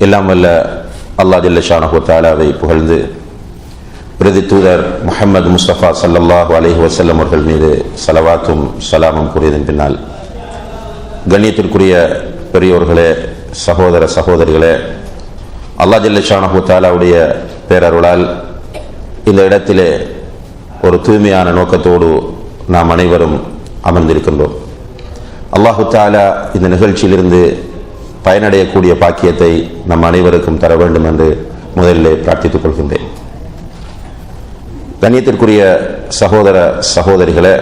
எல்லாம் வல்ல அல்லாஹ் ஜல்ல ஷானஹு தஆலாவை புகழ்ந்து பிரதி தூதர் முஹம்மது முஸ்தபா ஸல்லல்லாஹு அலைஹி வஸல்லம் அவர்கள் மீது ஸலவாத்தும் ஸலாமும் கூறியதன் பின்னால், கண்ணியத்திற்குரிய பெரியோர்களே, சகோதர சகோதரிகளே, அல்லாஹ் ஜல்ல ஷானஹு தஆலாவுடைய பேரருளால் இந்த இடத்திலே ஒரு தூய்மையான நோக்கத்தோடு நாம் அனைவரும் அமர்ந்திருக்கின்றோம். அல்லாஹு தஆலா இந்த நிகழ்ச்சியிலிருந்து பயனடையக்கூடிய பாக்கியத்தை நம் அனைவருக்கும் தர வேண்டும் என்று முதலிலே பிரார்த்தித்துக் கொள்கின்றேன். கண்ணியத்திற்குரிய சகோதர சகோதரிகளே,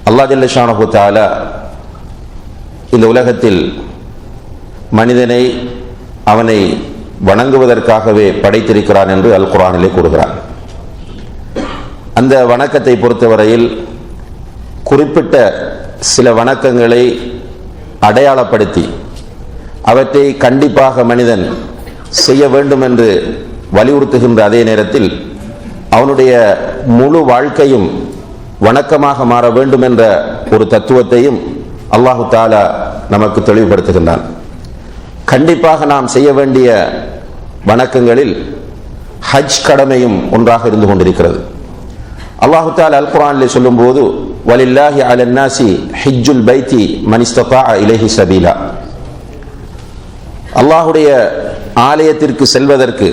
அல்லாஹ் ஜல்ல ஷானஹு தஆலா இந்த உலகத்தில் மனிதனை அவனை வணங்குவதற்காகவே படைத்திருக்கிறான் என்று அல் குர்ஆனிலே கூறுகிறான். அந்த வணக்கத்தை பொறுத்தவரையில் குறிப்பிட்ட சில வணக்கங்களை அடையாளப்படுத்தி அவற்றை கண்டிப்பாக மனிதன் செய்ய வேண்டும் என்று வலியுறுத்துகின்ற அதே நேரத்தில் அவனுடைய முழு வாழ்க்கையும் வணக்கமாக மாற வேண்டும் என்ற ஒரு தத்துவத்தையும் அல்லாஹு தஆலா நமக்கு தெளிவுபடுத்துகின்றான். கண்டிப்பாக நாம் செய்ய வேண்டிய வணக்கங்களில் ஹஜ் கடமையும் ஒன்றாக இருந்து கொண்டிருக்கிறது. அல்லாஹு தஆலா அல் குர்ஆனிலே சொல்லும்போது, வலில்லாஹி அலன் நாஸி ஹஜ்ஜுல் பைத்தி மன் இஸ்ததாஅ இலைஹி சபீலா, அல்லாஹுடைய ஆலயத்திற்கு செல்வதற்கு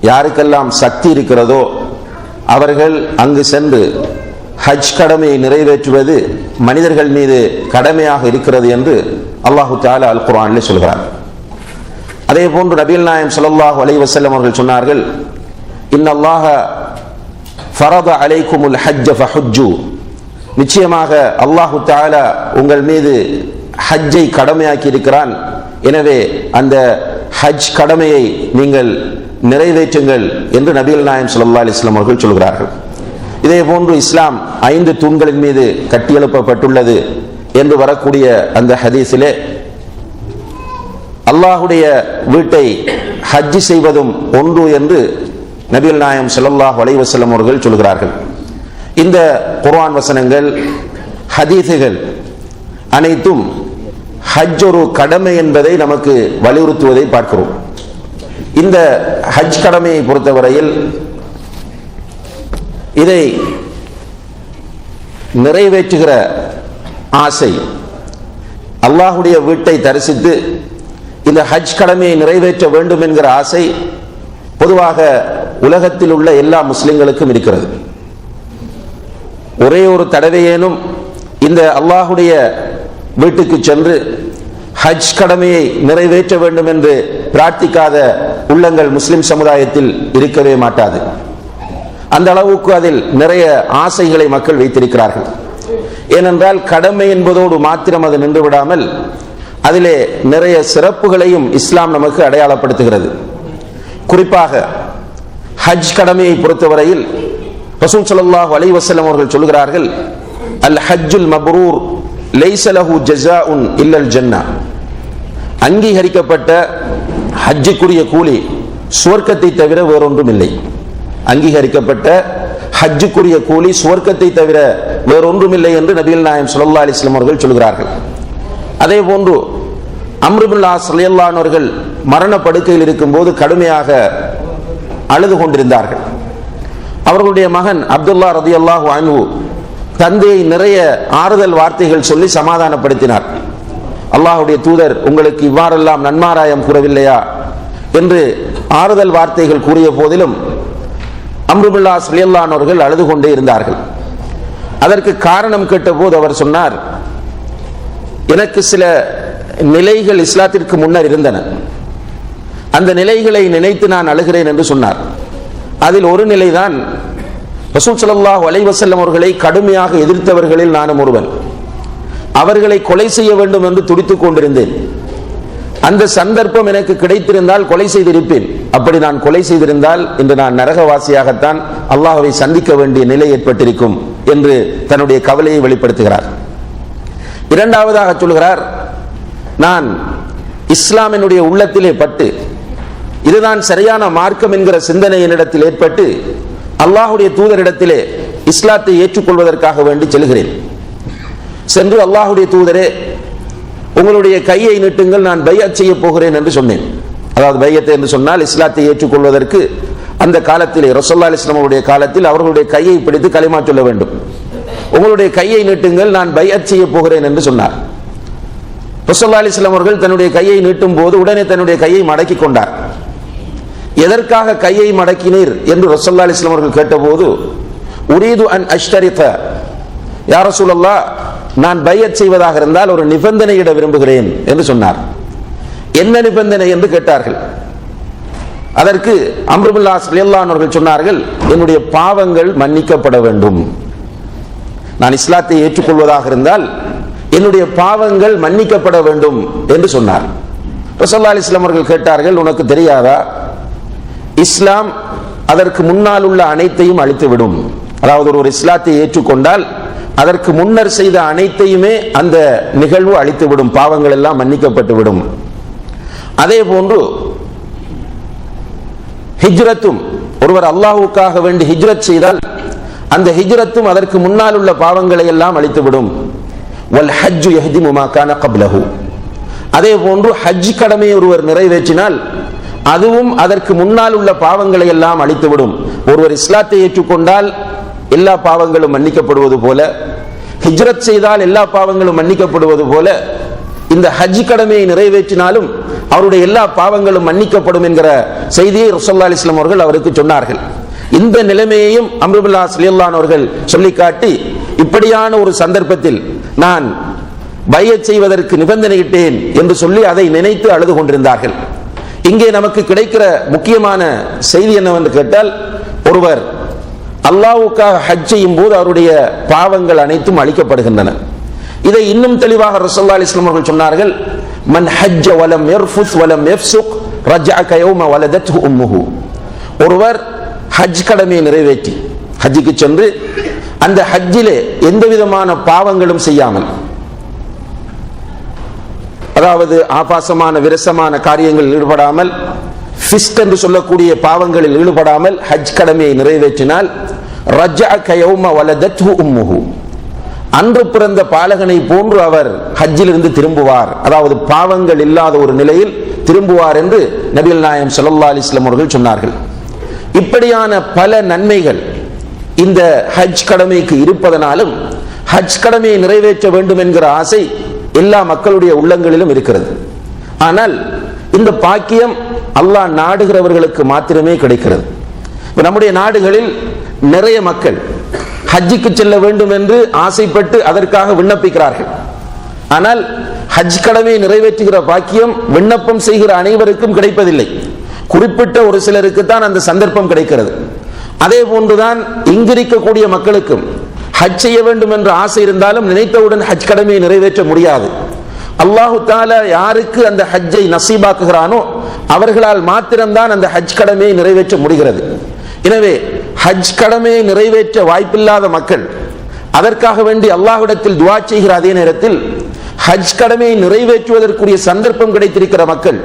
யாருக்கெல்லாம் சக்தி இருக்கிறதோ அவர்கள் அங்கு சென்று ஹஜ் கடமையை நிறைவேற்றுவது மனிதர்கள் மீது கடமையாக இருக்கிறது என்று அல்லாஹு தஆலா அல் குர்ஆனிலே சொல்கிறார். அதே போன்று நபிகள் நாயகம் ஸல்லல்லாஹு அலைஹி வஸல்லம் அவர்கள் சொன்னார்கள், இன்னல்லாஹ ஃபரத அலைக்குமுல் ஹஜ்ஜ ஃபஹுஜ்ஜு, நிச்சயமாக அல்லாஹு தஆலா உங்கள் மீது ஹஜ்ஜை கடமையாக்கி இருக்கிறான், எனவே அந்த ஹஜ் கடமையை நீங்கள் நிறைவேற்றுங்கள் என்று நபிகள் நாயகம் ஸல்லல்லாஹு அலைஹி வஸல்லம் அவர்கள் சொல்கிறார்கள். இதே போன்று இஸ்லாம் 5 தூண்களின் மீது கட்டியெழுப்பப்பட்டுள்ளது என்று வரக்கூடிய அந்த ஹதீஸிலே அல்லாஹுடைய வீட்டை ஹஜ் செய்வதும் ஒன்று என்று நபிகள் நாயகம் ஸல்லல்லாஹு அலைஹி வஸல்லம் அவர்கள் சொல்கிறார்கள். இந்த குர்ஆன் வசனங்கள், ஹதீஸுகள் அனைத்தும் ஹஜ் ஒரு கடமை என்பதை நமக்கு வலியுறுத்துவதை பார்க்கிறோம். இந்த ஹஜ் கடமையை பொறுத்தவரையில் இதை நிறைவேற்றுகிற ஆசை, அல்லாஹுடைய வீட்டை தரிசித்து இந்த ஹஜ் கடமையை நிறைவேற்ற வேண்டும் என்கிற ஆசை பொதுவாக உலகத்தில் உள்ள எல்லா முஸ்லிம்களுக்கும் இருக்கிறது. ஒரே ஒரு தடவையேனும் இந்த அல்லாஹுடைய வீட்டுக்கு சென்று ஹஜ் கடமையை நிறைவேற்ற வேண்டும் என்று பிரார்த்திக்காத உள்ளங்கள் முஸ்லிம் சமுதாயத்தில் இருக்கவே மாட்டாது. அந்த அளவுக்கு அதில் நிறைய ஆசைகளை மக்கள் வைத்திருக்கிறார்கள். ஏனென்றால் கடமை என்பதோடு மாத்திரம் அது நின்று விடாமல் அதிலே நிறைய சிறப்புகளையும் இஸ்லாம் நமக்கு அடையாளப்படுத்துகிறது. குறிப்பாக ஹஜ் கடமையை பொறுத்தவரையில் ரசூல் ஸல்லல்லாஹு அலைஹி வஸல்லம் அவர்கள் சொல்கிறார்கள், அல் ஹஜ்ஜுல் மப்ரூர் லைஸ லஹு ஜஸாஉன் இல்லல் ஜன்னah, அங்கீகரிக்கப்பட்ட ஹஜ்ஜுக்குரிய கூலி சுவர்க்கத்தை தவிர வேறொன்றும் இல்லை. அங்கீகரிக்கப்பட்ட ஹஜ்ஜுக்குரிய கூலி சுவர்க்கத்தை தவிர வேறொன்றும் இல்லை என்று நபிகள் நாயகம் ஸல்லல்லாஹு அலைஹி வஸல்லம் அவர்கள் சொல்கிறார்கள். அதே போன்று அம்ர் இப்னு ஆஸ் ரலியல்லாஹு அன்ஹு அவர்கள் மரண படுக்கையில் இருக்கும்போது கடுமையாக அழுது கொண்டிருந்தார்கள். அவர்களுடைய மகன் அப்துல்லா ரலியல்லாஹு அன்ஹு தந்தையை நிறைய ஆறுதல் வார்த்தைகள் சொல்லி சமாதானப்படுத்தினார். அல்லாஹ்வுடைய தூதர் உங்களுக்கு இவ்வாறெல்லாம் நன்மாராயம் கூறவில்லையா என்று ஆறுதல் வார்த்தைகள் கூறிய போதிலும் அம்ர் இப்னு ஆஸ் ரலியல்லாஹு அன்ஹு அவர்கள் அழுது கொண்டே இருந்தார்கள். அதற்கு காரணம் கேட்டபோது அவர் சொன்னார், எனக்கு சில நிலைகள் இஸ்லாத்திற்கு முன்னர் இருந்தன, அந்த நிலைகளை நினைத்து நான் அழுகிறேன் என்று சொன்னார். அதில் ஒரு நிலைதான் ரசூல் ஸல்லல்லாஹு அலைஹி வஸல்லம் அவர்களை கடுமையாக எதிர்த்தவர்களில் நானும் ஒருவன். அவர்களை கொலை செய்ய வேண்டும் என்று துடித்துக் கொண்டிருந்தேன். அந்த சந்தர்ப்பம் எனக்கு கிடைத்திருந்தால் கொலை செய்திருப்பேன். அப்படி நான் கொலை செய்திருந்தால் இன்று நான் நரகவாசியாகத்தான் அல்லாஹ்வை சந்திக்க வேண்டிய நிலை ஏற்பட்டிருக்கும் என்று தன்னுடைய கவலையை வெளிப்படுத்துகிறார். இரண்டாவதாக சொல்கிறார், நான் இஸ்லாமினுடைய உள்ளத்திலே பட்டு இதுதான் சரியான மார்க்கம் என்கிற சிந்தனை என்னிடத்தில் ஏற்பட்டு அல்லாஹுடைய தூதரிடத்திலே இஸ்லாத்தை ஏற்றுக்கொள்வதற்காக வேண்டி செல்கிறேன். சென்று அல்லாஹுடைய தூதரே, உங்களுடைய கையை நீட்டுங்கள், நான் பைஅத் செய்ய போகிறேன் என்று சொன்னேன். அதாவது பைஅத் என்று சொன்னால் இஸ்லாத்தை ஏற்றுக்கொள்வதற்கு அந்த காலத்திலே ரசூலுல்லாஹி அலைஹி வஸல்லம் அவருடைய காலத்தில் அவர்களுடைய கையை பிடித்து கலிமா சொல்ல வேண்டும். உங்களுடைய கையை நீட்டுங்கள், நான் பைஅத் செய்ய போகிறேன் என்று சொன்னார். ரசூலுல்லாஹி அலைஹி வஸல்லம் அவர்கள் தன்னுடைய கையை நீட்டும் போது உடனே தன்னுடைய கையை மடக்கி கொண்டார். எதற்காக கையை மடக்கினீர் என்று ரசூலுல்லாஹி அலைஹி வஸல்லம் அவர்கள் கேட்டபோது, உரீது அன் அஷ்தரித, யா ரசூலல்லாஹ், நான் பைஅத் செய்வதாக இருந்தால் ஒரு நிபந்தனையிட விரும்புகிறேன் என்று சொன்னார். என்ன நிபந்தனை என்று கேட்டார்கள். அதற்கு அம்ர் பின் ஆஸ் ரலியல்லாஹு அன்ஹு அவர்கள் சொன்னார்கள், என்னுடைய பாவங்கள் மன்னிக்கப்பட வேண்டும். நான் இஸ்லாத்தை ஏற்றுக்கொள்வதாக இருந்தால் என்னுடைய பாவங்கள் மன்னிக்கப்பட வேண்டும் என்று சொன்னார். ரசூலுல்லாஹி அலைஹி வஸல்லம் அவர்கள் கேட்டார்கள், உனக்கு தெரியாதா, இஸ்லாம் அதற்கு முன்னால் உள்ள அனைத்தையும் அழித்துவிடும். அதாவது ஒரு இஸ்லாத்தை ஏற்றுக்கொண்டால் அதற்கு முன்னர் செய்த அனைத்தையுமே அந்த நிகழ்வு அழித்துவிடும், பாவங்கள் எல்லாம் மன்னிக்கப்பட்டு விடும். அதே போன்று ஹிஜ்ரத்தும், ஒருவர் அல்லாஹ்வுக்காக வேண்டி ஹிஜ்ரத் செய்தால் அந்த ஹிஜ்ரத்தும் அதற்கு முன்னால் உள்ள பாவங்களை எல்லாம் அழித்துவிடும். வல் ஹஜ்ஜு யஹ்திமு மா கான கப்லஹு, அதே போன்று ஹஜ் கடமையை ஒருவர் நிறைவேற்றினால் அதுவும் அதற்கு முன்னால் உள்ள பாவங்களை எல்லாம் அழித்துவிடும். ஒருவர் இஸ்லாத்தை ஏற்றுக்கொண்டால் எல்லா பாவங்களும் மன்னிக்கப்படுவது போல, ஹிஜ்ரத் செய்தால் எல்லா பாவங்களும் மன்னிக்கப்படுவது போல, இந்த ஹஜ் கடமையை நிறைவேற்றினாலும் அவருடைய எல்லா பாவங்களும் மன்னிக்கப்படும் என்கிற செய்தியை ரசூலுல்லாஹி அலைஹி வஸல்லம் அவர்கள் அவருக்கு சொன்னார்கள். இந்த நிலைமையையும் அம்ர் பின் ஆஸ் ரலியல்லாஹு அன்ஹு அவர்கள் சொல்லி காட்டி, இப்படியான ஒரு சந்தர்ப்பத்தில் நான் பைஅத் செய்வதற்கு நிபந்தனையிட்டேன் என்று சொல்லி அதை நினைத்து அழுது கொண்டிருந்தார்கள். இங்கே நமக்கு கிடைக்கிற முக்கியமான செய்தி என்னவென்று கேட்டால், ஒருவர் அல்லாஹ்வுக்காக ஹஜ் செய்யும் போது அவருடைய பாவங்கள் அனைத்தும் அழிக்கப்படுகின்றன. இதை இன்னும் தெளிவாக ரசூலுல்லாஹி அலைஹி வஸல்லம் அவர்கள் சொன்னார்கள், மன் ஹஜ்ஜ வலம் யர்ஃபுஸ் வலம் யஃப்ஸுக் ரஜஅ கயௌம வலதத்ஹு உம்முஹு. ஒருவர் ஹஜ் கடமையை நிறைவேற்றி ஹஜ்ஜுக்கு சென்று அந்த ஹஜ்ஜிலே எந்த விதமான பாவங்களும் செய்யாமல், அதாவது ஆபாசமான விரசமான காரியங்களில் ஈடுபடாமல், ஃபிஸ்க் என்று சொல்லக்கூடிய பாவங்களில் ஈடுபடாமல் ஹஜ் கடமையை நிறைவேற்றினால் ரஜஅ கயௌம வலதத்ஹு உம்முஹு, அன்று பிறந்த பாலகனை போன்று அவர் ஹஜ்ஜிலிருந்து திரும்புவார், அதாவது பாவங்கள் இல்லாத ஒரு நிலையில் திரும்புவார் என்று நபிகள் நாயகம் ஸல்லல்லாஹு அலைஹி வஸல்லம் அவர்கள் சொன்னார்கள். இப்படியான பல நன்மைகள் இந்த ஹஜ் கடமைக்கு இருப்பதனாலும் ஹஜ் கடமையை நிறைவேற்ற வேண்டும் என்கிற ஆசை எல்லா மக்களுடைய உள்ளங்களிலும் இருக்கிறது. ஆனால் இந்த பாக்கியம் அல்லாஹ் நாடுகிறவர்களுக்கு மாத்திரமே கிடைக்கிறது. நம்முடைய நாடுகளில் நிறைய மக்கள் ஹஜ்ஜுக்கு செல்ல வேண்டும் என்று ஆசைப்பட்டு அதற்காக விண்ணப்பிக்கிறார்கள். ஆனால் ஹஜ் கடமையை நிறைவேற்றுகிற பாக்கியம் விண்ணப்பம் செய்கிற அனைவருக்கும் கிடைப்பதில்லை. குறிப்பிட்ட ஒரு சிலருக்கு தான் அந்த சந்தர்ப்பம் கிடைக்கிறது. அதே போன்றுதான் இங்கிருக்கக்கூடிய மக்களுக்கும் ஹஜ் செய்ய வேண்டும் என்ற ஆசை இருந்தாலும் நினைத்தவுடன் ஹஜ் கடமையை நிறைவேற்ற முடியாது. அல்லாஹு தஆலா யாருக்கு அந்த ஹஜ்ஜை நசீபாக்குகிறானோ அவர்களால் மாத்திரம்தான் அந்த ஹஜ் கடமையை நிறைவேற்ற முடிகிறது. எனவே ஹஜ் கடமையை நிறைவேற்ற வாய்ப்பில்லாத மக்கள் அதற்காக வேண்டி அல்லாஹ்விடத்தில் துஆ செய்கிற அதே நேரத்தில் ஹஜ் கடமையை நிறைவேற்றுவதற்குரிய சந்தர்ப்பம் கிடைத்திருக்கிற மக்கள்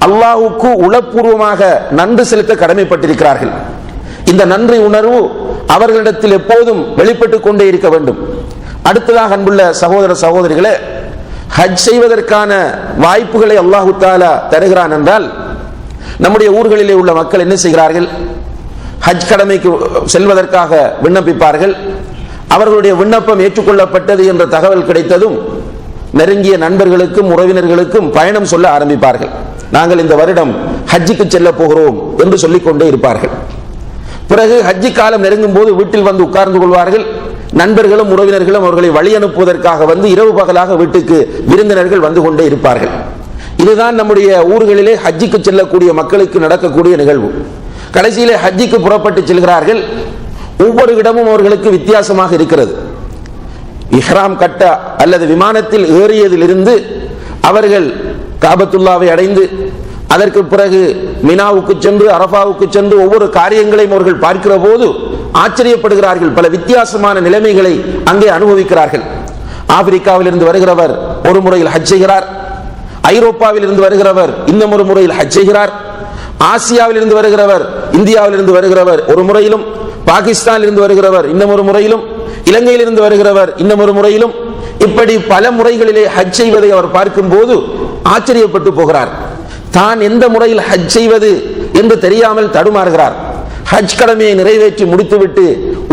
அல்லாஹ்வுக்கு உளப்பூர்வமாக நன்றி செலுத்த கடமைப்பட்டிருக்கிறார்கள். இந்த நன்றி உணர்வு அவர்களிடத்தில் எப்போதும் வெளிப்பட்டுக் கொண்டே இருக்க வேண்டும். அடுத்ததாக அன்புள்ள சகோதர சகோதரிகளே, ஹஜ் செய்வதற்கான வாய்ப்புகளை அல்லாஹு தஆலா தருகிறான் என்றால் நம்முடைய ஊர்களிலே உள்ள மக்கள் என்ன செய்கிறார்கள்? ஹஜ் கடமைக்கு செல்வதற்காக விண்ணப்பிப்பார்கள். அவர்களுடைய விண்ணப்பம் ஏற்றுக்கொள்ளப்பட்டது என்ற தகவல் கிடைத்ததும் நெருங்கிய நண்பர்களுக்கும் உறவினர்களுக்கும் பயணம் சொல்ல ஆரம்பிப்பார்கள். நாங்கள் இந்த வருடம் ஹஜ்ஜுக்கு செல்ல போகிறோம் என்று சொல்லிக்கொண்டே இருப்பார்கள். பிறகு ஹஜ்ஜி காலம் நெருங்கும் போது வீட்டில் வந்து உட்கார்ந்து கொள்வார்கள். நண்பர்களும் உறவினர்களும் அவர்களை வழி அனுப்புவதற்காக வந்து இரவு பகலாக வீட்டுக்கு விருந்தினர்கள் வந்து கொண்டே இருப்பார்கள். இதுதான் நம்முடைய ஊர்களிலே ஹஜ்ஜுக்கு செல்லக்கூடிய மக்களுக்கு நடக்கக்கூடிய நிகழ்வு. கடைசியிலே ஹஜ்ஜுக்கு புறப்பட்டு செல்கிறார்கள். ஒவ்வொரு இடமும் அவர்களுக்கு வித்தியாசமாக இருக்கிறது. இஹ்ராம் கட்ட அல்லது விமானத்தில் ஏறியதிலிருந்து அவர்கள் காபத்துல்லாவை அடைந்து அதற்கு பிறகு மினாவுக்கு சென்று அரஃபாவுக்கு சென்று ஒவ்வொரு காரியங்களையும் அவர்கள் பார்க்கிற போது ஆச்சரியப்படுகிறார்கள். பல வித்தியாசமான நிலைமைகளை அங்கே அனுபவிக்கிறார்கள். ஆப்பிரிக்காவில் இருந்து வருகிறவர் ஒரு முறையில் ஹஜ் செய்கிறார். ஐரோப்பாவில் இருந்து வருகிறவர் இன்னும் ஒரு முறையில் ஹஜ் செய்கிறார். ஆசியாவில் இருந்து வருகிறவர், இந்தியாவில் இருந்து வருகிறவர் ஒரு முறையிலும், பாகிஸ்தானில் இருந்து வருகிறவர் இன்னும் ஒரு முறையிலும், இலங்கையில் இருந்து வருகிறவர் இன்னும் ஒரு முறையிலும், இப்படி பல முறைகளிலே ஹஜ் செய்வதை அவர் பார்க்கும் போது ஆச்சரியப்பட்டு போகிறார். தான் எந்த முறையில் ஹஜ் செய்வது என்று தெரியாமல் தடுமாறுகிறார். ஹஜ் கடமையை நிறைவேற்றி முடித்துவிட்டு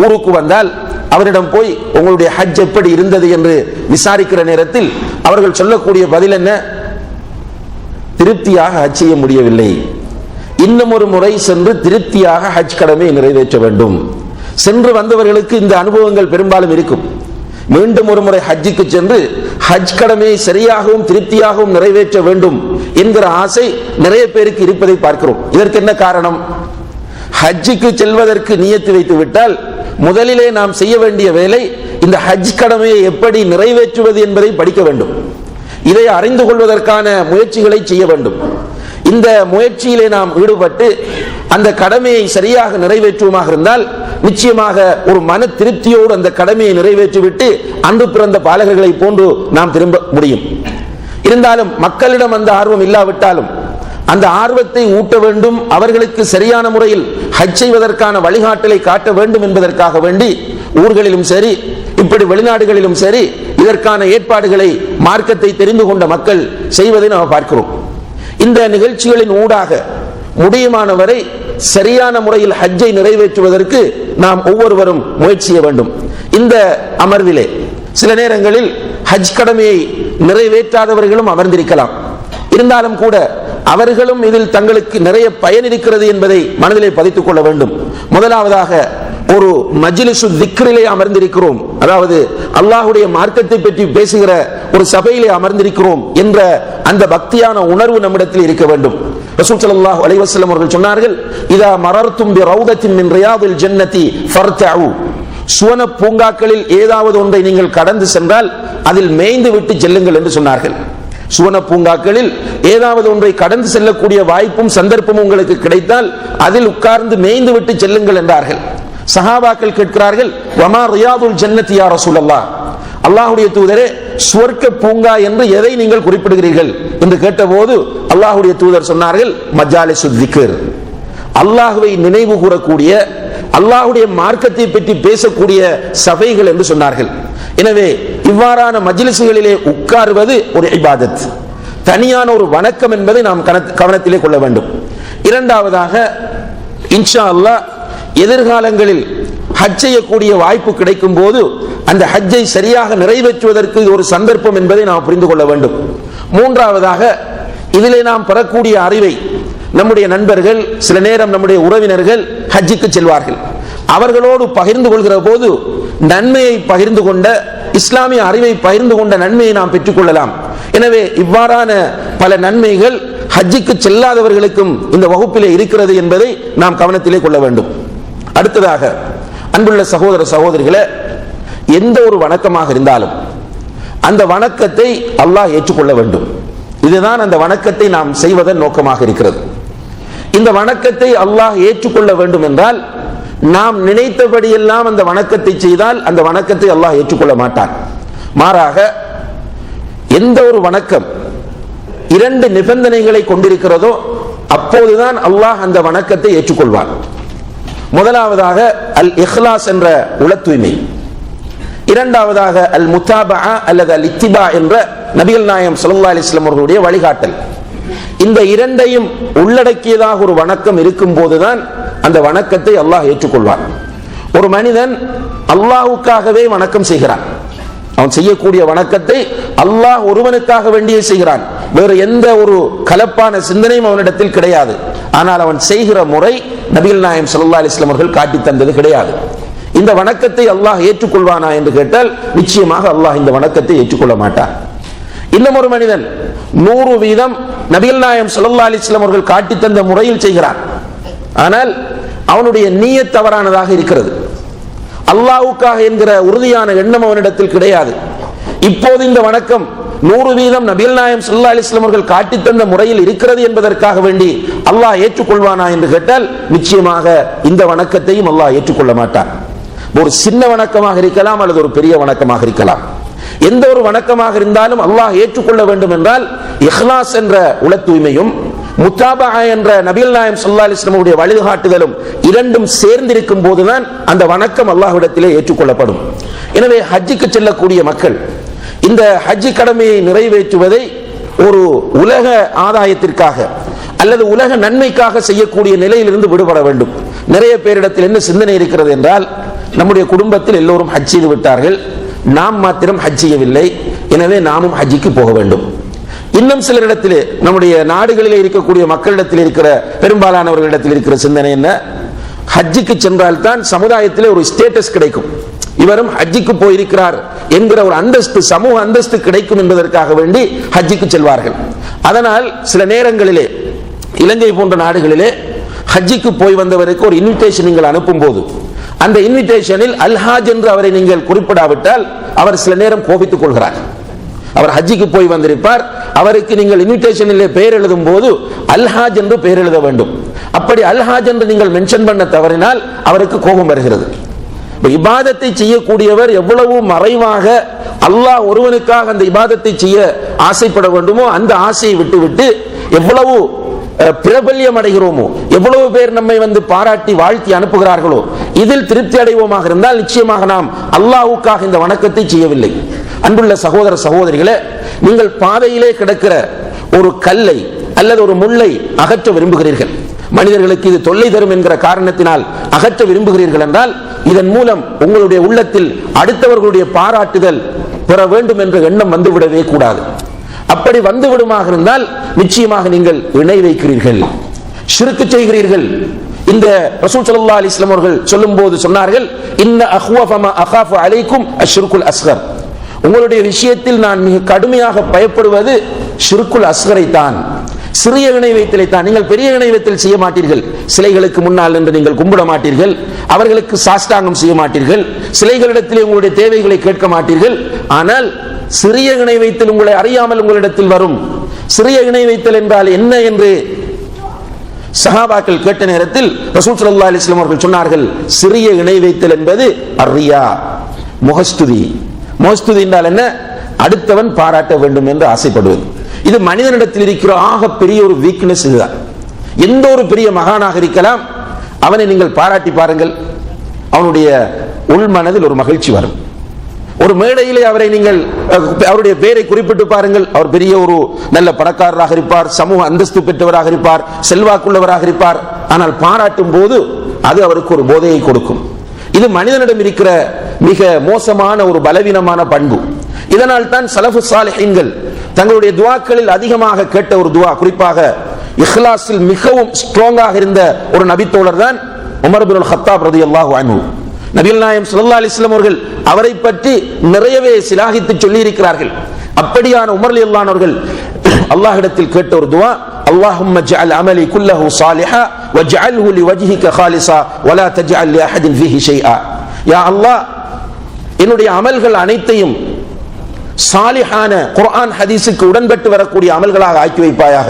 ஊருக்கு வந்தால் அவரிடம் போய் உங்களுடைய ஹஜ் எப்படி இருந்தது என்று விசாரிக்கிற நேரத்தில் அவர்கள் சொல்லக்கூடிய பதில் என்ன? திருப்தியாக ஹஜ் செய்ய முடியவில்லை, இன்னும் ஒரு முறை சென்று திருப்தியாக ஹஜ் கடமையை நிறைவேற்ற வேண்டும். சென்று வந்தவர்களுக்கு இந்த அனுபவங்கள் பெரும்பாலும் இருக்கும். மீண்டும் ஒரு முறை ஹஜ்ஜுக்கு சென்று ஹஜ் கடமையை சரியாகவும் திருப்தியாகவும் நிறைவேற்ற வேண்டும் என்கிற ஆசை நிறைய பேருக்கு இருப்பதை பார்க்கிறோம். இதற்கு என்ன காரணம்? ஹஜ்ஜுக்கு செல்வதற்கு நியத்து வைத்து விட்டால் முதலிலே நாம் செய்ய வேண்டிய வேலை இந்த ஹஜ் கடமையை எப்படி நிறைவேற்றுவது என்பதை படிக்க வேண்டும். இதை அறிந்து கொள்வதற்கான முயற்சிகளை செய்ய வேண்டும். இந்த முயற்சியிலே நாம் ஈடுபட்டு அந்த கடமையை சரியாக நிறைவேற்றுவமாக இருந்தால் நிச்சயமாக ஒரு மன திருப்தியோடு அந்த கடமையை நிறைவேற்றிவிட்டு அன்று பிறந்த பாலகர்களை போன்று நாம் திரும்ப முடியும். இருந்தாலும் மக்களிடம் அந்த ஆர்வம் இல்லாவிட்டாலும் அந்த ஆர்வத்தை ஊட்ட வேண்டும், அவர்களுக்கு சரியான முறையில் ஹஜ் செய்வதற்கான வழிகாட்டலை காட்ட வேண்டும் என்பதற்காக வேண்டி ஊர்களிலும் சரி இப்படி வெளிநாடுகளிலும் சரி இதற்கான ஏற்பாடுகளை மார்க்கத்தை தெரிந்து கொண்ட மக்கள் செய்வதை நாம் பார்க்கிறோம். இந்த நிகழ்ச்சிகளின் ஊடாக முடியுமானவரை சரியான முறையில் ஹஜ்ஜை நிறைவேற்றுவதற்கு நாம் ஒவ்வொருவரும் முயற்சி செய்ய வேண்டும். இந்த அமர்விலே சில நேரங்களில் ஹஜ் கடமையை நிறைவேற்றாதவர்களும் அமர்ந்திருக்கலாம். இருந்தாலும் கூட அவர்களும் இதில் தங்களுக்கு நிறைய பயன் இருக்கிறது என்பதை மனதிலே பதித்துக் கொள்ள வேண்டும். முதலாவதாக ஒரு மஜ்லிஸு திக்ரிலே அமர்ந்திருக்கிறோம், அதாவது அல்லாஹ்வுடைய மார்க்கத்தை பற்றி பேசுகிற ஒரு சபையிலே அமர்ந்திருக்கிறோம் என்ற அந்த பக்தியான உணர்வு நம்மிடத்தில் இருக்க வேண்டும். ரசூல் ஸல்லல்லாஹு அலைஹி வஸல்லம் அவர்கள் சொன்னார்கள், இதா மரர்தும் பி ரௌதத்தின் மின் ரியாதில் ஜன்னதி ஃபர்தஉ, சுவன பூங்காக்களில் ஏதாவது ஒன்றை நீங்கள் கடந்து சென்றால் அதில் மேய்ந்து விட்டு செல்லுங்கள் என்று சொன்னார்கள். சுவன பூங்காக்களில் ஏதாவது ஒன்றை கடந்து செல்லக்கூடிய வாய்ப்பும் சந்தர்ப்பமும் உங்களுக்கு கிடைத்தால் அதில் உட்கார்ந்து மேய்ந்து விட்டு செல்லுங்கள் என்றார்கள். சஹாபாக்கள் கேட்கிறார்கள், வமா ரியாதுல் ஜன்னதி யா ரசூலல்லாஹ், அல்லாஹ்வுடைய தூதரே சுவர்க்க பூங்கா என்று எதை நீங்கள் குறிப்பிடுகிறீர்கள் என்று கேட்டபோது அல்லாஹ்வுடைய தூதர் சொன்னார்கள், மஜாலிசுத் திக்ர், அல்லாஹ்வை நினைவு கூறக்கூடிய அல்லாஹ்வுடைய மார்க்கத்தை பற்றி பேசக்கூடிய சபைகள் என்று சொன்னார்கள். எனவே இவ்வாறான மஜ்லிஸ்களிலே உட்காருவது ஒரு இபாதத், தனியான ஒரு வணக்கம் என்பதை நாம் கவனத்திலே கொள்ள வேண்டும். இரண்டாவதாக இன்ஷா அல்லாஹ் எதிர்காலங்களில் ஹஜ் செய்யக்கூடிய வாய்ப்பு கிடைக்கும் போது அந்த ஹஜ்ஜை சரியாக நிறைவேற்றுவதற்கு ஒரு சந்தர்ப்பம் என்பதை நாம் புரிந்து கொள்ள வேண்டும். மூன்றாவதாக இதிலே நாம் பெறக்கூடிய அறிவை நம்முடைய நண்பர்கள், சில நேரம் நம்முடைய உறவினர்கள் ஹஜ்ஜுக்கு செல்வார்கள், அவர்களோடு பகிர்ந்து கொள்கிற போது நன்மையை பகிர்ந்து கொண்ட, இஸ்லாமிய அறிவை பகிர்ந்து கொண்ட நன்மையை நாம் பெற்றுக்கொள்ளலாம். எனவே இவ்வாறான பல நன்மைகள் ஹஜ்ஜுக்கு செல்லாதவர்களுக்கும் இந்த வகுப்பிலே இருக்கிறது என்பதை நாம் கவனத்திலே கொள்ள வேண்டும். அடுத்ததாக அன்புள்ள சகோதர சகோதரிகளே, எந்த ஒரு வணக்கமாக இருந்தாலும் அந்த வணக்கத்தை அல்லாஹ் ஏற்றுக்கொள்ள வேண்டும். இதுதான் அந்த வணக்கத்தை நாம் செய்வதன் நோக்கமாக இருக்கிறது. இந்த வணக்கத்தை அல்லாஹ் ஏற்றுக்கொள்ள வேண்டும் என்றால் நாம் நினைத்தபடியெல்லாம் அந்த வணக்கத்தை செய்தால் அந்த வணக்கத்தை அல்லாஹ் ஏற்றுக்கொள்ள மாட்டான். மாறாக எந்த ஒரு வணக்கம் இரண்டு நிபந்தனைகளை கொண்டிருக்கிறதோ அப்போதுதான் அல்லாஹ் அந்த வணக்கத்தை ஏற்றுக்கொள்வான். முதலாவதாக அல் இஹ்லாஸ் என்ற உள தூய்மை, இரண்டாவதாக அல் முத்தாபா அல்லது அல் இத்திபா என்ற நபிகள் நாயகம் ஸல்லல்லாஹு அலைஹி வஸல்லம் அவர்களுடைய வழிகாட்டல். இந்த இரண்டையும் உள்ளடக்கியதாக ஒரு வணக்கம் இருக்கும் போதுதான் அந்த வணக்கத்தை அல்லாஹ் ஏற்றுக்கொள்வான். ஒரு மனிதன் அல்லாஹ்வுக்காகவே வணக்கம் செய்கிறான், அவன் செய்யக்கூடிய வணக்கத்தை அல்லாஹ் ஒருவனுக்காக வேண்டியே செய்கிறான், வேறு எந்த ஒரு கலப்பான சிந்தனையும் அவனிடத்தில் கிடையாது. ஆனால் அவன் செய்கிற முறை நபிகள் நாயகம் ஸல்லல்லாஹு அலைஹி வஸல்லம் அவர்கள் காட்டி தந்தது கிடையாது. இந்த வணக்கத்தை அல்லாஹ் ஏற்றுக்கொள்வானா என்று கேட்டால் நிச்சயமாக அல்லாஹ் இந்த வணக்கத்தை ஏற்றுக்கொள்ள மாட்டான். இன்னும் ஒரு மனிதன் 100% நபிகள் நாயகம் ஸல்லல்லாஹு அலைஹி வஸல்லம் அவர்கள் காட்டி தந்த முறையில் செய்கிறான், ஆனால் அவனுடைய நிய்யத் தவறானதாக இருக்கிறது, அல்லாஹ்வுக்காக என்கிற உறுதியான எண்ணம் அவனிடத்தில் கிடையாது. இப்போது இந்த வணக்கம் 100% நபிகள் நாயகம் ஸல்லல்லாஹு அலைஹி வஸல்லம் அவர்கள் காட்டி தந்த முறையில் இருக்கிறது என்பதற்காக வேண்டி அல்லாஹ் ஏற்றுக்கொள்வானா என்று கேட்டால் நிச்சயமாக இந்த வணக்கத்தையும் அல்லாஹ் ஏற்றுக்கொள்ள மாட்டான். ஒரு சின்ன வணக்கமாக இருக்கலாம் அல்லது ஒரு பெரிய வணக்கமாக இருக்கலாம், எந்த ஒரு வணக்கமாக இருந்தாலும் அல்லாஹ் ஏற்றுக்கொள்ள வேண்டும் என்றால் இஹ்லாஸ் என்ற உள தூய்மையும் முத்தாபா என்ற நபிகள் நாயகம் ஸல்லல்லாஹு அலைஹி வஸல்லம் உடைய வழிகாட்டுதலும் இரண்டும் சேர்ந்திருக்கும் போதுதான் அந்த வணக்கம் அல்லாஹ்விடத்திலே ஏற்றுக்கொள்ளப்படும். எனவே ஹஜ்ஜுக்கு செல்லக்கூடிய மக்கள் இந்த ஹஜ் கடமையை நிறைவேற்றுவதை ஒரு உலக ஆதாயத்திற்காக அல்லது உலக நன்மைக்காக செய்யக்கூடிய நிலையிலிருந்து விடுபட வேண்டும். நிறைய பேரிடத்தில் என்ன சிந்தனை இருக்கிறது என்றால், நம்முடைய குடும்பத்தில் எல்லோரும் ஹஜ் செய்து விட்டார்கள், நாம் மாத்திரம் ஹஜ் செய்யவில்லை, எனவே நாமும் ஹஜ்ஜிக்கு போக வேண்டும். இன்னும் சிலரிடத்திலே, நம்முடைய நாடுகளிலே இருக்கக்கூடிய மக்களிடத்தில் இருக்கிற பெரும்பாலானவர்களிடத்தில் இருக்கிற சிந்தனை என்ன, ஹஜ்ஜிக்கு சென்றால் தான் சமுதாயத்திலே ஒரு ஸ்டேட்டஸ் கிடைக்கும், இவரும் ஹஜ்ஜிக்கு போயிருக்கிறார் என்கிற ஒரு அந்தஸ்து, சமூக அந்தஸ்து கிடைக்கும் என்பதற்காக வேண்டி ஹஜ்ஜிக்கு செல்வார்கள். அதனால் சில நேரங்களிலே இலங்கை போன்ற நாடுகளிலே ஹஜ்ஜிக்கு போய் வந்தவருக்கு ஒரு இன்விடேஷன் நீங்கள் அனுப்பும் போது, அந்த இன்விடேஷனில் அல்ஹாஜ் என்று அவரை நீங்கள் குறிப்பிடாவிட்டால் அவர் சில நேரம் கோபித்துக் கொள்கிறார். அவர் ஹஜ்ஜிக்கு போய் வந்திருப்பார், அவருக்கு நீங்கள் இன்விடேஷனிலே பெயர் எழுதும் போது அல்ஹாஜ் என்று பெயர் எழுத வேண்டும். அப்படி அல்ஹாஜ் என்று நீங்கள் மென்ஷன் பண்ண தவறினால் அவருக்கு கோபம் வருகிறது. இபாதத்தை செய்யக்கூடியவர் எவ்வளவு மறைவாக அல்லாஹ் ஒருவனுக்காக அந்த இபாதத்தை செய்ய ஆசைப்பட வேண்டுமோ அந்த ஆசையை விட்டுவிட்டு எவ்வளவு பிரபல்யம் அடைகிறோமோ, எவ்வளவு பேர் நம்மை வந்து பாராட்டி வாழ்த்தி அனுப்புகிறார்களோ, இதில் திருப்தி அடைவோமாக இருந்தால் நிச்சயமாக நாம் அல்லாஹ்வுக்காக இந்த வணக்கத்தை செய்யவில்லை. அன்புள்ள சகோதர சகோதரிகளே, நீங்கள் பாதையிலே கிடக்கிற ஒரு கல்லை அல்லது ஒரு முள்ளை அகற்ற விரும்புகிறீர்கள், மனிதர்களுக்கு இது தொல்லை தரும் என்கிற காரணத்தினால் அகற்ற விரும்புகிறீர்கள் என்றால், இதன் மூலம் உங்களுடைய உள்ளத்தில் அடுத்தவர்களுடைய பாராட்டுதல் பெற வேண்டும் என்ற எண்ணம் வந்துவிடவே கூடாது. அப்படி வந்துவிடுமாக இருந்தால் நிச்சயமாக நீங்கள் இணை வைக்கிறீர்கள், ஷிர்க் செய்கிறீர்கள். இந்த ரசூல் ஸல்லல்லாஹு அலைஹி வஸல்லம் அவர்கள் சொல்லும்போது சொன்னார்கள், இன்ன அஹ்வஃப மா அகாஃபு அலைக்கும் அஷ்ருக்குல் அஸ்கர், உங்களுடைய விஷயத்தில் நான் மிக கடுமையாக பயப்படுவது ஷிர்குல் அஸ்கரை தான், சிறிய இணை வைத்தலை தான். நீங்கள் பெரிய இணை வைத்தல் செய்ய மாட்டீர்கள், சிலைகளுக்கு முன்னால் என்று நீங்கள் கும்பிட மாட்டீர்கள், அவர்களுக்கு சாஷ்டாங்கம் செய்ய மாட்டீர்கள், சிலைகளிடத்தில் உங்களுடைய தேவைகளை கேட்க மாட்டீர்கள். ஆனால் சிறிய இணை வைத்தல் உங்களை அறியாமல் உங்களிடத்தில் வரும். சிறிய இணை வைத்தல் என்றால் என்ன என்று சஹாபாக்கள் கேட்ட நேரத்தில் ரசூல் ஸல்லல்லாஹு அலைஹி வஸல்லம் அவர்கள் சொன்னார்கள், சிறிய இணை வைத்தல் என்பது அர்ரியா, முகஸ்துதி. முகஸ்துதி என்றால் என்ன? அடுத்தவன் பாராட்ட வேண்டும் என்று ஆசைப்படுவது. இது மனிதனிடத்தில் இருக்கிற ஆக பெரிய ஒரு வீக்னஸ். இதுதான். எந்த ஒரு பெரிய மகானாக இருக்கலாம், அவனை நீங்கள் பாராட்டி பாருங்கள், அவனுடைய உள்மனதில் ஒரு மகிழ்ச்சி வரும். ஒரு மேடையிலே அவரை நீங்கள் அவருடைய பெயரை குறிப்பிட்டு பாருங்கள், அவர் பெரிய ஒரு நல்ல பணக்காரராக இருப்பார், சமூக அந்தஸ்து பெற்றவராக இருப்பார், செல்வாக்குள்ளவராக இருப்பார். ஆனால் பாராட்டும் போது அது அவருக்கு ஒரு போதையை கொடுக்கும். இது மனிதனிடம் இருக்கிற மிக மோசமான ஒரு பலவீனமான பண்பு. இதனால் தான் ஸலஃபு ஸாலிஹீன்கள் தங்களுடைய துஆக்களில் அதிகமாக கேட்ட ஒரு துஆ, குறிப்பாக இஹ்லாஸில் மிகவும் ஸ்ட்ராங்காக இருந்த ஒரு நபித்தோழர் தான் உமர் இப்னுல் கத்தாப் ரலியல்லாஹு அன்ஹு. நபிகள் நாயகம் ஸல்லல்லாஹு அலைஹி வஸல்லம் அவர்கள் அவரை பற்றி நிறையவே சிலாகித்து சொல்லி இருக்கிறார்கள். அப்படியான உமர் ரலியல்லாஹு அன்ஹு அவர்கள் அல்லாஹ்விடத்தில் கேட்ட ஒரு துஆ, அல்லாஹும்ம ஜஅல் அமலி குல்லஹு ஸாலிஹா வஜஅல்ஹு லிவஜ்ஹிக காலிஸா வலா தஜஅல் லிஅஹதின் ஃபீஹி ஷைஆ. யா அல்லாஹ், என்னுடைய அமல்கள் அனைத்தையும் சாலிஹான குர்ஆன் ஹதீஸுக்கு உடன்பட்டு வரக்கூடிய அமல்களாக ஆக்கி வைப்பாயாக.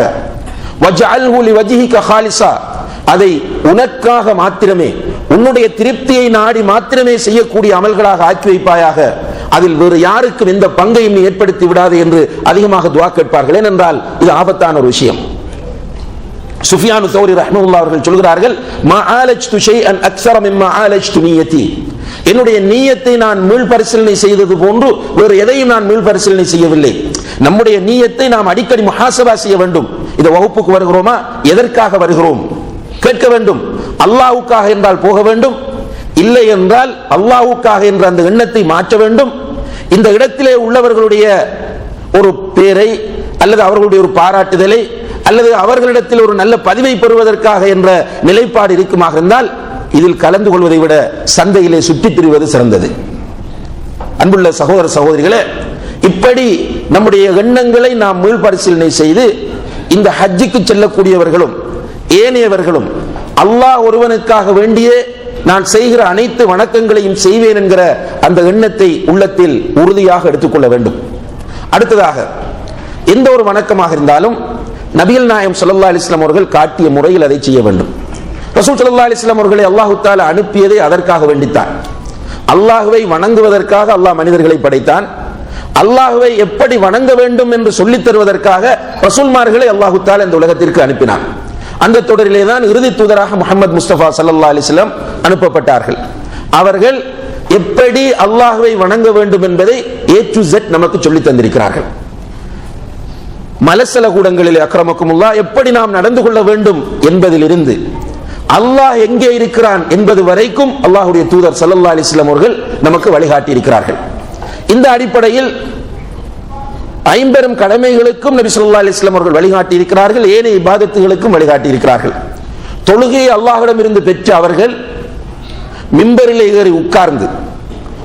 வஜஅல்ஹு லிவஜ்ஹிக காலிஸா, அதை உனக்காக மாத்திரமே, உன்னுடைய திருப்தியை நாடி மாத்திரமே செய்யக்கூடிய அமல்களாக ஆக்கி வைப்பாயாக. அதில் வேறு யாருக்கும் எந்த பங்கையும் நீ ஏற்படுத்தி விடாது என்று அதிகமாக துஆ கேட்பார்கள். ஏனென்றால் இது ஆபத்தான ஒரு விஷயம். சுஃபியானு தௌரி ரஹ்மத்துல்லாஹி அவர்கள் சொல்கிறார்கள், மா ஆலஜ்து ஷைஅன் அக்ஸர மிம்மா ஆலஜ்து நியதி, என்னுடைய நியத்தை நான் மீள் பரிசீலனை செய்தது போன்று வேறு எதையும் நான் மீள் பரிசீலனை செய்யவில்லை. நம்முடைய நியத்தை நாம் அடிக்கடி முஹாசபா செய்ய வேண்டும். இந்த வகுப்புக்கு வருகிறோமா, எதற்காக வருகிறோம் கேட்க வேண்டும். அல்லாஹ்வுக்காக என்றால் போக வேண்டும், இல்லை என்றால் அல்லாஹ்வுக்காக என்ற அந்த எண்ணத்தை மாற்ற வேண்டும். இந்த இடத்திலே உள்ளவர்களுடைய ஒரு பேரை அல்லது அவர்களுடைய ஒரு பாராட்டுதலை அல்லது அவர்களிடத்தில் ஒரு நல்ல பதிவை பெறுவதற்காக என்ற நிலைப்பாடு இருக்குமாக இருந்தால் இதில் கலந்து கொள்வதை விட சந்தையிலே சுற்றித் திரிவது சிறந்தது. அன்புள்ள சகோதர சகோதரிகளே, இப்படி நம்முடைய எண்ணங்களை நாம் மீள் பரிசீலனை செய்து இந்த ஹஜ்ஜுக்கு செல்லக்கூடியவர்களும் ஏனையவர்களும் அல்லாஹ் ஒருவனுக்காக வேண்டியே நான் செய்கிற அனைத்து வணக்கங்களையும் செய்வேன் என்கிற அந்த எண்ணத்தை உள்ளத்தில் உறுதியாக எடுத்துக்கொள்ள வேண்டும். அடுத்ததாக, எந்த ஒரு வணக்கமாக இருந்தாலும் நபிகள் நாயகம் ஸல்லல்லாஹு அலைஹி வஸல்லம் அவர்கள் காட்டிய முறையில் அதை செய்ய வேண்டும். ரசூல் ஸல்லல்லாஹு அலைஹி வஸல்லம் அவர்களை அல்லாஹ் தஆலா அனுப்பியதை அதற்காக வேண்டித்தான். அல்லாஹ்வை வணங்குவதற்காக அல்லாஹ் மனிதர்களை படைத்தான். அல்லாஹ்வை எப்படி வணங்க வேண்டும் என்று சொல்லித் தருவதற்காக ரசூல்மார்களை அல்லாஹ் தஆலா இந்த உலகத்திற்கு அனுப்பினான். அந்த தொடரிலே தான் இறுதி தூதராக முஹம்மது முஸ்தபா ஸல்லல்லாஹு அலைஹி வஸல்லம் அனுப்பப்பட்டார்கள். அவர்கள் எப்படி அல்லாஹ்வை வணங்க வேண்டும் என்பதை A to Z நமக்கு சொல்லி தந்திருக்கிறார்கள். மலசல கூடங்களில் அக்ரமக்குமுல்லாஹ் எப்படி நாம் நடந்து கொள்ள வேண்டும் என்பதிலிருந்து அல்லாஹ் எங்கே இருக்கிறான் என்பது வரைக்கும் அல்லாஹ்வுடைய தூதர் ஸல்லல்லாஹு அலைஹி வஸல்லம் அவர்கள் நமக்கு வழிகாட்டி இருக்கிறார்கள். இந்த அடிப்படையில் ஐம்பெரும் கடமைகளுக்கும் நபி ஸல்லல்லாஹு அலைஹி வஸல்லம் அவர்கள் வழிகாட்டி இருக்கிறார்கள். ஏனைய இபாதத்துகளுக்கும் வழிகாட்டி இருக்கிறார்கள். தொழுகையை அல்லாஹ்விடமிருந்து பெற்ற அவர்கள் மிம்பரிலே ஏறி உட்கார்ந்து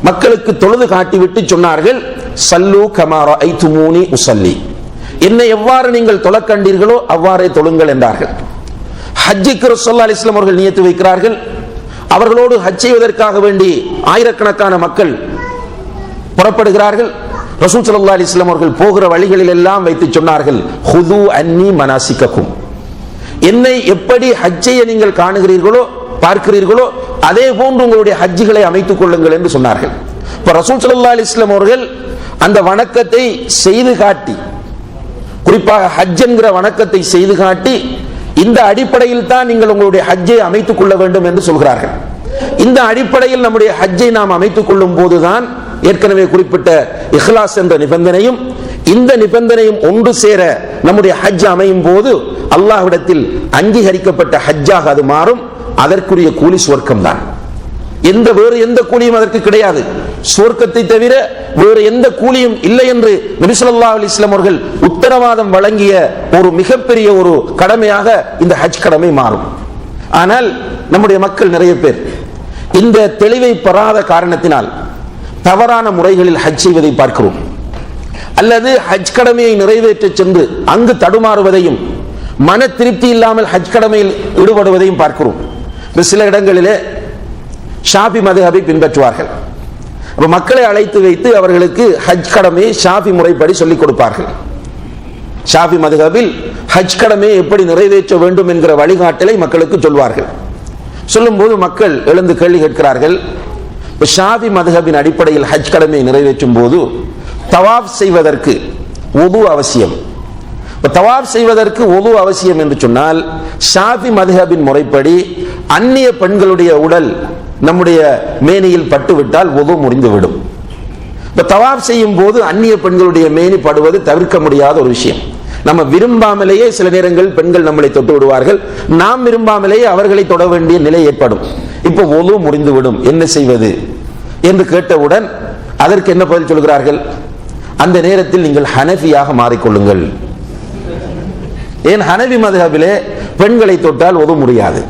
மக்களுக்கு தொழுது காட்டிவிட்டு சொன்னார்கள், சல்லு கமா ரஅய்துமூனி உஸல்லி, என்னை எவ்வாறு நீங்கள் தொழ கண்டீர்களோ அவ்வாறே தொழுங்கள் என்றார்கள். ஹஜ்ஜுக்கு ரசூலுல்லாஹி அலைஹி வஸல்லம் அவர்கள் நியத்து வைக்கிறார்கள். அவர்களோடு ஹஜ் செய்வதற்காக வேண்டி ஆயிரக்கணக்கான மக்கள் புறப்படுகிறார்கள். ரசூல் ஸல்லல்லாஹு அலைஹி வஸல்லம் அவர்கள் போகிற வழிகளில் எல்லாம் வைத்து சொன்னார்கள், ஹுது அன்னி மனாசிக்கக்கும், என்னை எப்படி ஹஜ்ஜையை நீங்கள் காணுகிறீர்களோ பார்க்கிறீர்களோ அதே போன்று உங்களுடைய ஹஜ்ஜுகளை அமைத்துக் கொள்ளுங்கள் என்று சொன்னார்கள். இப்ப ரசூல் ஸல்லல்லாஹு அலைஹி வஸல்லம் அவர்கள் அந்த வணக்கத்தை செய்து காட்டி, குறிப்பாக ஹஜ் என்கிற வணக்கத்தை செய்து காட்டி, இந்த அடிப்படையில் தான் நீங்கள் உங்களுடைய ஹஜ்ஜை அமைத்துக் கொள்ள வேண்டும் என்று சொல்கிறார்கள். இந்த அடிப்படையில் நம்முடைய ஹஜ்ஜை நாம் அமைத்துக் கொள்ளும் போதுதான் ஏற்கனவே குறிப்பிட்ட இஹ்லாஸ் என்ற நிபந்தனையும் இந்த நிபந்தனையும் ஒன்று சேர நம்முடைய ஹஜ் அமையும் போது அல்லாஹ்விடத்தில் அங்கீகரிக்கப்பட்ட ஹஜ்ஜாக அது மாறும். அதற்குரிய கூலி சுவர்க்கம் தான். வேறு எந்த கூலியும் அதற்கு கிடையாது. சுவர்க்கத்தை தவிர வேறு எந்த கூலியும் இல்லை என்று நபி ஸல்லல்லாஹு அலைஹி வஸல்லம் அவர்கள் உத்தரவாதம் வழங்கிய ஒரு மிகப்பெரிய ஒரு கடமையாக இந்த ஹஜ் கடமை மாறும். ஆனால் நம்முடைய மக்கள் நிறைய பேர் இந்த தெளிவை பெறாத காரணத்தினால் தவறான முறைகளில் ஹஜ் செய்வதை பார்க்கிறோம். அல்லது ஹஜ் கடமையை நிறைவேற்ற சென்று அங்கு தடுமாறுவதையும் மன திருப்தி இல்லாமல் ஹஜ் கடமையில் ஈடுபடுவதையும் பார்க்கிறோம். சில இடங்களிலே ஷாஃபி மதுஹபை பின்பற்றுவார்கள். மக்களை அழைத்து வைத்து அவர்களுக்கு ஹஜ் கடமையை ஷாஃபி முறைப்படி சொல்லிக் கொடுப்பார்கள். ஷாஃபி மதுஹபில் ஹஜ் கடமையை எப்படி நிறைவேற்ற வேண்டும் என்கிற வழிகாட்டலை மக்களுக்கு சொல்வார்கள். சொல்லும் போது மக்கள் எழுந்து கேள்வி கேட்கிறார்கள், ஷாஃபி மதுஹபின் அடிப்படையில் ஹஜ் கடமையை நிறைவேற்றும் போது தவாப் செய்வதற்கு வுது அவசியம். தவாப் செய்வதற்கு வுது அவசியம் என்று சொன்னால் ஷாஃபி மதுஹபின் முறைப்படி அந்நிய பெண்களுடைய உடல் நம்முடைய மேனியில் பட்டுவிட்டால் வுது முறிந்துவிடும். தவாப் செய்யும் போது அந்நிய பெண்களுடைய மேனி படுவது தவிர்க்க முடியாத ஒரு விஷயம். நம்ம விரும்பாமலேயே சில நேரங்கள் பெண்கள் நம்மளை தொட்டு விடுவார்கள், நாம் விரும்பாமலேயே அவர்களை தொட வேண்டிய நிலை ஏற்படும். இப்போ வுது முறிந்துவிடும், என்ன செய்வது என்று கேட்டவுடன் அதற்கு என்ன பதில் சொல்கிறார்கள்? அந்த நேரத்தில் நீங்கள் ஹனஃபியாக மாறிக்கொள்ளுங்கள். ஏன் ஹனஃபி மதுஹபிலே பெண்களை தொட்டால் வுது முடியாது.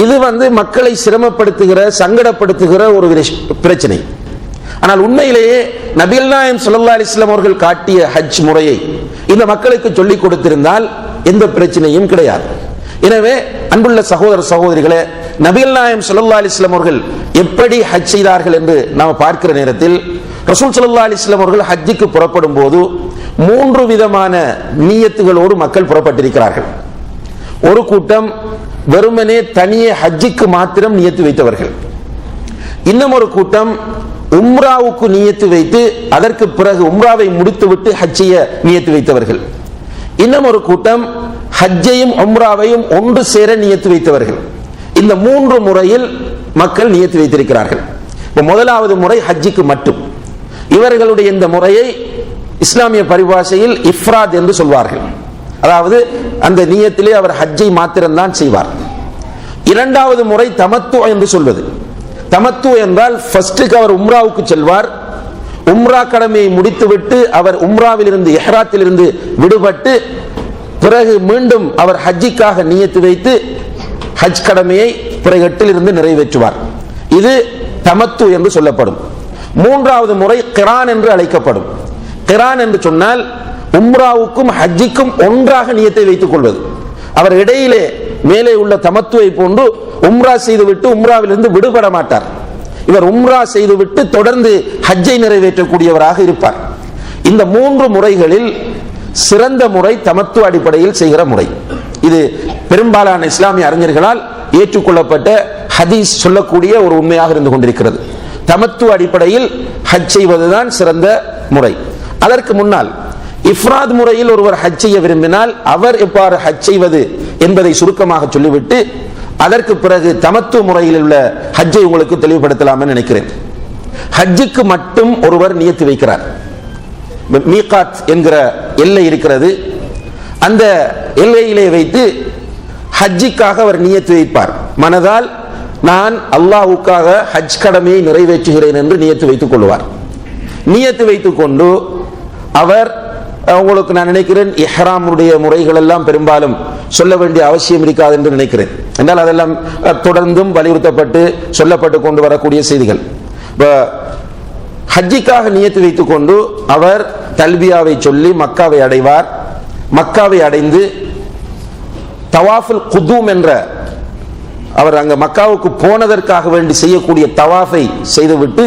இது மக்களை சிரமப்படுத்துகிற சங்கடப்படுத்துகிற ஒரு பிரச்சனை. ஆனால் உண்மையிலேயே நபிகள் நாயகம் ஸல்லல்லாஹு அலைஹி வஸல்லம் அவர்கள் காட்டிய ஹஜ் முறையை இந்த மக்களுக்கு சொல்லிக் கொடுத்திருந்தால் எந்த பிரச்சனையும் கிடையாது. எனவே அன்புள்ள சகோதர சகோதரிகளே, நபிகள் நாயகம் ஸல்லல்லாஹு அலைஹி வஸல்லம் அவர்கள் எப்படி ஹஜ் செய்தார்கள் என்று நாம் பார்க்கிற நேரத்தில் ரசூல் ஸல்லல்லாஹு அலைஹி வஸல்லம் அவர்கள் ஹஜ்ஜுக்கு புறப்படும் போது 3 விதமான நியத்துகளோடு மக்கள் புறப்பட்டிருக்கிறார்கள். ஒரு கூட்டம் வெறுமனே தனியே ஹஜ்ஜுக்கு மாத்திரம் நியத்து வைத்தவர்கள். இன்னும் ஒரு கூட்டம் உம்ராவுக்கு நியத்து வைத்து அதற்கு பிறகு உம்ராவை முடித்துவிட்டு ஹஜ்ஜைய நியத்து வைத்தவர்கள். இன்னும் ஒரு கூட்டம் ஹஜ்ஜையும் உம்ராவையும் ஒன்று சேர நியத்து வைத்தவர்கள். இந்த 3 முறையில் மக்கள் நியத்து வைத்திருக்கிறார்கள். முதலாவது முறை ஹஜ்ஜுக்கு மட்டும். இவர்களுடைய இந்த முறையை இஸ்லாமிய பரிபாஷையில் இஃப்ராத் என்று சொல்வார்கள். அதாவது அந்த நியத்திலே அவர் ஹஜ்ஜை மாத்திரம்தான் செய்வார். இரண்டாவது முறை தமத்து என்று சொல்வது. தமத்து என்றால் ஃபர்ஸ்டுக்கு அவர் உம்ராவுக்கு செல்வார், உம்ரா கடமையை முடித்துவிட்டு அவர் உம்ராவில் இருந்து இஹ்ராத்தில் இருந்து விடுபட்டு பிறகு மீண்டும் அவர் ஹஜ்ஜிக்காக நியத்து வைத்து ஹஜ் கடமையை பிறகு 8 இருந்து நிறைவேற்றுவார். இது தமத்து என்று சொல்லப்படும். மூன்றாவது முறை கிரான் என்று அழைக்கப்படும். கிரான் என்று சொன்னால் உம்ராவுக்கும் ஹஜ்ஜிக்கும் ஒன்றாக நியத்தை வைத்துக் கொள்வது. அவர் இடையிலே மேலே உள்ள தமத்துவை போன்று உம்ரா செய்துவிட்டு உம்ராவிலிருந்து விடுபட மாட்டார். இவர் உம்ரா செய்துவிட்டு தொடர்ந்து ஹஜ்ஜை நிறைவேற்றக்கூடியவராக இருப்பார். இந்த 3 முறைகளில் சிறந்த முறை தமத்து அடிப்படையில் செய்கிற முறை. இது பெரும்பாலான இஸ்லாமிய அறிஞர்களால் ஏற்றுக்கொள்ளப்பட்ட ஹதீஸ் சொல்லக்கூடிய ஒரு உண்மையாக இருந்து கொண்டிருக்கிறது. தமத்து அடிப்படையில் ஹஜ் செய்வதுதான் சிறந்த முறை. அதற்கு முன்னால் இஃப்ராத் முறையில் ஒருவர் ஹஜ் செய்ய விரும்பினால் அவர் எவ்வாறு ஹஜ் செய்வது என்பதை சுருக்கமாக சொல்லிவிட்டு அதற்கு பிறகு தமத்து முறையில் உள்ள ஹஜ்ஜை உங்களுக்கு தெளிவுபடுத்தலாம்னு நினைக்கிறேன். ஹஜ்ஜுக்கு மட்டும் ஒருவர் நியத்து வைக்கிறார். மீகாத் என்கிற எல்லை இருக்கிறது. அந்த எல்லையிலே வைத்து ஹஜ்ஜிக்காக அவர் நியத்து வைப்பார். மனதால் நான் அல்லாஹ்வுக்காக ஹஜ் கடமையை நிறைவேற்றுகிறேன் என்று நியத்து வைத்துக் கொள்வார். நியத்து வைத்துக் கொண்டு அவர், உங்களுக்கு நான் நினைக்கிறேன் இஹ்ராமுடைய முறைகள் எல்லாம் பெரும்பாலும் சொல்ல வேண்டிய அவசியம் இருக்காது என்று நினைக்கிறேன். என்றால் அதெல்லாம் தொடர்ந்தும் வலியுறுத்தப்பட்டு சொல்லப்பட்டு கொண்டு வரக்கூடிய செய்திகள். ஹஜ்ஜிக்காக நியத்து வைத்துக் கொண்டு அவர் தல்பியாவை சொல்லி மக்காவை அடைவார். மக்காவை அடைந்து தவாஃபுல் குதூம் என்ற, அவர் அங்க மக்காவுக்கு போனதற்காக வேண்டி செய்யக்கூடிய தவாஃபை செய்துவிட்டு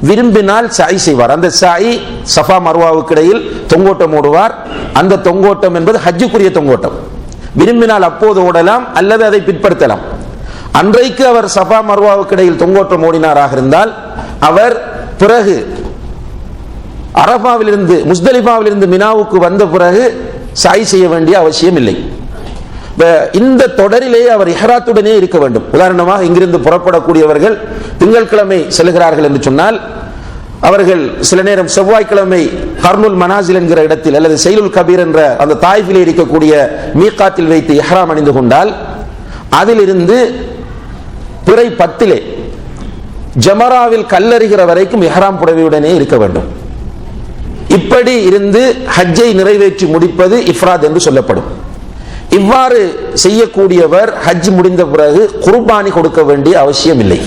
விரும்பினால் சாய் செய்வார். அந்த சாய் சஃபா மர்வாவுக்கு இடையில் தொங்கோட்டம் ஓடுவார். அந்த தொங்கோட்டம் என்பது ஹஜ்ஜுக்குரிய தொங்கோட்டம். விரும்பினால் அப்போது ஓடலாம் அல்லது அதை பிற்படுத்தலாம். அன்றைக்கு அவர் சஃபா மர்வாவுக்கு இடையில் தொங்கோட்டம் ஓடினாராக இருந்தால் அவர் பிறகு அரஃபாவிலிருந்து முஸ்தலிஃபாவிலிருந்து மினாவுக்கு வந்த பிறகு சாய் செய்ய வேண்டிய அவசியம் இல்லை. இந்த தொடரிலேயே அவர் இஹ்ராத்துடனே இருக்க வேண்டும். உதாரணமாக இங்கிருந்து புறப்படக்கூடியவர்கள் திங்கட்கிழமை செல்கிறார்கள் என்று சொன்னால் அவர்கள் சில நேரம் செவ்வாய்க்கிழமை கர்னுல் மனாசில் என்கிற இடத்தில் அல்லது செய்லுல் கபீர் என்ற அந்த தாயிஃபிலே இருக்கக்கூடிய மீகாத்தில் வைத்து இஹ்ராம் அணிந்து கொண்டால் அதிலிருந்து பிறை 10 ஜமராவில் கல்லறிகிற வரைக்கும் இஹ்ராம் புடவையுடனே இருக்க வேண்டும். இப்படி இருந்து ஹஜ்ஜை நிறைவேற்றி முடிப்பது இஃப்ராத் என்று சொல்லப்படும். இவ்வாறு செய்யக்கூடியவர் ஹஜ் முடிந்த பிறகு குர்பானி கொடுக்க வேண்டிய அவசியம் இல்லை,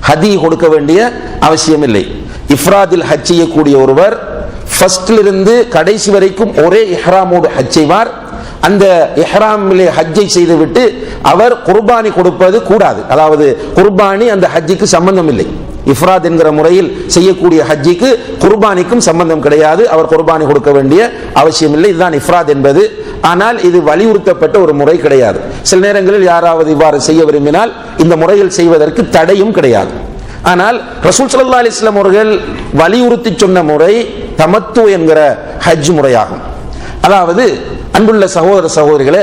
ஹதி கொடுக்க வேண்டிய அவசியம் இல்லை. இஃப்ராதில் ஹஜ் செய்யக்கூடிய ஒருவர் ஃபர்ஸ்டிலிருந்து கடைசி வரைக்கும் ஒரே இஹ்ராமோடு ஹஜ் செய்வார். அந்த இஹ்ராமிலே ஹஜ்ஜை செய்துவிட்டு அவர் குர்பானி கொடுப்பது கூடாது. அதாவது குர்பானி அந்த ஹஜ்ஜுக்கு சம்பந்தம் இல்லை. இஃப்ராத் என்கிற முறையில் செய்யக்கூடிய ஹஜ்ஜிக்கு குர்பானிக்கும் சம்பந்தம் கிடையாது. அவர் குர்பானி கொடுக்க வேண்டிய அவசியம் இல்லை. இதுதான் இஃப்ராத் என்பது. ஆனால் இது வலியுறுத்தப்பட்ட ஒரு முறை கிடையாது. சில நேரங்களில் யாராவது இவ்வாறு செய்ய விரும்பினால் இந்த முறையில் செய்வதற்கு தடையும் கிடையாது. ஆனால் ரசூல் ஸல்லல்லாஹு அலைஹி வஸல்லம் அவர்கள் வலியுறுத்தி சொன்ன முறை தமத்து என்கிற ஹஜ் முறையாகும். அதாவது அன்புள்ள சகோதர சகோதரிகளே,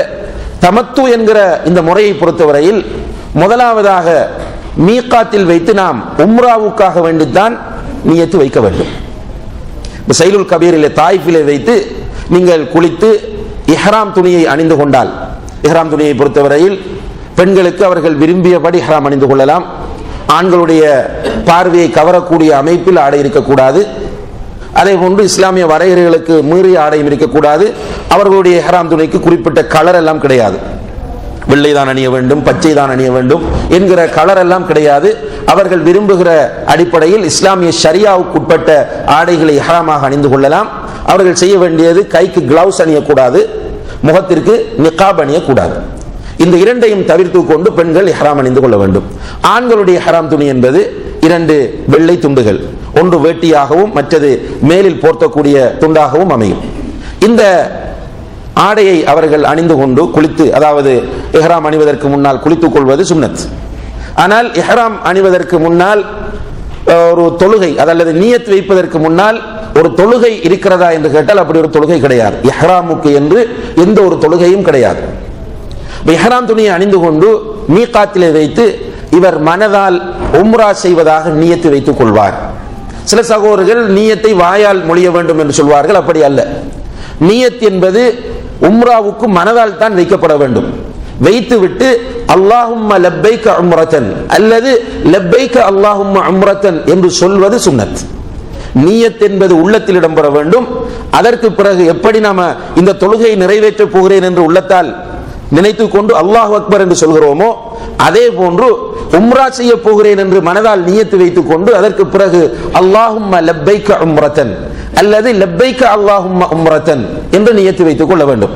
தமத்து என்கிற இந்த முறையை பொறுத்தவரையில் முதலாவதாக மீகாத்தில் வைத்து நாம் உம்ராவுக்காக வேண்டித்தான் நியத்து வைக்க வேண்டும். சைலுல் கபீரிலே தாயிஃபிலே வைத்து நீங்கள் குளித்து இஹ்ராம் துணியை அணிந்து கொண்டால், இஹ்ராம் துணியை பொறுத்தவரையில் பெண்களுக்கு அவர்கள் விரும்பியபடி இஹ்ராம் அணிந்து கொள்ளலாம். ஆண்களுடைய பார்வையை கவரக்கூடிய அமைப்பில் ஆடை இருக்கக்கூடாது. அதே போன்று இஸ்லாமிய வரையறைகளுக்கு மீறிய ஆடையும் இருக்கக்கூடாது. அவர்களுடைய இஹ்ராம் துணிக்கு குறிப்பிட்ட கலர் எல்லாம் கிடையாது. வெள்ளை தான் அணிய வேண்டும், பச்சை தான் அணிய வேண்டும் என்கிற கலர் எல்லாம் கிடையாது. அவர்கள் விரும்புகிற அடிப்படையில் இஸ்லாமிய ஷரியாவுக்கு உட்பட்ட ஆடைகளை இஹ்ராமாக அணிந்து கொள்ளலாம். அவர்கள் செய்ய வேண்டியது கைக்கு கிளவுஸ் அணியக்கூடாது, முகத்திற்கு நிகாப் அணியக்கூடாது. இந்த இரண்டையும் தவிர்த்து கொண்டு பெண்கள் இஹ்ராம் அணிந்து கொள்ள வேண்டும். ஆண்களுடைய இஹ்ராம் துணி என்பது 2 வெள்ளை துண்டுகள், ஒன்று வேட்டியாகவும் மற்றது மேலில் போர்த்தக்கூடிய துண்டாகவும் அமையும். இந்த ஆடையை அவர்கள் அணிந்து கொண்டு குளித்து, அதாவது இஹ்ராம் அணிவதற்கு முன்னால் குளித்துக் கொள்வது சுன்னத். ஆனால் இஹ்ராம் அணிவதற்கு முன்னால் ஒரு தொழுகை, அதாவது நியத் வைப்பதற்கு முன்னால் ஒரு தொழுகை இருக்கிறதா என்று கேட்டால் அப்படி ஒரு தொழுகை கிடையாது. இஹ்ராமுக்கு என்று எந்த ஒரு தொழுகையும் கிடையாது. இஹ்ராம் துணியை அணிந்து கொண்டு மீகாத்திலே வைத்து இவர் மனதால் உம்ரா செய்வதாக நியத்து வைத்துக் கொள்வார். சில சகோதரர்கள் நியத்தை வாயால் மொழிய வேண்டும் என்று சொல்வார்கள். அப்படி அல்ல. நியத் என்பது உம்ராவுக்கு மனதால் தான் வைக்கப்பட வேண்டும். வைத்துவிட்டு அல்லாஹும்ம லப்பைக உம்ரத்தன் அல்லது லப்பைக அல்லாஹும்ம உம்ரத்தன் என்று சொல்வது சுன்னத். நியத் என்பது உள்ளத்தில் இடம்பெற வேண்டும். அதற்கு பிறகு எப்படி நாம இந்த தொழுகையை நிறைவேற்ற போகிறேன் என்று உள்ளத்தால் நினைத்துக் கொண்டு அல்லாஹ் அக்பர் என்று சொல்கிறோமோ அதே போன்று உம்ரா செய்ய போகிறேன் என்று மனதால் நியத்து வைத்துக் கொண்டு அதற்கு பிறகு அல்லாஹும்ம லப்பைக உம்ரத்தன் அல்லது லப்பைக அல்லாஹும்ம உம்ரத்தன் என்று நியத்து வைத்துக் கொள்ள வேண்டும்.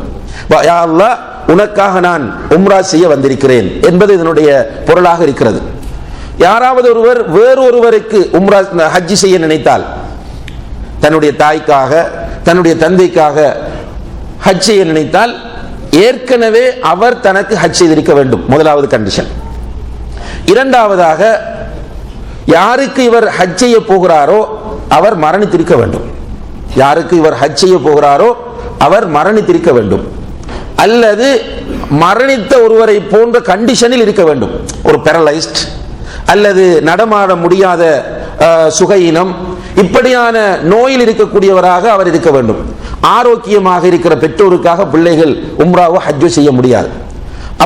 யா அல்லாஹ், உனக்காக நான் உம்ரா செய்ய வந்திருக்கிறேன் என்பது இதனுடைய பொருளாக இருக்கிறது. யாராவது ஒருவர் வேறொருவருக்கு உம்ரா ஹஜ் செய்ய நினைத்தால், தன்னுடைய தாய்க்காக தன்னுடைய தந்தைக்காக ஹஜ் செய்ய நினைத்தால் ஏற்கனவே அவர் தனக்கு ஹஜ் செய்திருக்க வேண்டும். முதலாவது கண்டிஷன். இரண்டாவதாக, யாருக்கு இவர் ஹஜ் செய்ய போகிறாரோ அவர் மரணித்திருக்க வேண்டும். யாருக்கு இவர் ஹஜ் செய்ய போகிறாரோ அவர் மரணித்திருக்க வேண்டும். அல்லது மரணித்த ஒருவரை போன்ற கண்டிஷனில் இருக்க வேண்டும். ஒரு பேரலைஸ்ட் அல்லது நடமாட முடியாத சுகையினம், இப்படியான நோயில் இருக்கக்கூடியவராக அவர் இருக்க வேண்டும். ஆரோக்கியமாக இருக்கிற பெற்றோருக்காக பிள்ளைகள் உம்ராவோ ஹஜ்ஜோ செய்ய முடியாது.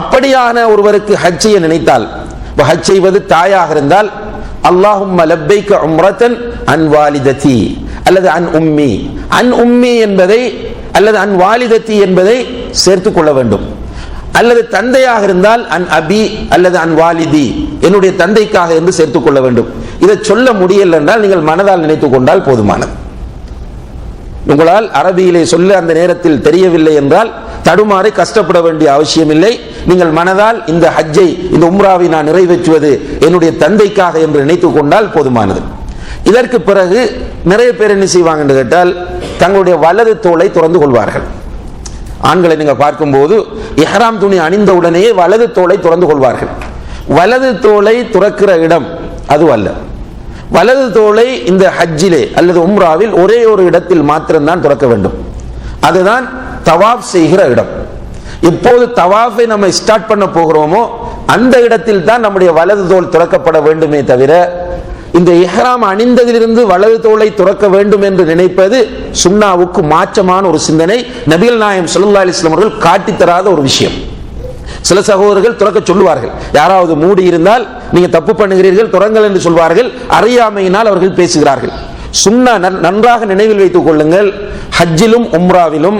அப்படியான ஒருவருக்கு ஹஜ் செய்ய நினைத்தால், ஹஜ் செய்வது தாயாக இருந்தால், அல்லாஹும்ம லப்பைக உம்ரத்தன் அன் வாலிததி அல்லது அன் உம்மி, அன் உம்மி என்பதை அல்லது அன் வாலிதத்தி என்பதை சேர்த்துக் கொள்ள வேண்டும். அல்லது தந்தையாக இருந்தால் அன் அபி அல்லது அன் வாலிதி, என்னுடைய தந்தைக்காக என்று சேர்த்துக் கொள்ள வேண்டும். இதை சொல்ல முடியல என்றால் நீங்கள் மனதால் நினைத்துக் கொண்டால் போதுமானது. உங்களால் அரபியிலே சொல்ல அந்த நேரத்தில் தெரியவில்லை என்றால் தடுமாறி கஷ்டப்பட வேண்டிய அவசியம் இல்லை. நீங்கள் மனதால் இந்த ஹஜ்ஜை, இந்த உம்ராவை நான் நிறைவேற்றுவது என்னுடைய தந்தைக்காக என்று நினைத்துக் கொண்டால் போதுமானது. இதற்கு பிறகு நிறைய பேர் என்ன செய்வாங்க என்று கேட்டால், தங்களுடைய வலது தோளை திறந்து கொள்வார்கள். ஆண்களை நீங்கள் பார்க்கும்போது இஹ்ராம் துணி அணிந்த உடனேயே வலது தோளை திறந்து கொள்வார்கள். வலது தோளை துறக்கிற இடம் அது அல்ல. வலது தோளை இந்த ஹஜ்ஜிலே அல்லது உம்ராவில் ஒரே ஒரு இடத்தில் மாத்திரம்தான் துறக்க வேண்டும். அதுதான் தவாஃப் செய்கிற இடம். இப்போது தவாஃபை நம்ம ஸ்டார்ட் பண்ண போகிறோமோ அந்த இடத்தில் தான் நம்முடைய வலது தோள் துறக்கப்பட வேண்டுமே தவிர, இந்த இஹ்ராம் அணிந்ததிலிருந்து வலது தோளை துறக்க வேண்டும் என்று நினைப்பது சுன்னாவுக்கு மாற்றமான ஒரு சிந்தனை. நபிகள் நாயகம் ஸல்லல்லாஹு அலைஹி வஸல்லம் அவர்கள் காட்டித்தராத ஒரு விஷயம். சில சகோதரர்கள் துறக்க சொல்லுவார்கள். யாராவது மூடி இருந்தால் நீங்க தப்பு பண்ணுகிறீர்கள் துறங்கள் என்று சொல்வார்கள். அறியாமையினால் அவர்கள் பேசுகிறார்கள். சுன்னா நன்றாக நினைவில் வைத்துக் கொள்ளுங்கள். ஹஜ்ஜிலும் உம்ராவிலும்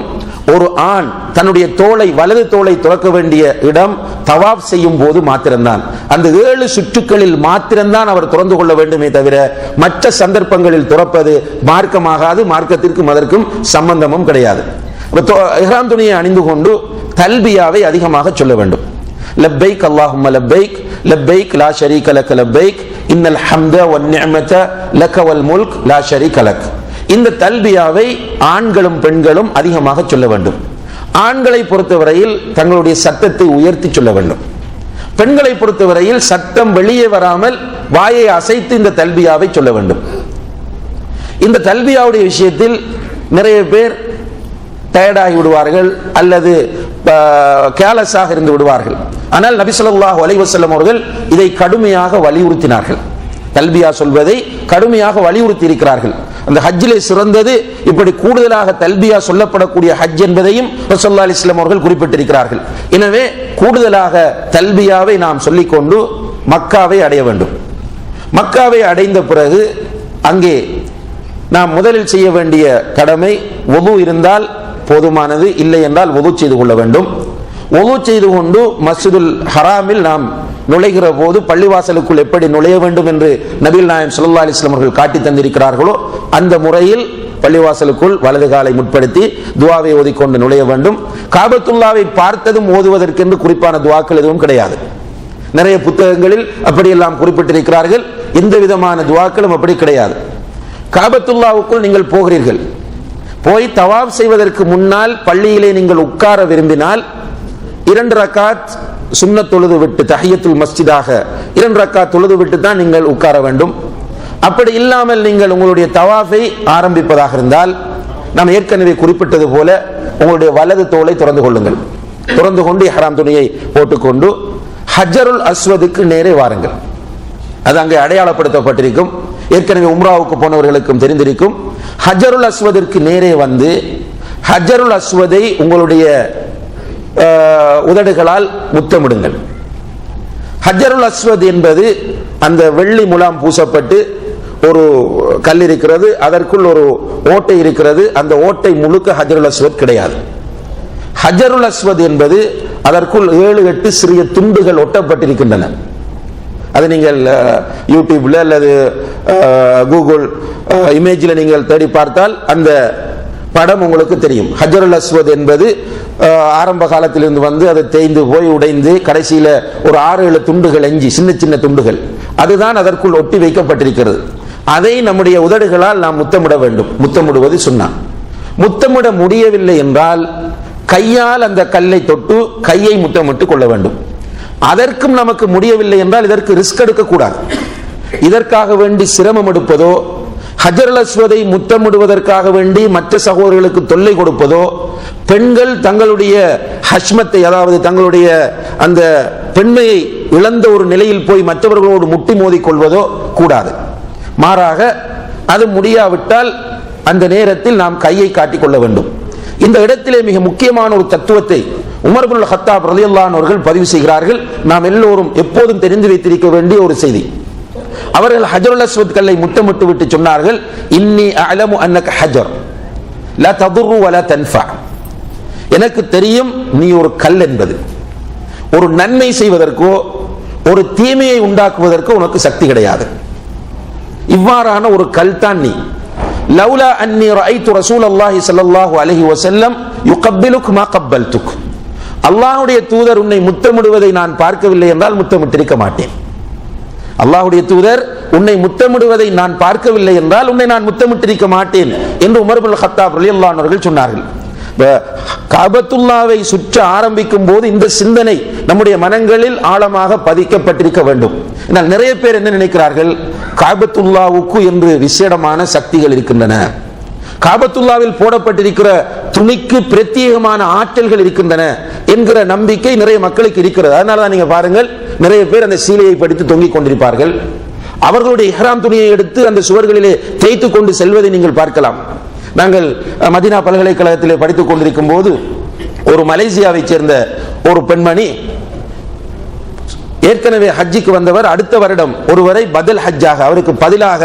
ஒரு ஆண் தன்னுடைய தோளை, வலது தோளை துறக்க வேண்டிய இடம் தவாப் செய்யும் போது மாத்திரம்தான். அந்த 7 சுற்றுக்களில் மாத்திரம்தான் அவர் துறந்து கொள்ள வேண்டுமே தவிர மற்ற சந்தர்ப்பங்களில் துறப்பது மார்க்கமாகாது. மார்க்கத்திற்கும் அதற்கும் சம்பந்தமும் கிடையாது. இஹ்ராம் துணியை அணிந்து கொண்டு தல்பியாவை அதிகமாக சொல்ல வேண்டும். லப்பைக் அல்லாஹும்ம லப்பைக், லப்பைக் லா ஷரீக லக லப்பைக், இன்னல் ஹம்த வன் நிஅமத லக வல் முல்க் லா ஷரீக லக். இந்த தல்பியாவை ஆண்களும் பெண்களும் அதிகமாக சொல்ல வேண்டும். ஆண்களை பொறுத்தவரையில் தங்களுடைய சத்தத்தை உயர்த்தி சொல்ல வேண்டும். பெண்களை பொறுத்தவரையில் சத்தம் வெளியே வராமல் வாயை அசைத்து இந்த தல்பியாவை சொல்ல வேண்டும். இந்த தல்பியாவுடைய விஷயத்தில் நிறைய பேர் டயர்டாகி விடுவார்கள் அல்லது கேலஸாக இருந்து விடுவார்கள். ஆனால் நபி ஸல்லல்லாஹு அலைஹி வஸல்லம் அவர்கள் இதை கடுமையாக வலியுறுத்தினார்கள். தல்பியா சொல்வதை கடுமையாக வலியுறுத்தி இருக்கிறார்கள். அந்த ஹஜ்ஜிலே சிறந்தது இப்படி கூடுதலாக தல்பியா சொல்லப்படக்கூடிய ஹஜ் என்பதையும் ஸல்லல்லாஹு அலைஹி வஸல்லம் அவர்கள் குறிப்பிட்டிருக்கிறார்கள். எனவே கூடுதலாக தல்பியாவை நாம் சொல்லிக்கொண்டு மக்காவை அடைய வேண்டும். மக்காவை அடைந்த பிறகு அங்கே நாம் முதலில் செய்ய வேண்டிய கடமை, வுது இருந்தால் போதுமானது, இல்லை என்றால் வுது செய்து கொள்ள வேண்டும். வுது செய்து கொண்டு மஸ்ஜிதுல் ஹராமில் நாம் நுழைகிற போது பள்ளிவாசலுக்குள் எப்படி நுழைய வேண்டும் என்று நபிகள் நாயகம் ஸல்லல்லாஹு அலைஹி வஸல்லம் அவர்கள் காட்டி தந்திருக்கிறார்களோ அந்த முறையில் பள்ளிவாசலுக்குள் வலது காலை முற்படுத்தி துஆவை ஓதிக்கொண்டு நுழைய வேண்டும். காபத்துல்லாவை பார்த்ததும் ஓதுவதற்கென்று குறிப்பான துஆக்கள் எதுவும் கிடையாது. நிறைய புத்தகங்களில் அப்படியெல்லாம் குறிப்பிட்டிருக்கிறார்கள். எந்த விதமான துஆக்களும் அப்படி கிடையாது. காபத்துல்லாவுக்குள் நீங்கள் போகிறீர்கள், போய் தவாப் செய்வதற்கு முன்னால் பள்ளியிலே நீங்கள் உட்கார விரும்பினால் 2 ரக்காத் சுன்னத் தொழுது விட்டு, தஹியத்துல் மஸ்ஜிதாக 2 ரக்காத் தொழுது விட்டு தான் நீங்கள் உட்கார வேண்டும். அப்படி இல்லாமல் நீங்கள் உங்களுடைய தவாஃபை ஆரம்பிப்பதாக இருந்தால், நாம் ஏற்கனவே குறிப்பிட்டது போல உங்களுடைய வலது தோளை திறந்து கொள்ளுங்கள். திறந்து கொண்டு இஹ்ராம் துணியை போட்டுக்கொண்டு ஹஜ்ஜருல் அஸ்வதுக்கு நேரே வாருங்கள். அது அங்கே அடையாளப்படுத்தப்பட்டிருக்கும். ஏற்கனவே உம்ராவுக்கு போனவர்களுக்கும் தெரிந்திருக்கும். ஹஜ்ஜருல் அஸ்வதிற்கு நேரே வந்து ஹஜ்ஜருல் அஸ்வதை உங்களுடைய உதடுகளால் முத்தமிடுங்கள். ஹஜ்ஜருல் அஸ்வத் என்பது அந்த வெள்ளி முலாம் பூசப்பட்டு ஒரு கல் இருக்கிறது, அதற்குள் ஒரு ஓட்டை இருக்கிறது. அந்த ஓட்டை முழுக்க ஹஜ்ஜருல் அஸ்வத் கிடையாது. ஹஜ்ஜருல் அஸ்வத் என்பது அதற்குள் 7-8 சிறிய துண்டுகள் ஒட்டப்பட்டிருக்கின்றன. அது நீங்கள் யூடியூப்ல அல்லது கூகுள் இமேஜில் நீங்கள் தேடி பார்த்தால் அந்த படம் உங்களுக்கு தெரியும். ஹஜ்ஜருல் அஸ்வத் என்பது ஆரம்ப காலத்திலிருந்து வந்து அது தேய்ந்து போய் உடைந்து கடைசியில் ஒரு 6-7 துண்டுகள் எஞ்சி, சின்ன சின்ன துண்டுகள், அதுதான் அதற்குள் ஒட்டி வைக்கப்பட்டிருக்கிறது. அதை நம்முடைய உதடுகளால் நாம் முத்தமிட வேண்டும். முத்தமிடுவது சுன்னா. முத்தமிட முடியவில்லை என்றால் கையால் அந்த கல்லை தொட்டு கையை முத்தமிட்டு கொள்ள வேண்டும். அதற்கும் நமக்கு முடியவில்லை என்றால் இதற்கு ரிஸ்க் எடுக்கக்கூடாது. இதற்காக வேண்டி சிரமம் எடுப்பதோ ஹஜ்ருல் அஸ்வதை முத்தமிடுவதற்காக வேண்டி மற்ற சகோதரர்களுக்கு தொல்லை கொடுப்பதோ, பெண்கள் தங்களுடைய ஹஷ்மத்தை, அதாவது தங்களுடைய அந்த பெண்மையை இழந்த ஒரு நிலையில் போய் மற்றவர்களோடு முட்டி மோதி கொள்வதோ கூடாது. மாறாக அது முடியாவிட்டால் அந்த நேரத்தில் நாம் கையை காட்டிக் கொள்ள வேண்டும். இந்த இடத்திலே மிக முக்கியமான ஒரு தத்துவத்தை உமர் இப்னுல் கத்தாப் ரலியல்லாஹு அன்ஹு அவர்கள் பதிவு செய்கிறார்கள். நாம் எல்லோரும் எப்போதும் தெரிந்து வைத்திருக்க வேண்டிய ஒரு செய்தி. அவர்கள் ஹஜ்ருல் அஸ்வத் கல்லை முத்தமிட்டு விட்டு சொன்னார்கள், இன்னி அஅலமு அன்னக ஹஜர் லா ததுர்ரு வலா தன்ஃபா. எனக்கு தெரியும் நீ ஒரு கல் என்பது, ஒரு நன்மை செய்வதற்கோ ஒரு தீமையை உண்டாக்குவதற்கோ உனக்கு சக்தி கிடையாது. இவ்வாறான ஒரு கல் தான் நீ. லவ்லா அன்னி ரஅய்து ரசூலல்லாஹி ஸல்லல்லாஹு அலைஹி வஸல்லம் யுகப்பிலுக் மா கப்பல்துக். அல்லாஹ்வுடைய தூதர் உன்னை முத்தமிடுவதை நான் பார்க்கவில்லை என்றால் முத்தமிட்டிருக்க மாட்டேன். அல்லாஹ்வுடைய தூதர் உன்னை முத்தமிடுவதை நான் பார்க்கவில்லை என்றால் உன்னை நான் முத்தமிட்டிருக்க மாட்டேன் என்று உமர் இப்னுல் கத்தாப் ரலியல்லாஹு அன்ஹு அவர்கள் சொன்னார்கள். காபத்துல்லாவை சுற்ற ஆரம்பிக்கும் போது இந்த சிந்தனை நம்முடைய மனங்களில் ஆழமாக பதிக்கப்பட்டிருக்க வேண்டும். ஆனால் நிறைய பேர் என்ன நினைக்கிறார்கள், காபத்துல்லாவுக்கு என்று விசேடமான சக்திகள் இருக்கின்றன, காபத்துல்லாவில் போடப்பட்டிருக்கிற துணிக்கு பிரத்யேகமான ஆற்றல்கள் இருக்கின்றன என்கிற நம்பிக்கை நிறைய மக்களுக்கு இருக்கிறது. அதனாலதான் நீங்க பாருங்கள், நிறைய பேர் அந்த சீலையை படித்து தொங்கிக் கொண்டிருப்பார்கள். அவர்களுடைய இஹ்ராம் துணியை எடுத்து அந்த சுவர்களிலே தேய்த்து கொண்டு செல்வதை நீங்கள் பார்க்கலாம். நாங்கள் மதீனா பல்கலைக்கழகத்திலே படித்துக் கொண்டிருக்கும் போது ஒரு மலேசியாவை சேர்ந்த ஒரு பெண்மணி, ஏற்கனவே ஹஜ்ஜிக்கு வந்தவர், அடுத்த வருடம் ஒருவரை பதில் ஹஜ்ஜாக, அவருக்கு பதிலாக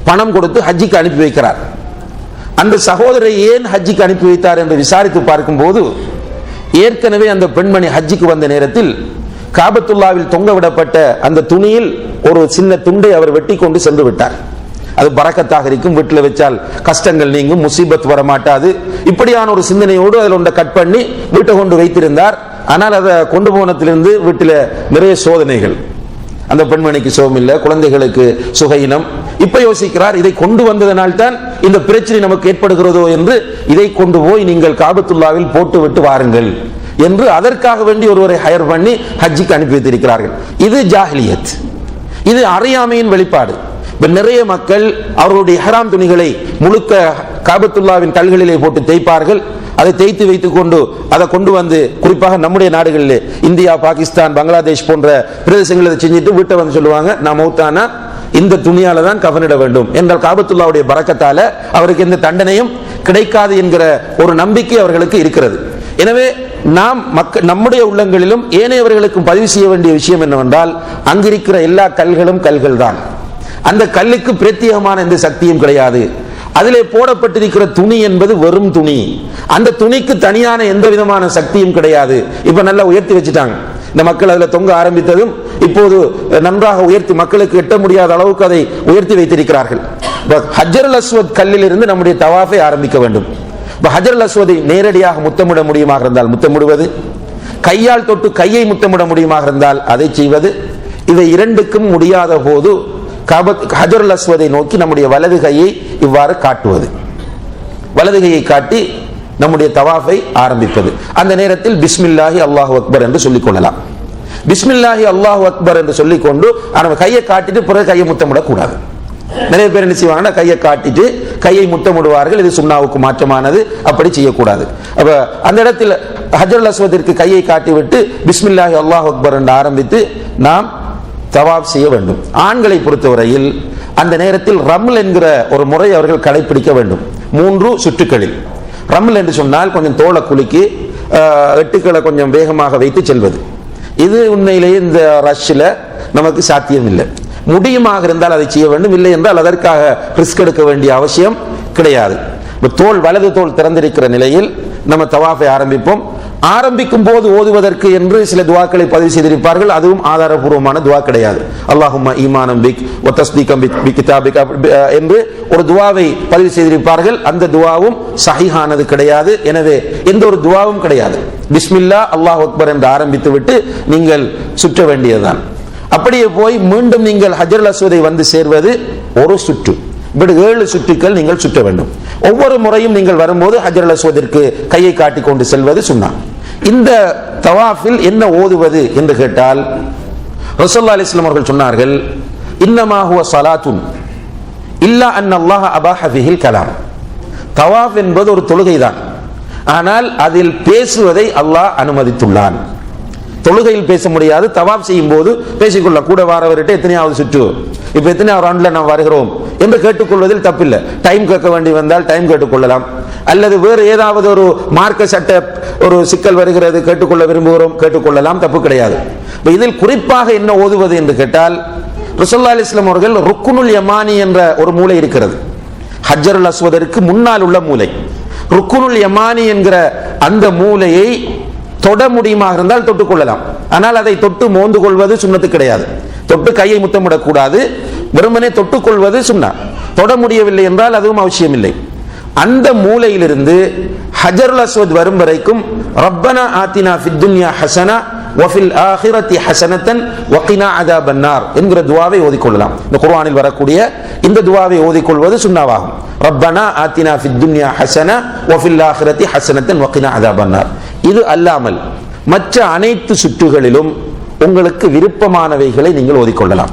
பணம் கொடுத்து ஹஜ்ஜிக்கு அனுப்பி வைக்கிறார். அந்த சகோதரரை ஏன் ஹஜ்ஜிக்கு அனுப்பி வைத்தார் என்று விசாரித்து பார்க்கும் போது, ஏற்கனவே அந்த பெண்மணி ஹஜ்ஜிக்கு வந்த நேரத்தில் காபத்துல்லாவில் தொங்க விடப்பட்ட அந்த துணியில் ஒரு சின்ன துண்டை அவர் வெட்டி கொண்டு சென்று விட்டார். அது பரக்கத்தாக இருக்கும், வீட்டில் வச்சால் கஷ்டங்கள் நீங்கும், முசீபத் வரமாட்டாது, இப்படியான ஒரு சிந்தனையோடு அதில் ஒன்றை கட் பண்ணி வீட்டை கொண்டு வைத்திருந்தார். ஆனால் அதை கொண்டு போனத்திலிருந்து வீட்டில் நிறைய சோதனைகள், அந்த பெண்மணிக்கு சுகம் இல்லை, குழந்தைகளுக்கு சுகையினம். இப்ப யோசிக்கிறார், இதை கொண்டு வந்ததனால் தான் இந்த பிரச்சனை நமக்கு ஏற்படுகிறதோ என்று இதை கொண்டு போய் நீங்கள் காபத்துல்லாவில் போட்டு விட்டு வாருங்கள் என்று அதற்காக வேண்டி ஒருவரை ஹயர் பண்ணி ஹஜ்ஜிக்கு அனுப்பி வைத்திருக்கிறார்கள். இது ஜாஹிலியத், இது அறியாமையின் வெளிப்பாடு. நிறைய மக்கள் அவர்களுடைய இஹ்ராம் துணிகளை முழுக்க காபத்துல்லாவின் கல்களிலே போட்டு தேய்ப்பார்கள். அதை தேய்த்து வைத்துக் கொண்டு அதை கொண்டு வந்து, குறிப்பாக நம்முடைய நாடுகளிலே இந்தியா, பாகிஸ்தான், பங்களாதேஷ் போன்ற பிரதேசங்களை செஞ்சுட்டு வீட்டை வந்து சொல்லுவாங்க, நான் மௌத்தானா இந்த துணியால தான் கஃனிட வேண்டும் என்றால் காபத்துல்லாவுடைய பரக்கத்தால அவருக்கு எந்த தண்டனையும் கிடைக்காது என்கிற ஒரு நம்பிக்கை அவர்களுக்கு இருக்கிறது. எனவே நாம் நம்முடைய உள்ளங்களிலும் ஏனையவர்களுக்கும் பதிவு செய்ய வேண்டிய விஷயம் என்னவென்றால், அங்கிருக்கிற எல்லா கல்களும் கல்கள் தான். அந்த கல்லுக்கு பிரத்யேகமான எந்த சக்தியும் கிடையாது. அதிலே போடப்பட்டிருக்கிற துணி என்பது வெறும் துணி. அந்த துணிக்கு தனியான எந்த விதமான சக்தியும் கிடையாது. இப்ப நல்லா உயர்த்தி வச்சுட்டாங்க. இந்த மக்கள் அதில் தொங்க ஆரம்பித்ததும் இப்போது நன்றாக உயர்த்தி, மக்களுக்கு எட்ட முடியாத அளவுக்கு அதை உயர்த்தி வைத்திருக்கிறார்கள். ஹஜ்ருல் அஸ்வத் கல்லில் இருந்து நம்முடைய தவாஃபை ஆரம்பிக்க வேண்டும். ஹஜ்ருல் அஸ்வதை நேரடியாக முத்தமிட முடியுமாக இருந்தால் முத்தமிடுவது, கையால் தொட்டு கையை முத்தமிட முடியுமாக இருந்தால் அதை செய்வது. இவை இரண்டுக்கும் முடியாத போது ஹஜ்ருல் அஸ்வதை நோக்கி நம்முடைய வலது கையை இவ்வாறு காட்டுவது, வலது கையை காட்டி நம்முடைய தவாஃபை ஆரம்பிப்பது. அந்த நேரத்தில் பிஸ்மில்லாஹி அல்லாஹு அக்பர் என்று சொல்லிக் கொள்ளலாம். பிஸ்மில்லாஹி அல்லாஹு அக்பர் என்று சொல்லிக்கொண்டு நம்ம கையை காட்டிட்டு பிறகு கையை முத்தமிடக்கூடாது. நிறைய பேர் என்ன செய்வாங்கன்னா, கையை காட்டிட்டு கையை முத்தமிடுவார்கள். இது சுன்னாவுக்கு மாற்றமானது, அப்படி செய்யக்கூடாது. அப்ப அந்த இடத்தில் ஹஜ்ருல் அஸ்வதிற்கு கையை காட்டிவிட்டு பிஸ்மில்லாஹி அல்லாஹு அக்பர் என்று ஆரம்பித்து நாம் தவாப் செய்ய வேண்டும். ஆண்களை பொறுத்தவரையில் அந்த நேரத்தில் ரம்ல் என்கிற ஒரு முறை அவர்கள் கடைபிடிக்க வேண்டும். 3 சுற்றுக்களில் ரம்ல் என்று சொன்னால் கொஞ்சம் தோளை குலுக்கி எட்டுக்களை கொஞ்சம் வேகமாக வைத்து செல்வது. இது உண்மையிலேயே இந்த ரஷ்ல நமக்கு சாத்தியம் இல்லை. முடியுமாக இருந்தால் அதை செய்ய வேண்டும், இல்லை என்றால் அதற்காக ரிஸ்க் எடுக்க வேண்டிய அவசியம் கிடையாது. தோல், வலது தோல் திறந்திருக்கிற நிலையில் நம்ம தவாஃபை ஆரம்பிப்போம். ஆரம்பிக்கும் போது ஓதுவதற்கு என்று சில துவாக்களை பதிவு செய்திருப்பார்கள். அதுவும் ஆதாரபூர்வமான துவா கிடையாது. அல்லாஹும்ம ஈமானம் பிக் வ தஸ்தீகம் பி கிதாபிக் என்று ஒரு துவாவை பதிவு செய்திருப்பார்கள். அந்த துவாவும் சஹீஹானது கிடையாது. எனவே எந்த ஒரு துவாவும் கிடையாது. பிஸ்மில்லா அல்லாஹ் அக்பர் என்று ஆரம்பித்து விட்டு நீங்கள் சுற்ற வேண்டியதுதான். அப்படியே போய் மீண்டும் நீங்கள் ஹஜ்ருல் அஸ்வதை வந்து சேர்வது ஒரு சுற்று. இப்படி 7 சுற்றுக்கள் நீங்கள் சுற்ற வேண்டும். ஒவ்வொரு முறையும் நீங்கள் வரும்போது ஹஜ்ருல் அஸ்வதிற்கு கையை காட்டிக் கொண்டு செல்வது சுன்னா. இந்த தவாஃபில் என்ன ஓதுவது என்று கேட்டால், ரசூலுல்லாஹி அலைஹி வஸல்லம் அவர்கள் சொன்னார்கள், இன்னமா ஹுவ ஸலாத்துன் இல்லா அன்னல்லாஹ் அபாஹ ஃபிஹில் கலாம். தவாஃப் என்பது ஒரு தொழுகைதான், ஆனால் அதில் பேசுவதை அல்லாஹ் அனுமதித்துள்ளான். தொழுகையில் பேச முடியாது, தவாப் செய்யும் போது பேசிக்கொள்ள. கூட வாரவர்கிட்ட எத்தனையாவது சுற்று, இப்ப எத்தனையாவது ரவுண்ட்ல நாம் வருகிறோம் என்று கேட்டுக்கொள்வதில் தப்பில்லை. டைம் கேட்க வேண்டி வந்தால் டைம் கேட்டுக்கொள்ளலாம், அல்லது வேறு ஏதாவது ஒரு மார்க்க சட்ட ஒரு சிக்கல் வருகிறது கேட்டுக்கொள்ள விரும்புகிறோம், கேட்டுக்கொள்ளலாம், தப்பு கிடையாது. இதில் குறிப்பாக என்ன ஓதுவது என்று கேட்டால், ரசூலுல்லாஹி அலைஹி வஸல்லம் அவர்கள் ருக்குனுல் யமானி என்ற ஒரு மூலை இருக்கிறது, ஹஜ்ஜருல் அஸ்வதற்கு முன்னால் உள்ள மூலை. ருக்குனுல் யமானி என்கிற அந்த மூலையை தொட முடியுமா இருந்தால் தொட்டுக் கொள்ளலாம். ஆனால் அதை தொட்டு மோந்து கொள்வது சுன்னத்து கிடையாது. தொட்டு கையை முத்தமிடக்கூடாது, வெறுமனே தொட்டுக் கொள்வது சுன்னா. தொட முடியவில்லை என்றால் அதுவும் அவசியம் இல்லை. அந்த மூலையிலிருந்து ஹஜ்ருல் அஸ்வத் வரும் வரைக்கும் ரப்பனா ஆத்தினா ஃபித் துன்யா ஹஸனா வஃபில் ஆখিরাতি ஹஸனத்தன் வகினா அஸாபன்னார் என்கிற துஆவை ஓதிக்கொள்ளலாம். இந்த குர்ஆனில் வரக்கூடிய இந்த துஆவை ஓதிக்கொள்வது சுன்னாவாகும். ரப்பனா ஆத்தினா ஃபித் துன்யா ஹஸனா வஃபில் ஆখিরাতি ஹஸனத்தன் வகினா அஸாபன்னார். இது அல்லாமல் மற்ற அனைத்து சுற்றுகளிலும் உங்களுக்கு விருப்பமானவைகளை நீங்கள் ஓதிக்கொள்ளலாம்.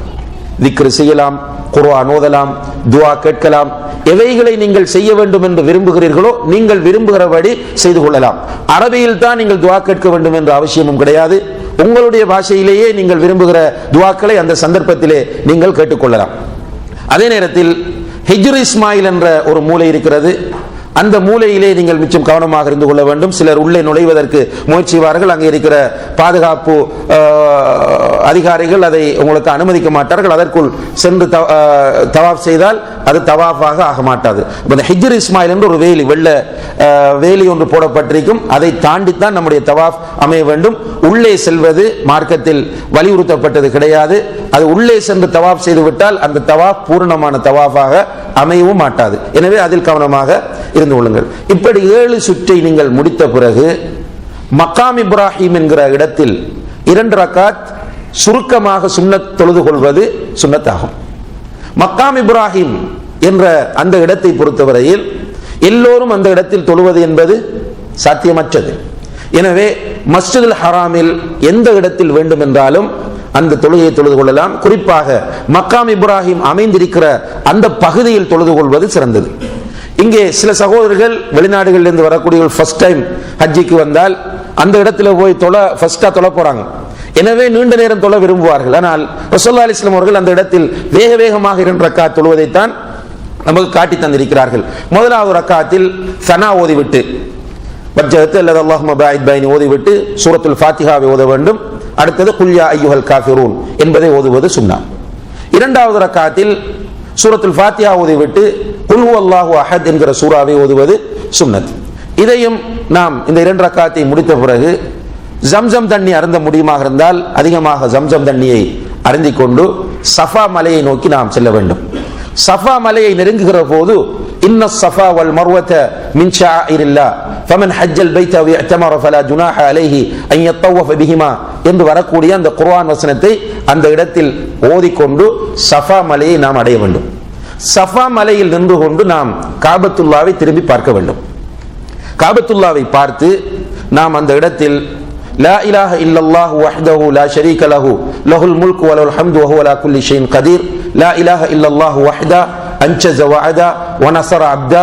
திக்ர் செய்யலாம், குர்ஆன் ஓதலாம், துஆ கேட்கலாம். எவைகளை நீங்கள் செய்ய வேண்டும் என்று விரும்புகிறீர்களோ நீங்கள் விரும்புகிறபடி செய்து கொள்ளலாம். அரபியில் தான் நீங்கள் துஆ கேட்க வேண்டும் என்ற அவசியமும் கிடையாது. உங்களுடைய பாஷையிலேயே நீங்கள் விரும்புகிற துஆக்களை அந்த சந்தர்ப்பத்திலே நீங்கள் கேட்டுக்கொள்ளலாம். அதே நேரத்தில் ஹிஜ்ர் இஸ்மாயில் என்ற ஒரு மூலை இருக்கிறது. அந்த மூலையிலே நீங்கள் மிச்சம் கவனமாக இருந்து கொள்ள வேண்டும். சிலர் உள்ளே நுழைவதற்கு முயற்சிவார்கள். அங்கே இருக்கிற பாதுகாப்பு அதிகாரிகள் அதை உங்களுக்கு அனுமதிக்க மாட்டார்கள். அதற்குள் சென்று தவாப் செய்தால் அது தவாஃபாக ஆக மாட்டாது. இந்த ஹிஜ்ர் இஸ்மாயில் என்று ஒரு வேலி, வெள்ள வேலி ஒன்று போடப்பட்டிருக்கும். அதை தாண்டித்தான் நம்முடைய தவாஃப் அமைய வேண்டும். உள்ளே செல்வது மார்க்கத்தில் வலியுறுத்தப்பட்டது கிடையாது. அது உள்ளே சென்று தவாப் செய்து விட்டால் அந்த தவாப் பூரணமான தவாஃபாக அமையவும் மாட்டாது. எனவே அதில் கவனமாக இருந்து கொள்ளுங்கள். இப்படி 7 சுற்றை நீங்கள் முடித்த பிறகு மக்காம் இப்ராஹிம் என்கிற இடத்தில் 2 ரக்காத் சுருக்கமாக சுன்னத் தொழுது கொள்வது சுன்னத்தாகும். மக்காம் இப்ராஹிம் என்ற அந்த இடத்தை பொறுத்தவரையில் எல்லோரும் அந்த இடத்தில் தொழுவது என்பது சாத்தியமற்றது. எனவே மஸ்ஜிதுல் ஹராமில் எந்த இடத்தில் வேண்டும் என்றாலும் அந்த தொழுகையை தொழுது கொள்ளலாம். குறிப்பாக மக்காம் இப்ராஹிம் அமைந்திருக்கிற அந்த பகுதியில் தொழுது கொள்வது சிறந்தது. இங்கே சில சகோதரர்கள் வெளிநாடுகளில் இருந்து வரக்கூடிய ஃபர்ஸ்ட் டைம் ஹஜ்ஜிக்கு வந்தால் அந்த இடத்துல போய் ஃபர்ஸ்டா தொழ போறாங்க. எனவே நீண்ட நேரம் தொழ விரும்புவார்கள். ஆனால் ரசூலுல்லாஹி அலைஹி வஸல்லம் அவர்கள் அந்த இடத்தில் வேக வேகமாக 2 ரக்காத் தொழுவதைத்தான் நமக்கு காட்டி தந்திருக்கிறார்கள். முதலாவது ரக்காத்தில் சனா ஓதிவிட்டு வஜ்ஜஹத்து அல்லது அல்லாஹும்ம பாயித் பைனி ஓதிவிட்டு சூரத்துல் ஃபாத்திஹாவை ஓத வேண்டும். அடுத்தது குல் யா அய்யுஹல் காஃபிரூன் என்பதை ஓதுவது சுன்னா. இரண்டாவது ரக்காத்தில் சூரத்துல் ஃபாத்திஹா ஓதிவிட்டு குல் ஹுவல்லாஹு அஹத் என்கிற சூராவை ஓதுவது சுன்னத். இதையும் நாம் இந்த 2 ரக்காத்தை முடித்த பிறகு ஜம்சம் தண்ணி அருந்த முடியுமாக இருந்தால் அதிகமாக ஜம்சம் தண்ணியை அருந்திக் கொண்டு சஃபா மலையை நோக்கி நாம் செல்ல வேண்டும். சஃபா மலையை நெருங்குகிற போது இன்ன ஸஃபா வல் மர்வத மின் ஷாஇரில்லாஹ் ஃபமன் ஹஜ்ஜல் பைத வ இஅ்தமர ஃபலா ஜுனாஹ அலைஹி அன் யத்தவஃப பிஹிமா என்று வரக்கூடிய அந்த குர்ஆன் வசனத்தை அந்த இடத்தில் ஓதிக்கொண்டு சஃபா மலையை நாம் அடைய வேண்டும். சஃபா மலையில் நின்று கொண்டு நாம் காபத்துல்லாவை திரும்பி பார்க்க வேண்டும். காபத்துல்லாவை பார்த்து நாம் அந்த இடத்தில் லா இலாஹ இல்லல்லாஹு வஹ்தஹு லா ஷரீக லஹு லஹுல் முல்கு வ லஹுல் ஹம்து வ ஹுவ அலா குல்லி ஷைஇன் கதீர் லா இலாஹ இல்லல்லாஹு வஹ்தா அன்ஜஸ வஅதா வ நஸர அப்தா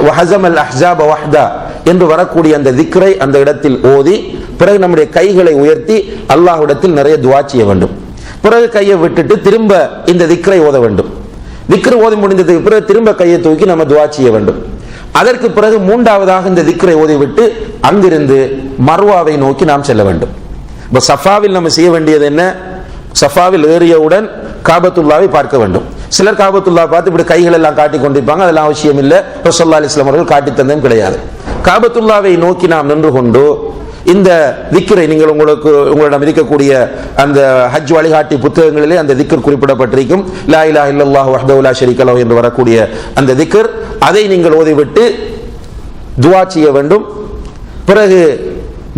வ ஹஸமல் அஹ்ஸாப வஹ்தா என்று வரக்கூடிய அந்த திக்ரை அந்த இடத்தில் ஓதி பிறகு நம்முடைய கைகளை உயர்த்தி அல்லாஹ்விடத்தில் நிறைய துஆ செய்ய வேண்டும். பிறகு கையை விட்டுட்டு திரும்ப இந்த திக்ரை ஓத வேண்டும். திக்ர் ஓதி முடிந்ததுக்கு பிறகு திரும்ப கையை தூக்கி நம்ம துஆ செய்ய வேண்டும். அதற்கு பிறகு 3வதாக இந்த திக்ரை ஓதிவிட்டு அங்கிருந்து மர்வாவை நோக்கி நாம் செல்ல வேண்டும். இப்போ சஃபாவில் நம்ம செய்ய வேண்டியது என்ன? சஃபாவில் ஏறியவுடன் காபத்துல்லாவை பார்க்க வேண்டும். சிலர் காபத்துல்லா பார்த்து இப்படி கைகள் எல்லாம் காட்டி கொண்டிருப்பாங்க. அதெல்லாம் அவசியம் இல்லை. ரசூலுல்லாஹி அலைஹி வஸல்லம் அவர்கள் காட்டி தந்ததும் கிடையாது. காபத்துல்லாவை நோக்கி நாம் நின்று கொண்டு இந்த திக்ரை நீங்கள் உங்களிடம் இருக்கக்கூடிய அந்த ஹஜ் வழிகாட்டி புத்தகங்களிலே அந்த திக்ர் குறிப்பிடப்பட்டிருக்கும். லா இலாஹ இல்லல்லாஹு வஹ்தஹு லா ஷரீக லஹு என்று வரக்கூடிய அந்த திக்ர், அதை நீங்கள் ஓதிவிட்டு துஆ செய்ய வேண்டும். பிறகு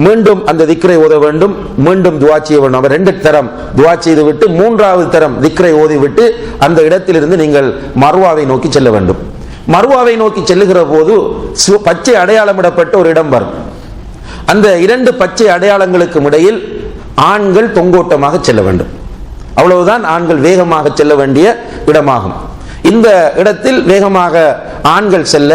மீண்டும் அந்த திக்ரை ஓத வேண்டும், மீண்டும் துஆ செய்ய வேண்டும். அவர் 2 தரம் துஆ செய்து விட்டு 3வது தரம் திக்ரை ஓதிவிட்டு அந்த இடத்திலிருந்து நீங்கள் மர்வாவை நோக்கி செல்ல வேண்டும். மர்வாவை நோக்கி செல்லுகிற போது பச்சை அடையாளமிடப்பட்ட ஒரு இடம் வரும். அந்த 2 பச்சை அடையாளங்களுக்கு இடையில் ஆண்கள் தொங்கோட்டமாக செல்ல வேண்டும். அவ்வளவுதான் ஆண்கள் வேகமாக செல்ல வேண்டிய இடமாகும். இந்த இடத்தில் வேகமாக ஆண்கள் செல்ல,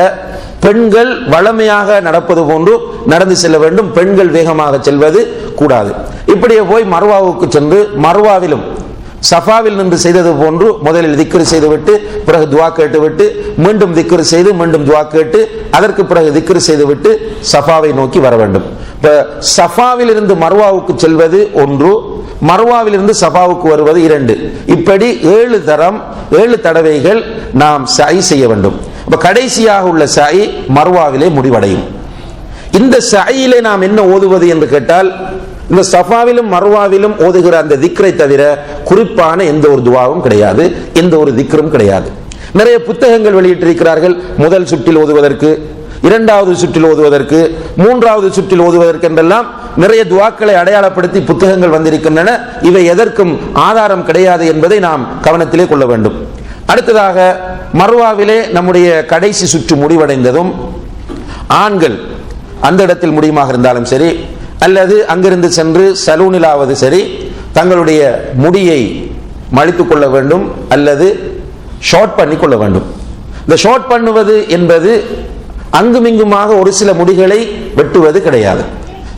பெண்கள் வளமையாக நடப்பது போன்று நடந்து செல்ல வேண்டும். பெண்கள் வேகமாக செல்வது கூடாது. இப்படியே போய் மர்வாவுக்கு சென்று, மர்வாவிலும் சஃபாவில் நின்று செய்தது போன்று முதலில் திக்ரு செய்துவிட்டு பிறகு துவா கேட்டுவிட்டு மீண்டும் திக்ரு செய்து மீண்டும் துவா கேட்டு அதற்கு பிறகு திக்ரு செய்துவிட்டு சஃபாவை நோக்கி வர வேண்டும். இப்ப சஃபாவில் இருந்து மர்வாவுக்கு செல்வது ஒன்று, மர்வாவில் இருந்து சஃபாவுக்கு வருவது இரண்டு. இப்படி 7 தடவைகள் நாம் சை செய்ய வேண்டும். இப்ப கடைசியாக உள்ள சை மர்வாவிலே முடிவடையும். இந்த சையிலே நாம் என்ன ஓதுவது என்று கேட்டால், இந்த சஃபாவிலும் மர்வாவிலும் ஓதுகிற அந்த திக்ரை தவிர குறிப்பான எந்த ஒரு துவாவும் கிடையாது, எந்த ஒரு திக்ரும் கிடையாது. நிறைய புத்தகங்கள் வெளியிட்டிருக்கிறார்கள். முதல் சுற்றில் ஓதுவதற்கு, இரண்டாவது சுற்றில் ஓதுவதற்கு, மூன்றாவது சுற்றில் ஓதுவதற்கு என்றெல்லாம் நிறைய துவாக்களை அடையாளப்படுத்தி புத்தகங்கள் வந்திருக்கின்றன. இவை எதற்கும் ஆதாரம் கிடையாது என்பதை நாம் கவனத்திலே கொள்ள வேண்டும். அடுத்ததாக மர்வாவிலே நம்முடைய கடைசி சுற்று முடிவடைந்ததும் ஆண்கள் அந்த இடத்தில் முடியுமாக இருந்தாலும் சரி, அல்லது அங்கிருந்து சென்று சலூனிலாவது சரி, தங்களுடைய முடியை மழித்துக் கொள்ள வேண்டும் அல்லது ஷார்ட் பண்ணி கொள்ள வேண்டும். இந்த ஷார்ட் பண்ணுவது என்பது அங்குமிங்குமாக ஒரு சில முடிகளை வெட்டுவது கிடையாது.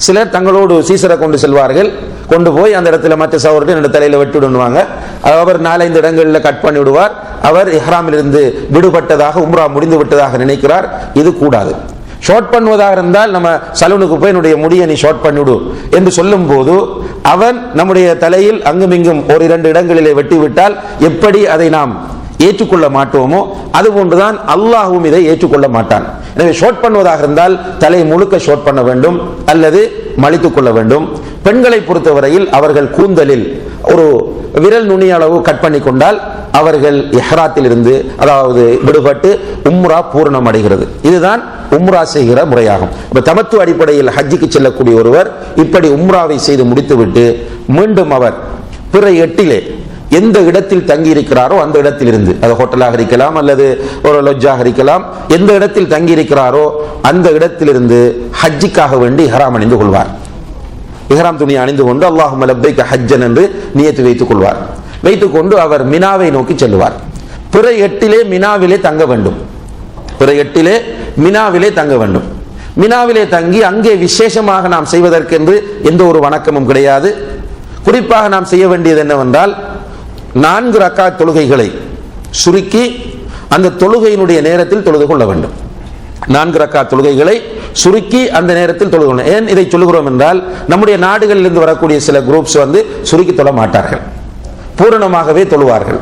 சிலர் தங்களோடு சீசரை கொண்டு செல்வார்கள், கொண்டு போய் அந்த இடத்துல மற்ற சவர்கிட்ட என்னோட தலையில வெட்டி விடுவாங்க. அவர் 4-5 இடங்களில் கட் பண்ணி விடுவார். அவர் இஹ்ராமில் இருந்து விடுபட்டதாக, உம்ரா முடிந்து விட்டதாக நினைக்கிறார். இது கூடாது. ஷார்ட் பண்ணுவதாக இருந்தால் நம்ம சலூனுக்கு போய் என்னுடைய முடியை நீ ஷார்ட் பண்ணிவிடு என்று சொல்லும் போது அவன் நம்முடைய தலையில் அங்குமிங்கும் 1-2 இடங்களிலே வெட்டிவிட்டால் எப்படி அதை நாம் ஏற்றுக்கொள்ள மாட்டோமோ அதுபோன்றுதான் அல்லாஹ்வும் இதை ஏற்றுக்கொள்ள மாட்டான். எனவே ஷார்ட் பண்ணுவதாக இருந்தால் தலை முழுக்க ஷார்ட் பண்ண வேண்டும் அல்லது மழித்துக் கொள்ள வேண்டும். பெண்களை பொறுத்தவரையில் அவர்கள் கூந்தலில் ஒரு விரல் நுனி அளவு கட் பண்ணி கொண்டால் அவர்கள் இஹ்ராத்தில் இருந்து, அதாவது விடுபட்டு உம்ரா பூரணம் அடைகிறது. இதுதான் உம்ரா செய்கிற முறையாகும். இப்ப தமத்து அடிப்படையில் ஹஜ்ஜுக்கு செல்லக்கூடிய ஒருவர் இப்படி உம்ராவை செய்து முடித்துவிட்டு மீண்டும் அவர் பிற 8 எந்த இடத்தில் தங்கி இருக்கிறாரோ அந்த இடத்தில் இருந்து, அது ஹோட்டலாக இருக்கலாம் அல்லது ஒரு லொஜ்ஜாக இருக்கலாம், எந்த இடத்தில் தங்கி இருக்கிறாரோ அந்த இடத்திலிருந்து ஹஜ்ஜுக்காக வேண்டி இஹ்ராம் அணிந்து கொள்வார். இஹ்ராம் துணி அணிந்து கொண்டு அல்லாஹும்ம லப்பைக ஹஜ்ஜன் என்று நியத்து வைத்துக் கொள்வார். வைத்துக் கொண்டு அவர் மினாவை நோக்கி செல்வார். பிற 8 மினாவிலே தங்க வேண்டும். பிற 8 மினாவிலே தங்க வேண்டும். மினாவிலே தங்கி அங்கே விசேஷமாக நாம் செய்வதற்கென்று எந்த ஒரு வணக்கமும் கிடையாது. குறிப்பாக நாம் செய்ய வேண்டியது என்னவென்றால் 4 ரக்காத் தொழுகைகளை சுருக்கி அந்த தொழுகையினுடைய நேரத்தில் தொழுது கொள்ள வேண்டும். 4 ரக்காத் தொழுகைகளை சுருக்கி அந்த நேரத்தில் தொழுது கொள்ள. ஏன் இதை சொல்லுகிறோம் என்றால், நம்முடைய நாடுகளில் இருந்து வரக்கூடிய சில குரூப்ஸ் சுருக்கி தொழ மாட்டார்கள், பூரணமாகவே தொழுவார்கள்.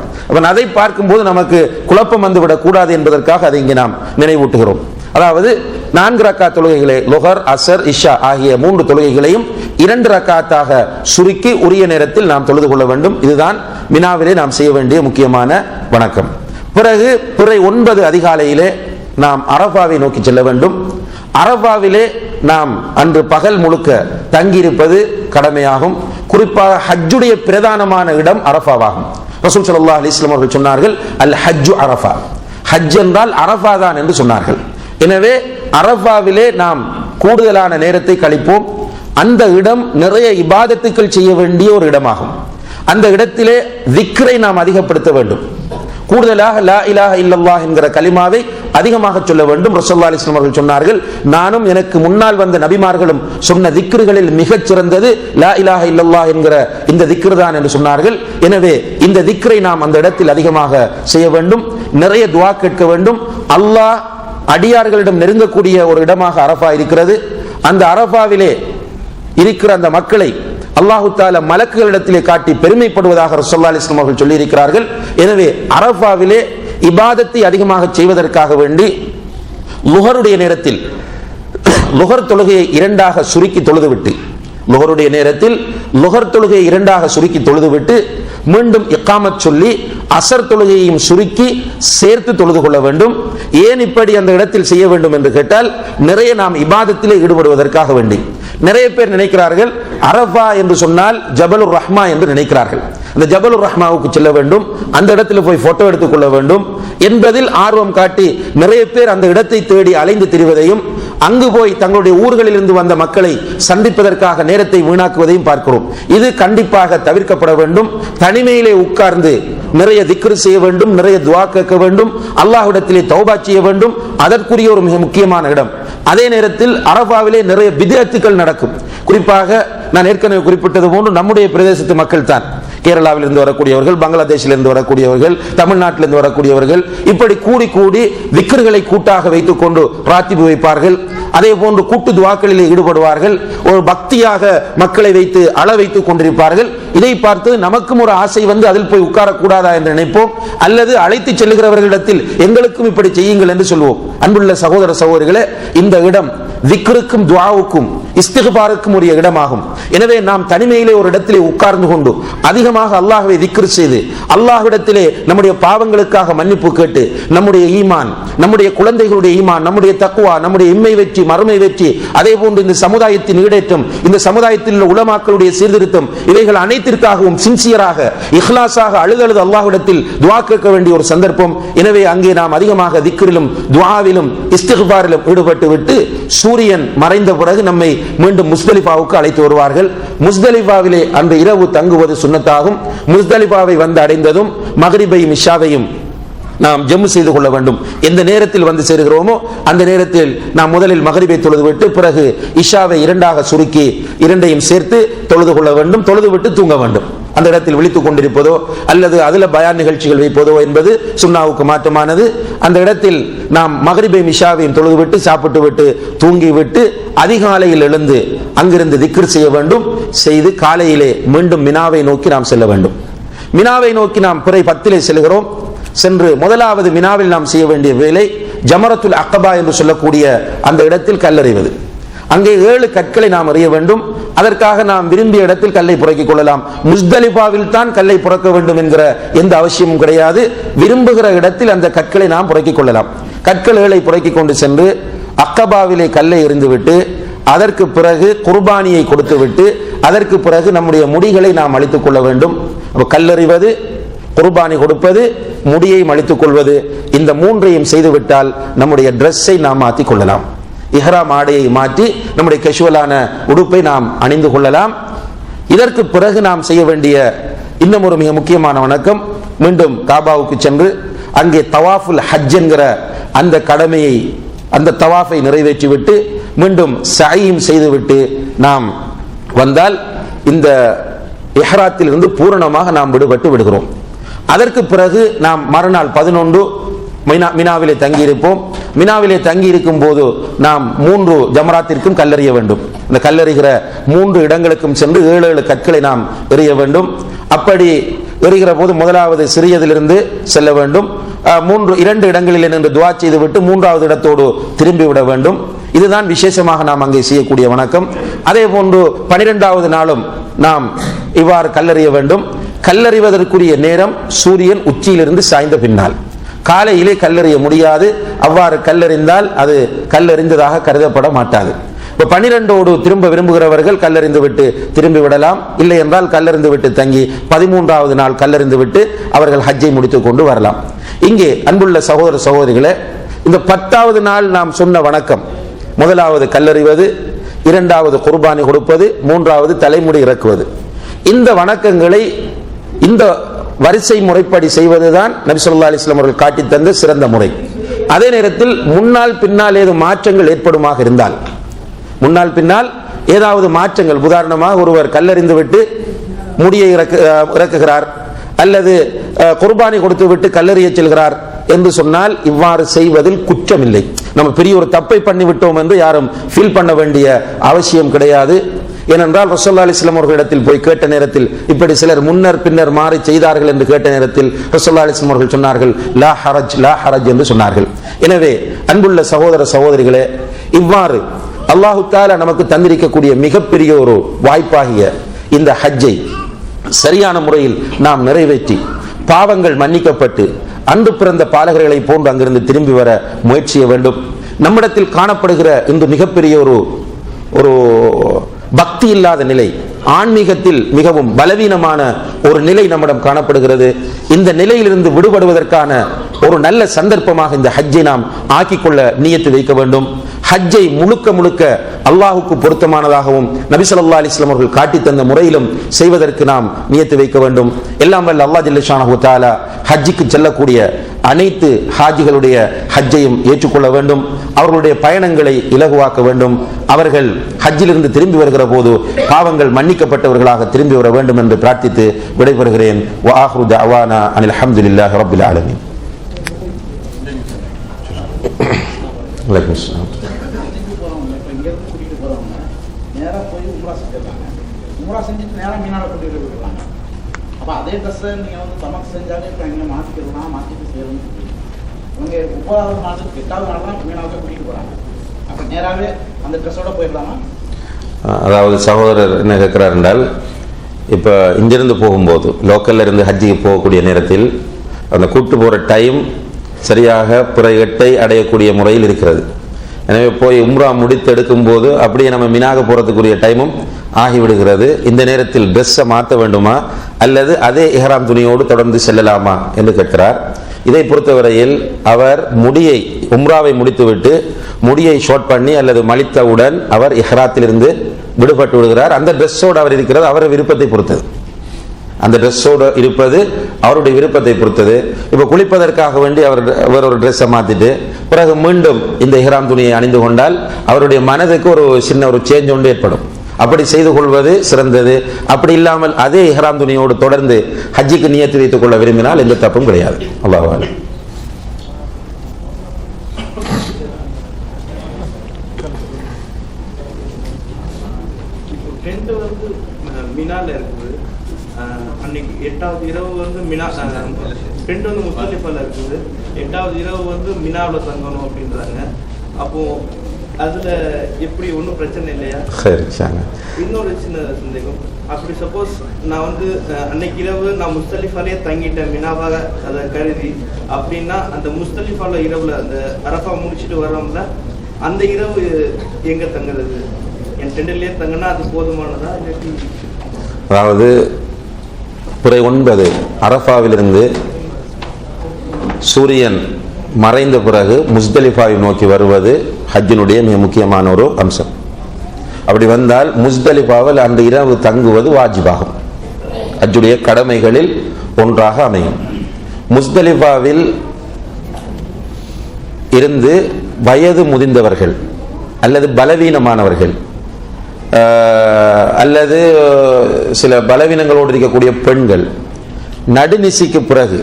அதை பார்க்கும்போது நமக்கு குழப்பம் வந்துவிடக் கூடாது என்பதற்காக அதை இங்கே நாம் நினைவூட்டுகிறோம். அதாவது 4 ரக்காத் தொழுகைகளை, லுஹர், அசர், இஷா ஆகிய 3 தொழுகைகளையும் 2 ரக்காத்தாக சுருக்கி உரிய நேரத்தில் நாம் தொழுது கொள்ள வேண்டும். இதுதான் மினாவிலே நாம் செய்ய வேண்டிய முக்கியமான வணக்கம். பிறகு பிறை 9 அதிகாலையிலே நாம் அரஃபாவை நோக்கி செல்ல வேண்டும். அரஃபாவிலே நாம் அன்று பகல் முழுக்க தங்கியிருப்பது கடமையாகும். குறிப்பாக ஹஜ்ஜுடைய பிரதானமான இடம் அரஃபாவாகும். ரசூல் ஸல்லல்லாஹு அலைஹி வஸல்லம் அவர்கள் சொன்னார்கள், அல் ஹஜ்ஜு அரஃபா, ஹஜ் என்றால் அரஃபா தான் என்று சொன்னார்கள். எனவே அரஃபாவிலே நாம் கூடுதலான நேரத்தை கழிப்போம். அந்த இடம் நிறைய இபாதத்துக்கள் செய்ய வேண்டிய ஒரு இடமாகும். அந்த இடத்திலே திக்ரை நாம் அதிகப்படுத்த வேண்டும். கூடுதலாக லா இலாஹ இல்லல்லாஹ் என்கிற கலிமாவை அதிகமாக சொல்ல வேண்டும். ரசூலுல்லாஹி அலைஹி வஸல்லம் அவர்கள் சொன்னார்கள், நானும் எனக்கு முன்னால் வந்த நபிமார்களும் சொன்ன திக்ருகளில் மிகச் சிறந்தது லா இலாஹ இல்லல்லாஹ் என்கிற இந்த திக்ரு தான் என்று சொன்னார்கள். எனவே இந்த திக்ரை நாம் அந்த இடத்தில் அதிகமாக செய்ய வேண்டும். நிறைய துஆ கேட்க வேண்டும். அல்லாஹ் அடியார்களிடம் நெருங்கக்கூடிய ஒரு இடமாக அரஃபா இருக்கிறது. அந்த அரஃபாவிலே இருக்கிற அந்த மக்களை அல்லாஹு தஆலா மலக்குகளிடத்திலே காட்டி பெருமைப்படுவதாக ரசூலுல்லாஹி அலைஹி வஸல்லம் அவர்கள் சொல்லி இருக்கிறார்கள். எனவே அரஃபாவிலே இபாதத்தை அதிகமாக செய்வதற்காக வேண்டி லுஹருடைய நேரத்தில் லுஹர் தொழுகையை 2ஆக சுருக்கி தொழுதுவிட்டு, லுஹருடைய நேரத்தில் லுஹர் தொழுகையை 2ஆக சுருக்கி தொழுதுவிட்டு மீண்டும் இக்காமத் சொல்லி அசர் தொழுகையையும் சுருக்கி சேர்த்து தொழுது கொள்ள வேண்டும். ஏன் இப்படி அந்த இடத்தில் செய்ய வேண்டும் என்று கேட்டால், நிறைய நாம் இபாதத்திலே ஈடுபடுவதற்காக வேண்டி. நிறைய பேர் நினைக்கிறார்கள் அரஃபா என்று சொன்னால் ஜபலுர் ரஹ்மா என்று நினைக்கிறார்கள். அந்த ஜபலுர் ரஹ்மாவுக்கு செல்ல வேண்டும், அந்த இடத்துல போய் போட்டோ எடுத்துக் கொள்ள வேண்டும் என்பதில் ஆர்வம் காட்டி நிறைய பேர் அந்த இடத்தை தேடி அலைந்து திரிவதையும், அங்கு போய் தங்களுடைய ஊர்களில் இருந்து வந்த மக்களை சந்திப்பதற்காக நேரத்தை வீணாக்குவதையும் பார்க்கிறோம். இது கண்டிப்பாக தவிர்க்கப்பட வேண்டும். தனிமையிலே உட்கார்ந்து நிறைய திக்ர் செய்ய வேண்டும், நிறைய துஆ கேட்க வேண்டும், அல்லாஹ்விடத்திலே தௌபா செய்ய வேண்டும். அதற்குரிய ஒரு மிக முக்கியமான இடம். அதே நேரத்தில் அரஃபாவிலே நிறைய பித்அத்துகள் நடக்கும். குறிப்பாக நான் ஏற்கனவே குறிப்பிட்டது போன்று நம்முடைய பிரதேசத்து மக்கள் தான், கேரளாவில் இருந்து வரக்கூடியவர்கள், பங்களாதேஷில் இருந்து வரக்கூடியவர்கள், தமிழ்நாட்டிலிருந்து வரக்கூடியவர்கள், இப்படி கூடி கூடி திக்ர்களை கூட்டாக வைத்துக் கொண்டு ராத்திபு வைப்பார்கள். அதே போன்று கூட்டு துஆக்களிலே ஈடுபடுவார்கள். ஒரு பக்தியாக மக்களை வைத்து அள வைத்துக் கொண்டிருப்பார்கள். இதை பார்த்து நமக்கும் ஒரு ஆசை வந்து அதில் போய் உட்காரக்கூடாதா என்று நினைப்போம், அல்லது அழைத்து செல்லுகிறவர்களிடத்தில் எங்களுக்கும் இப்படி செய்யுங்கள் என்று சொல்வோம். அன்புள்ள சகோதர சகோதரிகளே, இந்த இடம் திக்ருக்கும் துஆவுக்கும் இஸ்திக்பாருக்கும் உரிய இடமாகும். எனவே நாம் தனிமையிலே ஒரு இடத்திலே உட்கார்ந்து கொண்டு அதிகமாக அல்லாஹ்வை திக்ர் செய்து அல்லாஹ்விடத்திலே நம்முடைய பாவங்களுக்காக மன்னிப்பு கேட்டு நம்முடைய ஈமான், நம்முடைய குழந்தைகளுடைய ஈமான், நம்முடைய தக்வா, நம்முடைய இம்மை வெற்றி, மறுமை வெற்றி, அதே போன்று இந்த சமுதாயத்தின் ஈடேற்றம், இந்த சமுதாயத்தில் உள்ள உலமாக்களுடைய சீர்திருத்தம், இவைகள் அனைத்திற்காகவும் சின்சியராக இஹ்லாஸாக அழுதழுது அல்லாஹ்விடத்தில் துஆ கேட்க வேண்டிய ஒரு சந்தர்ப்பம். எனவே அங்கே நாம் அதிகமாக திக்ரிலும் துஆவிலும் இஸ்திக்பாரிலும் ஈடுபட்டு விட்டு சூரியன் மறைந்த பிறகு நம்மை மீண்டும் முஸ்தலிஃபாவுக்கு அழைத்து வருவார்கள். முஸ்தலிஃபாவிலே அந்த இரவு தங்குவது சுன்னத்தாகும். முஸ்தலிஃபாவை வந்து அடைந்ததும் மக்ரிபையும் இஷாவையும் நாம் ஜம்மு செய்து கொள்ள வேண்டும். எந்த நேரத்தில் வந்து சேருகிறோமோ அந்த நேரத்தில் நாம் முதலில் மக்ரிபை தொழுது விட்டு பிறகு இஷாவை இரண்டாக சுருக்கி இரண்டையும் சேர்த்து தொழுது கொள்ள வேண்டும். தொழுது விட்டு தூங்க வேண்டும். அந்த இடத்தில் விழித்துக் கொண்டிருப்பதோ அல்லது அதில் பயான் நிகழ்ச்சிகள் வைப்பதோ என்பது சுன்னாவுக்கு மாற்றமானது. அந்த இடத்தில் நாம் மக்ரிபையும் இஷாவையும் தொழுது விட்டு சாப்பிட்டு விட்டு தூங்கி விட்டு அதிகாலையில் எழுந்து அங்கிருந்து திக்ர் செய்ய வேண்டும். செய்து காலையிலே மீண்டும் மினாவை நோக்கி நாம் செல்ல வேண்டும். மினாவை நோக்கி நாம் பிறை 10 செல்கிறோம். சென்று முதலாவது மினாவில் நாம் செய்ய வேண்டிய வேலை ஜமரத்துல் அக்கபா என்று சொல்லக்கூடிய அந்த இடத்தில் கல்லறிவது. அங்கே 7 கற்களை நாம் எறிய வேண்டும். அதற்காக நாம் விரும்பிய இடத்தில் கல்லை புறக்கிக் கொள்ளலாம். முஸ்தலிஃபாவில் தான் கல்லை புறக்க வேண்டும் என்கிற எந்த அவசியமும் கிடையாது. விரும்புகிற இடத்தில் அந்த கற்களை நாம் புறக்கிக் கொள்ளலாம். கற்கள் 7 புறக்கிக் கொண்டு சென்று அக்கபாவிலே கல்லை எறிந்துவிட்டு அதற்கு பிறகு குர்பானியை கொடுத்து விட்டு அதற்கு பிறகு நம்முடைய முடிகளை நாம் அழித்துக் கொள்ள வேண்டும். கல்லறிவது, குர்பானி கொடுப்பது, முடியை அழித்துக் கொள்வது, இந்த 3ஐயும் செய்துவிட்டால் நம்முடைய டிரெஸ்ஸை நாம் மாற்றிக் கொள்ளலாம். இஹ்ராம் ஆடையை மாற்றி நம்முடைய கேஷுவலான உடுப்பை நாம் அணிந்து கொள்ளலாம். இதற்கு பிறகு நாம் செய்ய வேண்டிய இன்னும் ஒரு மிக முக்கியமான வணக்கம், மீண்டும் காபாவுக்கு சென்று அங்கே தவாஃபுல் ஹஜ் என்கிற அந்த கடமையை, அந்த தவாஃபை நிறைவேற்றிவிட்டு மீண்டும் சஅயும் செய்துவிட்டு நாம் வந்தால் இந்த இஹ்ராத்தில் இருந்து பூரணமாக நாம் விடுபட்டு விடுகிறோம். அதற்கு பிறகு நாம் மறுநாள் 11 மினாவிலே தங்கி இருப்போம். மினாவிலே தங்கி இருக்கும் போது நாம் 3 ஜமராத்திற்கும் கல்லறிய வேண்டும். இந்த கல்லறிகிற 3 இடங்களுக்கும் சென்று 7 கற்களை நாம் எறிய வேண்டும். அப்படி எறிகிற போது முதலாவது சிறியதிலிருந்து செல்ல வேண்டும். 2 இடங்களில் நின்று துஆ செய்துவிட்டு 3வது இடத்தோடு திரும்பி விட வேண்டும். இதுதான் விசேஷமாக நாம் அங்கே செய்யக்கூடிய வணக்கம். அதே போன்று 12வது நாளும் நாம் இவ்வாறு கல்லறிய வேண்டும். கல்லறிவதற்குரிய நேரம் சூரியன் உச்சியிலிருந்து சாய்ந்த பின்னால். காலையிலே கல்லறிய முடியாது. அவ்வாறு கல்லறிந்தால் அது கல்லறிந்ததாக கருதப்பட மாட்டாது. இப்போ 12ஓடு திரும்ப விரும்புகிறவர்கள் கல்லறிந்து விட்டு திரும்பி விடலாம். இல்லை என்றால் கல்லறிந்து விட்டு தங்கி 13வது நாள் கல்லறிந்து விட்டு அவர்கள் ஹஜ்ஜை முடித்துக் கொண்டு வரலாம். இங்கே அன்புள்ள சகோதர சகோதரிகளே, இந்த 10வது நாள் நாம் சொன்ன வணக்கம், முதலாவது கல்லறிவது, 2வது குர்பானி கொடுப்பது, 3வது தலைமுடி இறக்குவது, இந்த வணக்கங்களை இந்த வரிசை முறைப்படி செய்வதுதான் நபி ஸல்லல்லாஹு அலைஹி வஸல்லம் அவர்கள் காட்டி தந்த சிறந்த முறை. அதே நேரத்தில் முன்னால் பின்னால் ஏதும் மாற்றங்கள் ஏற்படுமாக இருந்தால், முன்னால் பின்னால் ஏதாவது மாற்றங்கள், உதாரணமாக ஒருவர் கல்லறிந்து விட்டு முடியை இறக்குகிறார் அல்லது குர்பானி கொடுத்து விட்டு கல்லறிய செல்கிறார் என்று சொன்னால் இவ்வாறு செய்வதில் குற்றமில்லை. நம்ம பெரிய ஒரு தப்பை பண்ணிவிட்டோம் என்று யாரும் ஃபீல் பண்ண வேண்டிய அவசியம் கிடையாது. ஏனென்றால் ரசூலுல்லாஹி அலைஹி வஸல்லம் அவர்களிடத்தில் போய் கேட்ட நேரத்தில் இப்படி சிலர் முன்னர் பின்னர் மாறி செய்தார்கள் என்று கேட்ட நேரத்தில் ரசூலுல்லாஹி அலைஹி வஸல்லம் அவர்கள் சொன்னார்கள், லா ஹரஜ் லா ஹரஜ் என்று சொன்னார்கள். எனவே அன்புள்ள சகோதர சகோதரிகளே, இவ்வாறு அல்லாஹு தஆலா நமக்கு தந்திருக்கக்கூடிய மிகப்பெரிய ஒரு வாய்ப்பாகிய இந்த ஹஜ்ஜை சரியான முறையில் நாம் நிறைவேற்றி பாவங்கள் மன்னிக்கப்பட்டு அன்று பிறந்த பாலகர்களை போன்று அங்கிருந்து திரும்பி வர முயற்சிய வேண்டும். நம்மிடத்தில் காணப்படுகிற இன்று மிகப்பெரிய ஒரு பக்தி இல்லாத நிலை, ஆன்மீகத்தில் மிகவும் பலவீனமான ஒரு நிலை நம்மிடம் காணப்படுகிறது. இந்த நிலையிலிருந்து விடுபடுவதற்கான ஒரு நல்ல சந்தர்ப்பமாக இந்த ஹஜ்ஜை நாம் ஆக்கிக்கொள்ள நியத்து வைக்க வேண்டும். ஹஜ்ஜை முழுக்க முழுக்க அல்லாஹுக்கு பொருத்தமானதாகவும் நபி ஸல்லல்லாஹு அலைஹி வஸல்லம் அவர்கள் காட்டி தந்த முறையிலும் செய்வதற்கு நாம் நியத்து வைக்க வேண்டும். எல்லாம் வல்ல அல்லாஹ் ஜல்ல ஷானஹு வ தஆலா ஹஜ்ஜுக்கு செல்லக்கூடிய அனைத்து ஹாஜிகளுடைய ஹஜ்ஜையும் ஏற்றுக்கொள்ள வேண்டும். அவர்களுடைய பயணங்களை இலகுவாக்க வேண்டும். அவர்கள் ஹஜ்ஜிலிருந்து திரும்பி வருகிற போது பாவங்கள் மன்னிக்கப்பட்டவர்களாக திரும்பி வர வேண்டும் என்று பிரார்த்தித்து விடைபெறுகிறேன். வ ஆஹிரு தஅவானா அனில் ஹம்துலில்லாஹி ரப்பில் ஆலமீன். அதே ட்ரெஸ்ஸை நீங்கள் வந்து தமக்கு செஞ்சாலே இப்போ எங்கே மாற்றிக்கலாம், மாற்றிட்டு செய்யணும்னு இவங்க 30வது நாள் 8வது நாள் தான் மீனாவுக்கு கூட்டிகிட்டு போகிறாங்க. அப்போ நேராகவே அந்த ட்ரெஸ்ஸோட போயிடலாமா? அதாவது சகோதரர் என்ன கேட்குறார் என்றால், இப்போ இங்கிருந்து போகும்போது லோக்கல்ல இருந்து ஹஜ்ஜிக்கு போகக்கூடிய நேரத்தில் அந்த கூட்டு போகிற டைம் சரியாக பிற 8 அடையக்கூடிய முறையில் இருக்கிறது. எனவே போய் உம்ரா முடித்து எடுக்கும்போது அப்படியே நம்ம மினாக போகிறதுக்குரிய டைமும் ஆகிவிடுகிறது. இந்த நேரத்தில் ட்ரெஸ்ஸை மாற்ற வேண்டுமா அல்லது அதே இஹ்ராம் துணியோடு தொடர்ந்து செல்லலாமா என்று கேட்கிறார். இதை பொறுத்தவரையில் அவர் முடியை உம்ராவை முடித்துவிட்டு முடியை ஷார்ட் பண்ணி அல்லது மலித்தவுடன் அவர் இஹ்ராத்திலிருந்து விடுபட்டு விடுகிறார். அந்த ட்ரெஸ்ஸோடு அவர் இருக்கிறது அவருடைய விருப்பத்தை பொறுத்தது. அந்த ட்ரெஸ்ஸோடு இருப்பது அவருடைய விருப்பத்தை பொறுத்தது. இப்போ குளிப்பதற்காக வேண்டி அவர் ஒரு ட்ரெஸ்ஸை மாற்றிட்டு பிறகு மீண்டும் இந்த இஹ்ராம் துணியை அணிந்து கொண்டால் அவருடைய மனதுக்கு ஒரு சின்ன ஒரு சேஞ்ச் ஒன்று ஏற்படும். அப்படி செய்து கொள்வது சிறந்தது. அப்படி இல்லாமல் அதே இஹ்ராம் துணியோடு தொடர்ந்து ஹஜ்ஜிக்கு நியத்து வைத்துக் கொள்ள விரும்பினால் எந்த தப்பும் கிடையாது. அல்லாஹ் அலம். மினால இருக்குது. அன்னைக்கு 8வது இரவு வந்து மினா டென்ட் வந்து முஸ்தலிஃபால இருக்குது. 8வது இரவு வந்து மினாவில் தங்கணும் அப்படின்றாங்க. அப்போ அதுல எப்படி ஒன்றும் பிரச்சனை இல்லையா? இன்னொரு சின்ன சந்தேகம், அப்படி சப்போஸ் நான் வந்து அன்னைக்கு இரவு நான் முஸ்தலிஃபாலே தங்கிட்டேன் மினாவாக அதை கருதி, அப்படின்னா அந்த முஸ்தலிஃபால இரவுல அந்த அரஃபா முடிச்சுட்டு வரோம்ல அந்த இரவு எங்க தங்குறது? என் டெண்டிலே தங்கினா அது போதுமானதா? அதாவது பிறை 9 அரஃபாவிலிருந்து சூரியன் மறைந்த பிறகு முஸ்தலிஃபாவை நோக்கி வருவது ஹஜ்ஜினுடைய மிக முக்கியமான ஒரு அம்சம். அப்படி வந்தால் முஸ்தலிஃபாவில் அந்த இரவு தங்குவது வாஜிபாகும், ஹஜ்ஜுடைய கடமைகளில் ஒன்றாக அமையும். முஸ்தலிஃபாவில் இருந்து வயது முதிர்ந்தவர்கள் அல்லது பலவீனமானவர்கள் அல்லது சில பலவீனங்களோடு இருக்கக்கூடிய பெண்கள் நடுநிசிக்கு பிறகு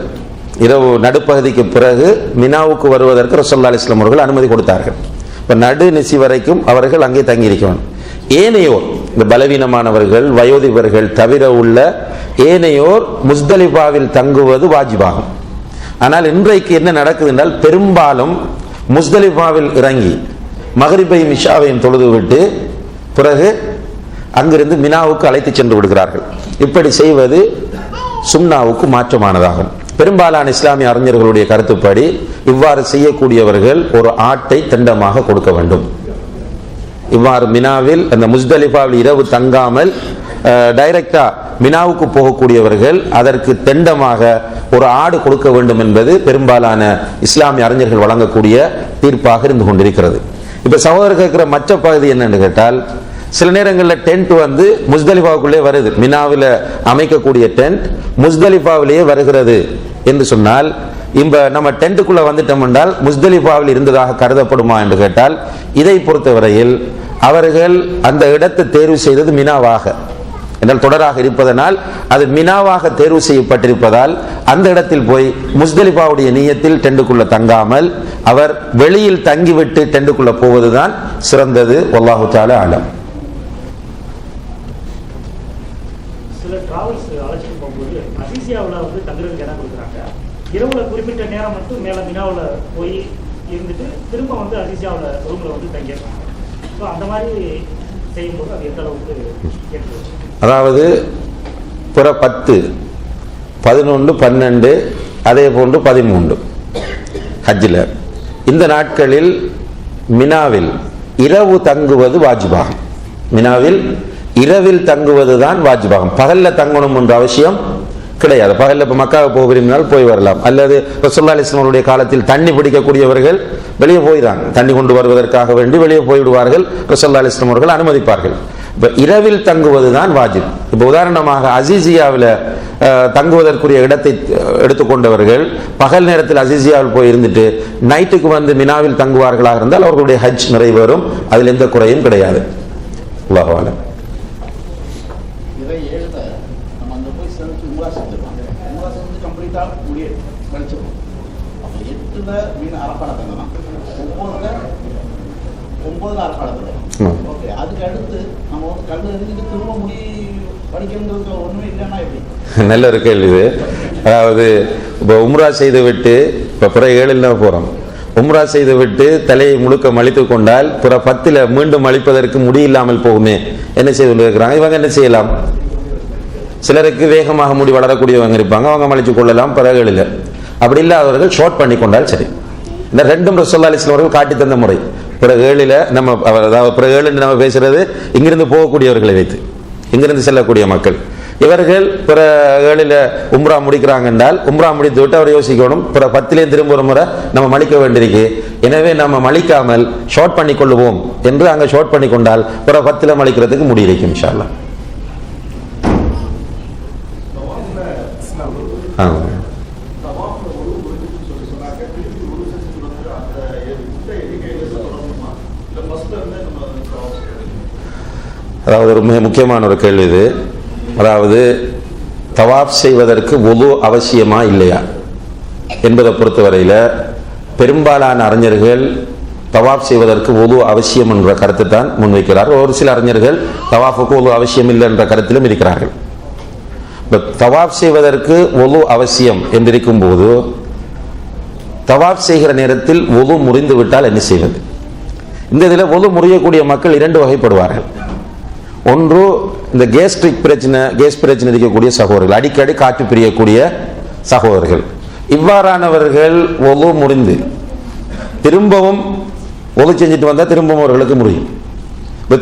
இரவு நடுப்பகுதிக்கு பிறகு மினாவுக்கு வருவதற்கு ரசூலுல்லாஹி அலைஹி வஸல்லம் அவர்கள் அனுமதி கொடுத்தார்கள். இப்போ நடுநிசி வரைக்கும் அவர்கள் அங்கே தங்கியிருக்கணும். ஏனையோர் இந்த பலவீனமானவர்கள் வயோதிபர்கள் தவிர உள்ள ஏனையோர் முஸ்தலிஃபாவில் தங்குவது வாஜிபாகும். ஆனால் இன்றைக்கு என்ன நடக்குது என்றால், பெரும்பாலும் முஸ்தலிஃபாவில் இறங்கி மகரிபையும் இஷாவையும் தொழுது விட்டு பிறகு அங்கிருந்து மினாவுக்கு அழைத்து சென்று விடுகிறார்கள். இப்படி செய்வது சுன்னாவுக்கு மாற்றமானதாகும். பெரும்பாலான இஸ்லாமிய அறிஞர்களுடைய கருத்துப்படி இவ்வாறு செய்யக்கூடியவர்கள் ஒரு ஆட்டை தண்டமாக கொடுக்க வேண்டும். இவ்வாறு மினாவில் அந்த முஸ்தலிஃபாவில் இரவு தங்காமல் டைரக்டா மினாவுக்கு போகக்கூடியவர்கள் அதற்கு தெண்டமாக ஒரு ஆடு கொடுக்க வேண்டும் என்பது பெரும்பாலான இஸ்லாமிய அறிஞர்கள் வழங்கக்கூடிய தீர்ப்பாக இருந்து கொண்டிருக்கிறது. இப்ப சகோதரர் கேட்கிற மற்ற பகுதி என்னன்னு கேட்டால், சில நேரங்களில் டென்ட் வந்து முஸ்தலிஃபாவுக்குள்ளே வருது, மினாவில் அமைக்கக்கூடிய டென்ட் முஸ்தலிஃபாவிலேயே வருகிறது என்று சொன்னால், இப்ப நம்ம டென்ட்டுக்குள்ள வந்துட்டோம் என்றால் முஸ்தலிஃபாவில் இருந்ததாக கருதப்படுமா என்று கேட்டால், இதை பொறுத்தவரையில் அவர்கள் அந்த இடத்தை தேர்வு செய்தது மினாவாக என்றால் தொடராக இருப்பதனால் அது மினாவாக தேர்வு செய்யப்பட்டிருப்பதால் அந்த இடத்தில் போய் முஸ்தலிஃபாவுடைய நியத்தில் டென்ட்டுக்குள்ள தங்காமல் அவர் வெளியில் தங்கிவிட்டு டென்ட்டுக்குள்ள போவதுதான் சிறந்தது. வல்லாஹு தஆலா அலம். சில டிராவல்ஸ் அழைச்சிட்டு போகும்போது அசிசியாவில் வந்து தங்குறதுக்கு இடம் கொடுக்குறாங்க. இரவுல குறிப்பிட்ட நேரம் மட்டும் மேல மினாவில் போய் இருந்துட்டு திரும்ப வந்து அசிசியாவில் ரூம்ல வந்து தங்கிடுறாங்க. ஸோ அந்த மாதிரி செய்யும்போது அது எந்த அளவுக்கு கேட்குது? அதாவது புற 10, 11, 12 அதே போன்று 13 ஹஜ்ஜில் இந்த நாட்களில் மினாவில் இரவு தங்குவது வாஜிபாகும். மினாவில் இரவில் தங்குவது தான் வாஜிபாகும். பகல்ல தங்கணும் என்ற அவசியம் கிடையாது. பகல்ல இப்போ மக்காவை போக விரும்பினால் போய் வரலாம். அல்லது ரசூலுல்லாஹி அலைஹி வஸல்லம் காலத்தில் தண்ணி பிடிக்கக்கூடியவர்கள் வெளியே போயிறாங்க, தண்ணி கொண்டு வருவதற்காக வேண்டி வெளியே போய்விடுவார்கள். ரசூலுல்லாஹி அலைஹி வஸல்லம் அவர்கள் அனுமதிப்பார்கள். இப்போ இரவில் தங்குவது தான் வாஜிப். இப்போ உதாரணமாக அசீசியாவில் தங்குவதற்குரிய இடத்தை எடுத்துக்கொண்டவர்கள் பகல் நேரத்தில் அசீசியாவில் போய் இருந்துட்டு நைட்டுக்கு வந்து மினாவில் தங்குவார்களாக இருந்தால் அவர்களுடைய ஹஜ் நிறைவேறும், அதில் எந்த குறையும் கிடையாது. அல்லாஹ் அலம். நம்ம அங்கே போய் சேர்ந்து உம்ரா செஞ்சிருவாங்க. உம்ரா செஞ்சு கம்ப்ளீட்டாக முடிய கழிச்சிருவோம். அப்போ 8ல் மீன் அரப்பாட தங்கணும், 9ல் அரப்பாட தங்கணும். ஓகே, அதுக்கு அடுத்து நம்ம வந்து கல் எறிஞ்சிட்டு திரும்ப முடி படிக்கிறது ஒன்றுமே இல்லைன்னா எப்படி? நல்ல ஒரு கேள்வி இது. அதாவது இப்போ உம்ரா செய்து விட்டு இப்போ பிற 7ல் போகிறோம், உம்ரா செய்து விட்டு தலையை முழுக்க மலித்து கொண்டால் பிற 10ல் மீண்டும் அழிப்பதற்கு முடியில்லாமல் போகுமே, என்ன செய்து கொண்டு இருக்கிறாங்க. இவங்க என்ன செய்யலாம்? சிலருக்கு வேகமாக முடி வளரக்கூடியவங்க இருப்பாங்க, அவங்க மலிச்சு கொள்ளலாம். பிற 7ல் அப்படி இல்லாதவர்கள் ஷார்ட் பண்ணி கொண்டால் சரி. இந்த ரெண்டும் ரசூலுல்லாஹி அலைஹி வஸல்லம் அவர்கள் காட்டி தந்த முறை. பிற 7ல் நம்ம அதாவது பிற 7 நம்ம பேசுறது இங்கிருந்து போகக்கூடியவர்களை வைத்து, இங்கிருந்து செல்லக்கூடிய மக்கள். இவர்கள் பிற 7ல் உம்ரா முடிக்கிறாங்க என்றால் உம்ரா முடித்து விட்டு அவர் யோசிக்கணும், பிற 10லேயும் திரும்ப ஒரு முறை நம்ம மலிக்க வேண்டியிருக்கு, எனவே நம்ம மலிக்காமல் ஷார்ட் பண்ணி கொள்ளுவோம் என்று அங்கே ஷார்ட் பண்ணி கொண்டால் பிற 10ல் மலிக்கிறதுக்கு முடியிருக்கும் இன்ஷா அல்லாஹ். அதாவது ஒரு மிக முக்கியமான ஒரு கேள்வி இது. அதாவது தவாப் செய்வதற்கு வுது அவசியமா இல்லையா என்பதை பொறுத்தவரையில் பெரும்பாலான அறிஞர்கள் தவாப் செய்வதற்கு வுது அவசியம் என்ற கருத்தை தான் முன்வைக்கிறார்கள். ஒரு சில அறிஞர்கள் தவாஃபுக்கு வுது அவசியம் இல்லை என்ற கருத்திலும் இருக்கிறார்கள். தவாப் செய்வதற்கு வுது அவசியம் என்றிருக்கும் போது தவாப் செய்கிற நேரத்தில் வுது முறிந்து விட்டால் என்ன செய்வது? இந்த இதில் வுது முறியக்கூடிய மக்கள் 2 வகைப்படுவார்கள். ஒன்று இந்த கேஸ் பிரச்சனை இருக்கக்கூடிய சகோதரர்கள், அடிக்கடி காற்று பிரியக்கூடிய சகோதரர்கள். இவ்வாறானவர்கள் வுது முறிந்து திரும்பவும் வுது செஞ்சுட்டு வந்தால் திரும்பவும் அவர்களுக்கு முடியும்,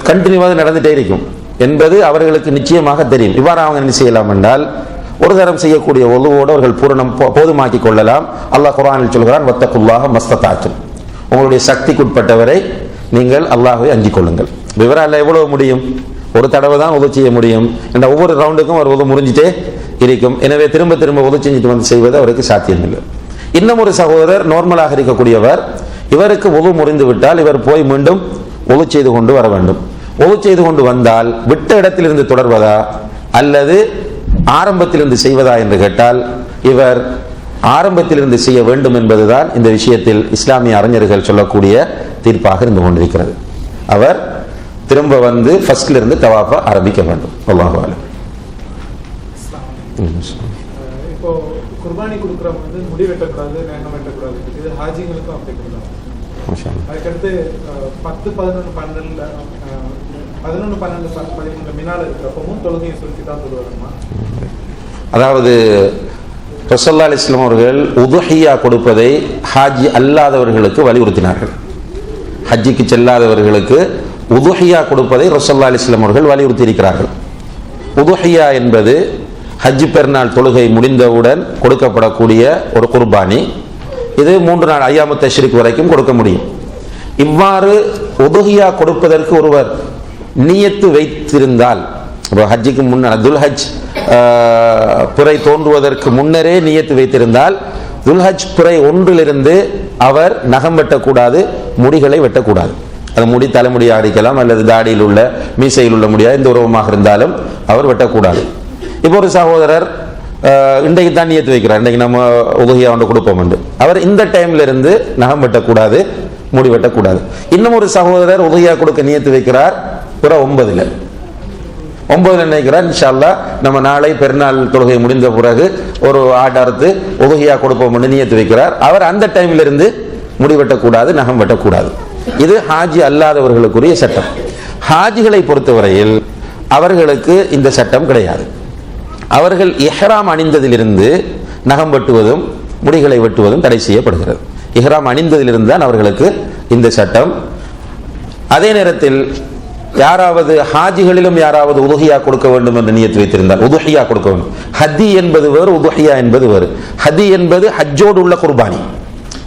கண்டினியூவாக நடந்துட்டே இருக்கும் என்பது அவர்களுக்கு நிச்சயமாக தெரியும். இவ்வாறு அவங்க என்ன செய்யலாம் என்றால் ஒரு தரம் செய்யக்கூடிய வுதுவோடு அவர்கள் பூரணம் போதுமாக்கி கொள்ளலாம். அல்லாஹ் குர்ஆனில் சொல்கிறான், வத்தகுல்லாஹ மஸ்ததாஅத்தும், உங்களுடைய சக்திக்குட்பட்டவரை நீங்கள் அல்லாஹ்வை அஞ்சிக் கொள்ளுங்கள். விவரம் எவ்வளவு முடியும்? ஒரு தடவை தான் வுது செய்ய முடியும். என்ற ஒவ்வொரு ரவுண்டுக்கும் ஒரு வுது முறிஞ்சிட்டே இருக்கும். எனவே திரும்ப திரும்ப வுது செஞ்சுட்டு வந்து செய்வது அவருக்கு சாத்தியமில்லை. இன்னும் ஒரு சகோதரர் நார்மலாக இருக்கக்கூடியவர், இவருக்கு வுது முறிந்து விட்டால் இவர் போய் மீண்டும் வுது செய்து கொண்டு வர வேண்டும். வுது செய்து கொண்டு வந்தால் விட்ட இடத்திலிருந்து தொடர்வதா அல்லது ஆரம்பத்திலிருந்து செய்வதா என்று கேட்டால் இவர் ஆரம்பத்திலிருந்து செய்ய வேண்டும் என்பதுதான் இந்த விஷயத்தில் இஸ்லாமிய அறிஞர்கள் சொல்லக்கூடிய தீர்ப்பாக இருந்து கொண்டிருக்கிறது. அவர் திரும்ப வந்து ஃபர்ஸ்ட்ல இருந்து தவாஃபை ஆரம்பிக்க வேண்டும். அல்லாஹு அலம். இப்போ குர்பானி கொடுக்குறவங்க வந்து முடி வெட்டக்கூடாது, நகம் வெட்டக்கூடாது, இது ஹாஜிங்களுக்கும் அப்படி கொடுக்கலாம். அதுக்கடுத்து 10, 11, 12 மினால இருக்கிறப்பவும் தொழுகையை சுருக்கி தான் தொழுவாருமா? அதாவது ரசூலுல்லாஹி அலைஹி வஸல்லம் அவர்கள் உதுஹியா கொடுப்பதை ஹாஜி அல்லாதவர்களுக்கு வலியுறுத்தினார்கள். ஹஜ்ஜிக்கு செல்லாதவர்களுக்கு உதுஹியா கொடுப்பதை ரசூலுல்லாஹி அலைஹி வஸல்லம் அவர்கள் வலியுறுத்தி இருக்கிறார்கள். உதுஹியா என்பது ஹஜ் பெருநாள் தொழுகை முடிந்தவுடன் கொடுக்கப்படக்கூடிய ஒரு குர்பானி. இது 3 நாள் ஐயாமு தஷ்ரீக் வரைக்கும் கொடுக்க முடியும். இவ்வாறு உதுஹியா கொடுப்பதற்கு ஒருவர் நியத்து வைத்திருந்தால், ஹஜ்ஜிக்கு முன்னர் துல்ஹஜ் பிறை தோன்றுவதற்கு முன்னரே நியத்து வைத்திருந்தால் துல்ஹஜ் பிறை 1 அவர் நகம் வெட்டக்கூடாது, முடிகளை வெட்டக்கூடாது. அது முடி தலைமுடியாக இருக்கலாம் அல்லது தாடியில் உள்ள மீசையில் உள்ள முடியாது, எந்த உருவமாக இருந்தாலும் அவர் வெட்டக்கூடாது. இப்போ ஒரு சகோதரர் இன்றைக்கு தான் நியத்து வைக்கிறார், இன்றைக்கு நம்ம உதுஹியா ஒன்று கொடுப்போம் என்று, அவர் இந்த டைம்ல இருந்து நகம் வெட்டக்கூடாது, முடி வெட்டக்கூடாது. இன்னும் ஒரு சகோதரர் உதுஹியா கொடுக்க நியத்து வைக்கிறார் பிற 9 நினைக்கிறார், இன்ஷா அல்லாஹ் நம்ம நாளை பெருநாள் தொழுகை முடிந்த பிறகு ஒரு ஆட்டறுத்து உதுஹியா கொடுப்போம் என்று நியத்து வைக்கிறார். அவர் அந்த டைம்ல இருந்து முடி வெட்டக்கூடாது, நகம் வெட்டக்கூடாது. இது ஹாஜி அல்லாதவர்களுக்குரிய சட்டம். ஹாஜிகளை பொறுத்தவரையில் அவர்களுக்கு இந்த சட்டம் கிடையாது. அவர்கள் இஹ்ராம் அணிந்ததிலிருந்து நகம் வெட்டுவதும் முடிகளை வெட்டுவதும் தடை செய்யப்படுகிறது. இஹ்ராம் அணிந்ததிலிருந்து தான் அவர்களுக்கு இந்த சட்டம். அதே நேரத்தில் யாராவது ஹாஜிகளிலும் யாராவது உதுஹியா கொடுக்க வேண்டும் என்று நியத்து வைத்திருந்தால் உதுஹியா கொடுக்க வேண்டும். ஹதி என்பது வேறு, உதுஹியா என்பது வேறு. ஹதி என்பது ஹஜ்ஜோடு உள்ள குர்பானி,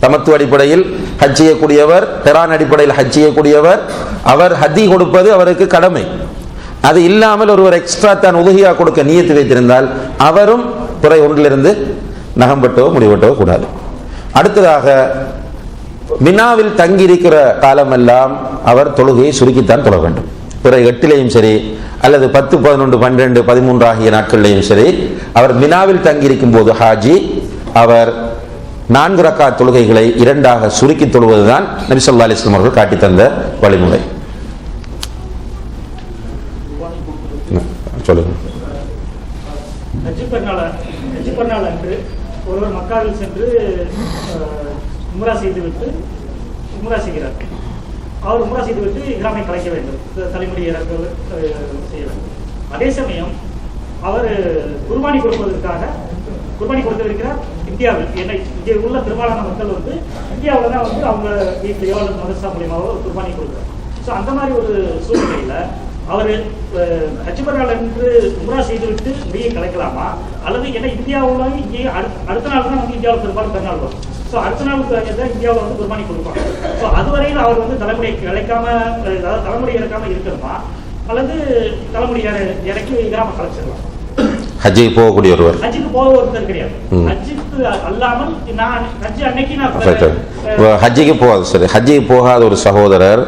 தமத்து அடிப்படையில் ஹஜ் செய்யக்கூடியவர், கிரான் அடிப்படையில் ஹஜ் செய்யக்கூடியவர், அவர் ஹதி கொடுப்பது அவருக்கு கடமை. அது இல்லாமல் ஒருவர் எக்ஸ்ட்ரா தான் உதவியா கொடுக்க நியத்து வைத்திருந்தால் அவரும் துறை ஒன்றிலிருந்து நகம்பட்டோ முடிவெட்டோ கூடாது. அடுத்ததாக, மினாவில் தங்கியிருக்கிற காலமெல்லாம் அவர் தொழுகையை சுருக்கித்தான் தொழ வேண்டும். பிற 8லையும் சரி அல்லது 10, 11, 12, 13 ஆகிய நாட்களிலையும் சரி அவர் மினாவில் தங்கியிருக்கும் போது ஹாஜி அவர் 4 ரக்காத் தொழுகைகளை 2ஆக சுருக்கி தொழுவதுதான் நபி ஸல்லல்லாஹு அலைஹி வஸல்லம் அவர்கள் காட்டி தந்த வழிமுறை. சொல்லுங்க. ஹஜ் பெருநாள் அன்று ஒருவர் மக்காவில் சென்று உம்ரா செய்துவிட்டு அவர் உம்ரா செய்துவிட்டு இஹ்ராமை கலைக்க வேண்டும், தலைமுடி செய்ய வேண்டும். அதே சமயம் அவர் குர்பானி கொடுத்திருக்கிறார் இந்தியாவில். இங்கே உள்ள பெரும்பாலான மக்கள் வந்து இந்தியாவில் தான் வந்து அவங்க வீட்லையோ அல்லது மதரசா மூலியமாவோ குர்பானி கொடுக்குறாங்க. ஸோ அந்த மாதிரி ஒரு சூழ்நிலையில் அவர் ஹஜ் பெருநாள் என்று உம்ரா செய்துவிட்டு முடியை கலைக்கலாமா, அல்லது ஏன்னா இந்தியாவில் இங்கே அடுத்த நாள் தான் வந்து இந்தியாவில் பெரும்பாலும் பெருநாள் வரும். ஸோ அடுத்த நாளுக்கு தான் இந்தியாவில் வந்து குர்பானி கொடுப்பாங்க. ஸோ அதுவரையில் அவர் வந்து தலைமுடியை இழைக்காம, அதாவது தலைமுடி இறக்காம இருக்கணுமா, அல்லது தலைமுடி இறக்கி இராம கலைச்சிடலாம்? ஹஜ்ஜுக்கு போகக்கூடிய ஒருவர், ஹஜ்ஜுக்கு போக ஒருத்தர் கிடையாது, ஹஜ்ஜுக்கு அல்லாமல் நான் ஹஜ் அன்னைக்கு ஹஜ்ஜுக்கு போகாது. சரி, ஹஜ்ஜுக்கு போகாத ஒரு சகோதரர்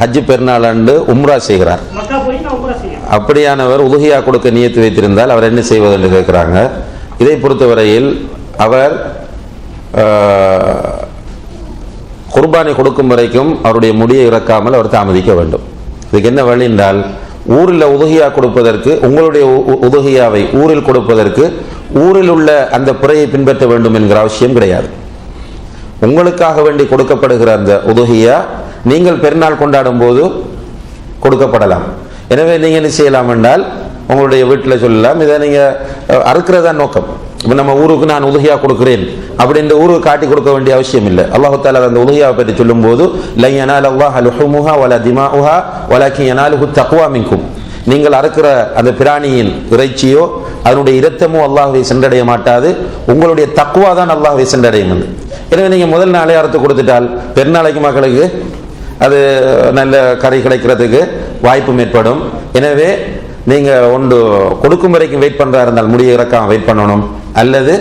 ஹஜ் பெருநாள் அன்று உம்ரா செய்கிறார். அப்படியானவர் உதுஹியா கொடுக்க நியத்து வைத்திருந்தால் அவர் என்ன செய்வது என்று கேட்கிறாங்க. இதை பொறுத்தவரையில் அவர் குர்பானை கொடுக்கும் வரைக்கும் அவருடைய முடியை இறக்காமல் அவர் தாமதிக்க வேண்டும். இதுக்கு என்ன வழி என்றால், ஊரில் உதுஹியா கொடுப்பதற்கு, உங்களுடைய உதுஹியாவை ஊரில் கொடுப்பதற்கு ஊரில் உள்ள அந்த பிறையை பின்பற்ற வேண்டும் என்கிற அவசியம் கிடையாது. உங்களுக்காக வேண்டி கொடுக்கப்படுகிற அந்த உதுஹியா நீங்கள் பெருநாள் கொண்டாடும் போது கொடுக்கப்படலாம். எனவே நீங்கள் என்ன செய்யலாம் என்றால், உங்களுடைய வீட்டில் சொல்லலாம், இதை நீங்கள் அறுக்கிறதா நோக்கம். இப்போ நம்ம ஊருக்கு நான் உதுஹியா கொடுக்கிறேன் அப்படின்ற ஊருக்கு காட்டி கொடுக்க வேண்டிய அவசியம் இல்லை. அல்லாஹு தஆலா அந்த உதுஹியாவை பற்றி சொல்லும் போது, லன் யனாலல்லாஹ லுஹூமுஹா வலா திமாஉஹா வலக்கின் யனாலுஹு தக்வா மின்கும், நீங்கள் அறுக்கிற அந்த பிராணியின் இறைச்சியோ அதனுடைய இரத்தமோ அல்லாஹ்வை சென்றடைய மாட்டாது, உங்களுடைய தக்வா தான் அல்லாஹ்வை சென்றடையும். எனவே நீங்கள் முதல் நாளே அறுத்து கொடுத்துட்டால் பெருநாளைக்கு மக்களுக்கு அது நல்ல கறி கிடைக்கிறதுக்கு வாய்ப்பும் ஏற்படும். எனவே நீங்கள் ஒன்று கொடுக்கும் வரைக்கும் வெயிட் பண்ணுறா இருந்தால் முடிய இறக்காம வெயிட் பண்ணணும், அல்லது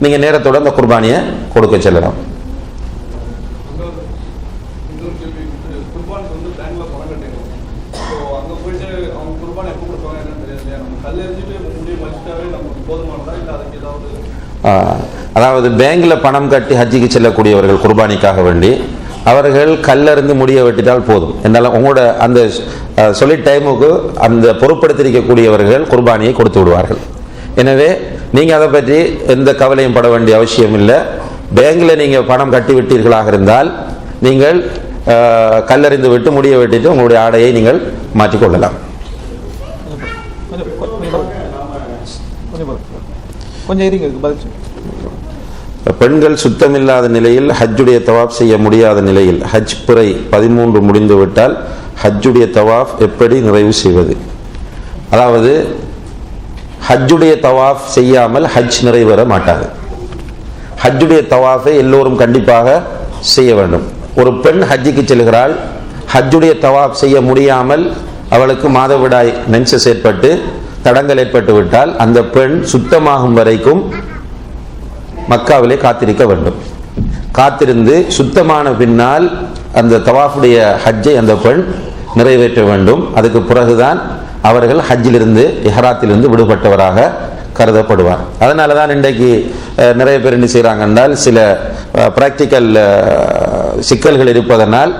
நீங்கள் நேரத்தோட அந்த குர்பானியை கொடுக்க செல்லலாம். அதாவது பேங்கில் பணம் கட்டி ஹஜ்ஜிக்கு செல்லக்கூடியவர்கள் குர்பானிக்காக வேண்டி அவர்கள் கல்லறிந்து முடிய வெட்டிட்டால் போதும். என்னால் உங்களோட அந்த சொல்லி டைமுக்கு அந்த பொறுப்படுத்திருக்கக்கூடியவர்கள் குர்பானியை கொடுத்து விடுவார்கள். எனவே நீங்கள் அதை பற்றி எந்த கவலையும் பட வேண்டிய அவசியம் இல்லை. பேங்கில் நீங்கள் பணம் கட்டி விட்டீர்களாக இருந்தால் நீங்கள் கல்லறிந்து விட்டு முடிய வெட்டிட்டு உங்களுடைய ஆடையை நீங்கள் மாற்றிக்கொள்ளலாம். பெண்கள் சுத்தமில்லாத நிலையில் ஹஜ்ஜுடைய தவாப் செய்ய முடியாத நிலையில் ஹஜ் பிறை 13 முடிந்துவிட்டால் ஹஜ்ஜுடைய தவாஃப் எப்படி நிறைவு செய்வது? அதாவது ஹஜ்ஜுடைய தவாஃப் செய்யாமல் ஹஜ் நிறைவேற மாட்டாது. ஹஜ்ஜுடைய தவாஃபை எல்லோரும் கண்டிப்பாக செய்ய வேண்டும். ஒரு பெண் ஹஜ்ஜுக்கு செல்கிறாள், ஹஜ்ஜுடைய தவாஃப் செய்ய முடியாமல் அவளுக்கு மாதவிடாய் மென்சஸ் ஏற்பட்டு தடங்கள் ஏற்பட்டு விட்டால் அந்த பெண் சுத்தமாகும் வரைக்கும் மக்காவிலே காத்திருக்க வேண்டும். காத்திருந்து சுத்தமான பின்னால் அந்த தவாஃபுடைய ஹஜ்ஜை அந்த பெண் நிறைவேற்ற வேண்டும். அதுக்கு பிறகுதான் அவர்கள் ஹஜ்ஜிலிருந்து இஹ்ராத்திலிருந்து விடுபட்டவராக கருதப்படுவார். அதனால தான் இன்றைக்கு நிறைய பேர் என்ன செய்கிறாங்க என்றால், சில பிராக்டிக்கல் சிக்கல்கள் இருப்பதனால்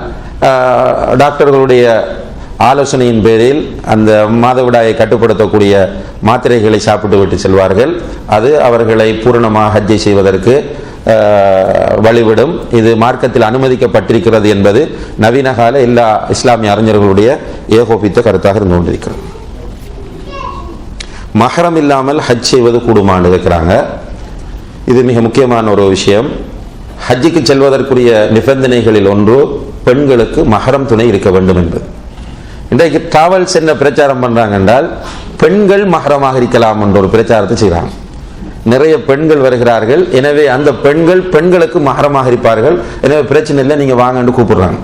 டாக்டர்களுடைய ஆலோசனையின் பேரில் அந்த மாதவிடாயை கட்டுப்படுத்தக்கூடிய மாத்திரைகளை சாப்பிட்டு விட்டு செல்வார்கள். அது அவர்களை பூரணமாக ஹஜ்ஜை செய்வதற்கு வழிவிடும். இது மார்க்கத்தில் அனுமதிக்கப்பட்டிருக்கிறது என்பது நவீன கால எல்லா இஸ்லாமிய அறிஞர்களுடைய ஏகோபித்த கருத்தாக இருந்து கொண்டிருக்கிறது. மஹரம் இல்லாமல் ஹஜ் செய்வது கூடுமான்னு இருக்கிறாங்க. இது மிக முக்கியமான ஒரு விஷயம். ஹஜ்ஜுக்கு செல்வதற்குரிய நிபந்தனைகளில் ஒன்று பெண்களுக்கு மஹரம் துணை இருக்க வேண்டும் என்பது. இன்றைக்கு டிராவல்ஸ் என்ன பிரச்சாரம் பண்றாங்க என்றால், பெண்கள் மஹரமாக இருக்கலாம் என்ற ஒரு பிரச்சாரத்தை செய்கிறாங்க. நிறைய பெண்கள் வருகிறார்கள், எனவே அந்த பெண்கள் பெண்களுக்கு மஹரமாக இருப்பார்கள், எனவே பிரச்சனை இல்லை, நீங்க வாங்கன்னு கூப்பிடுறாங்க.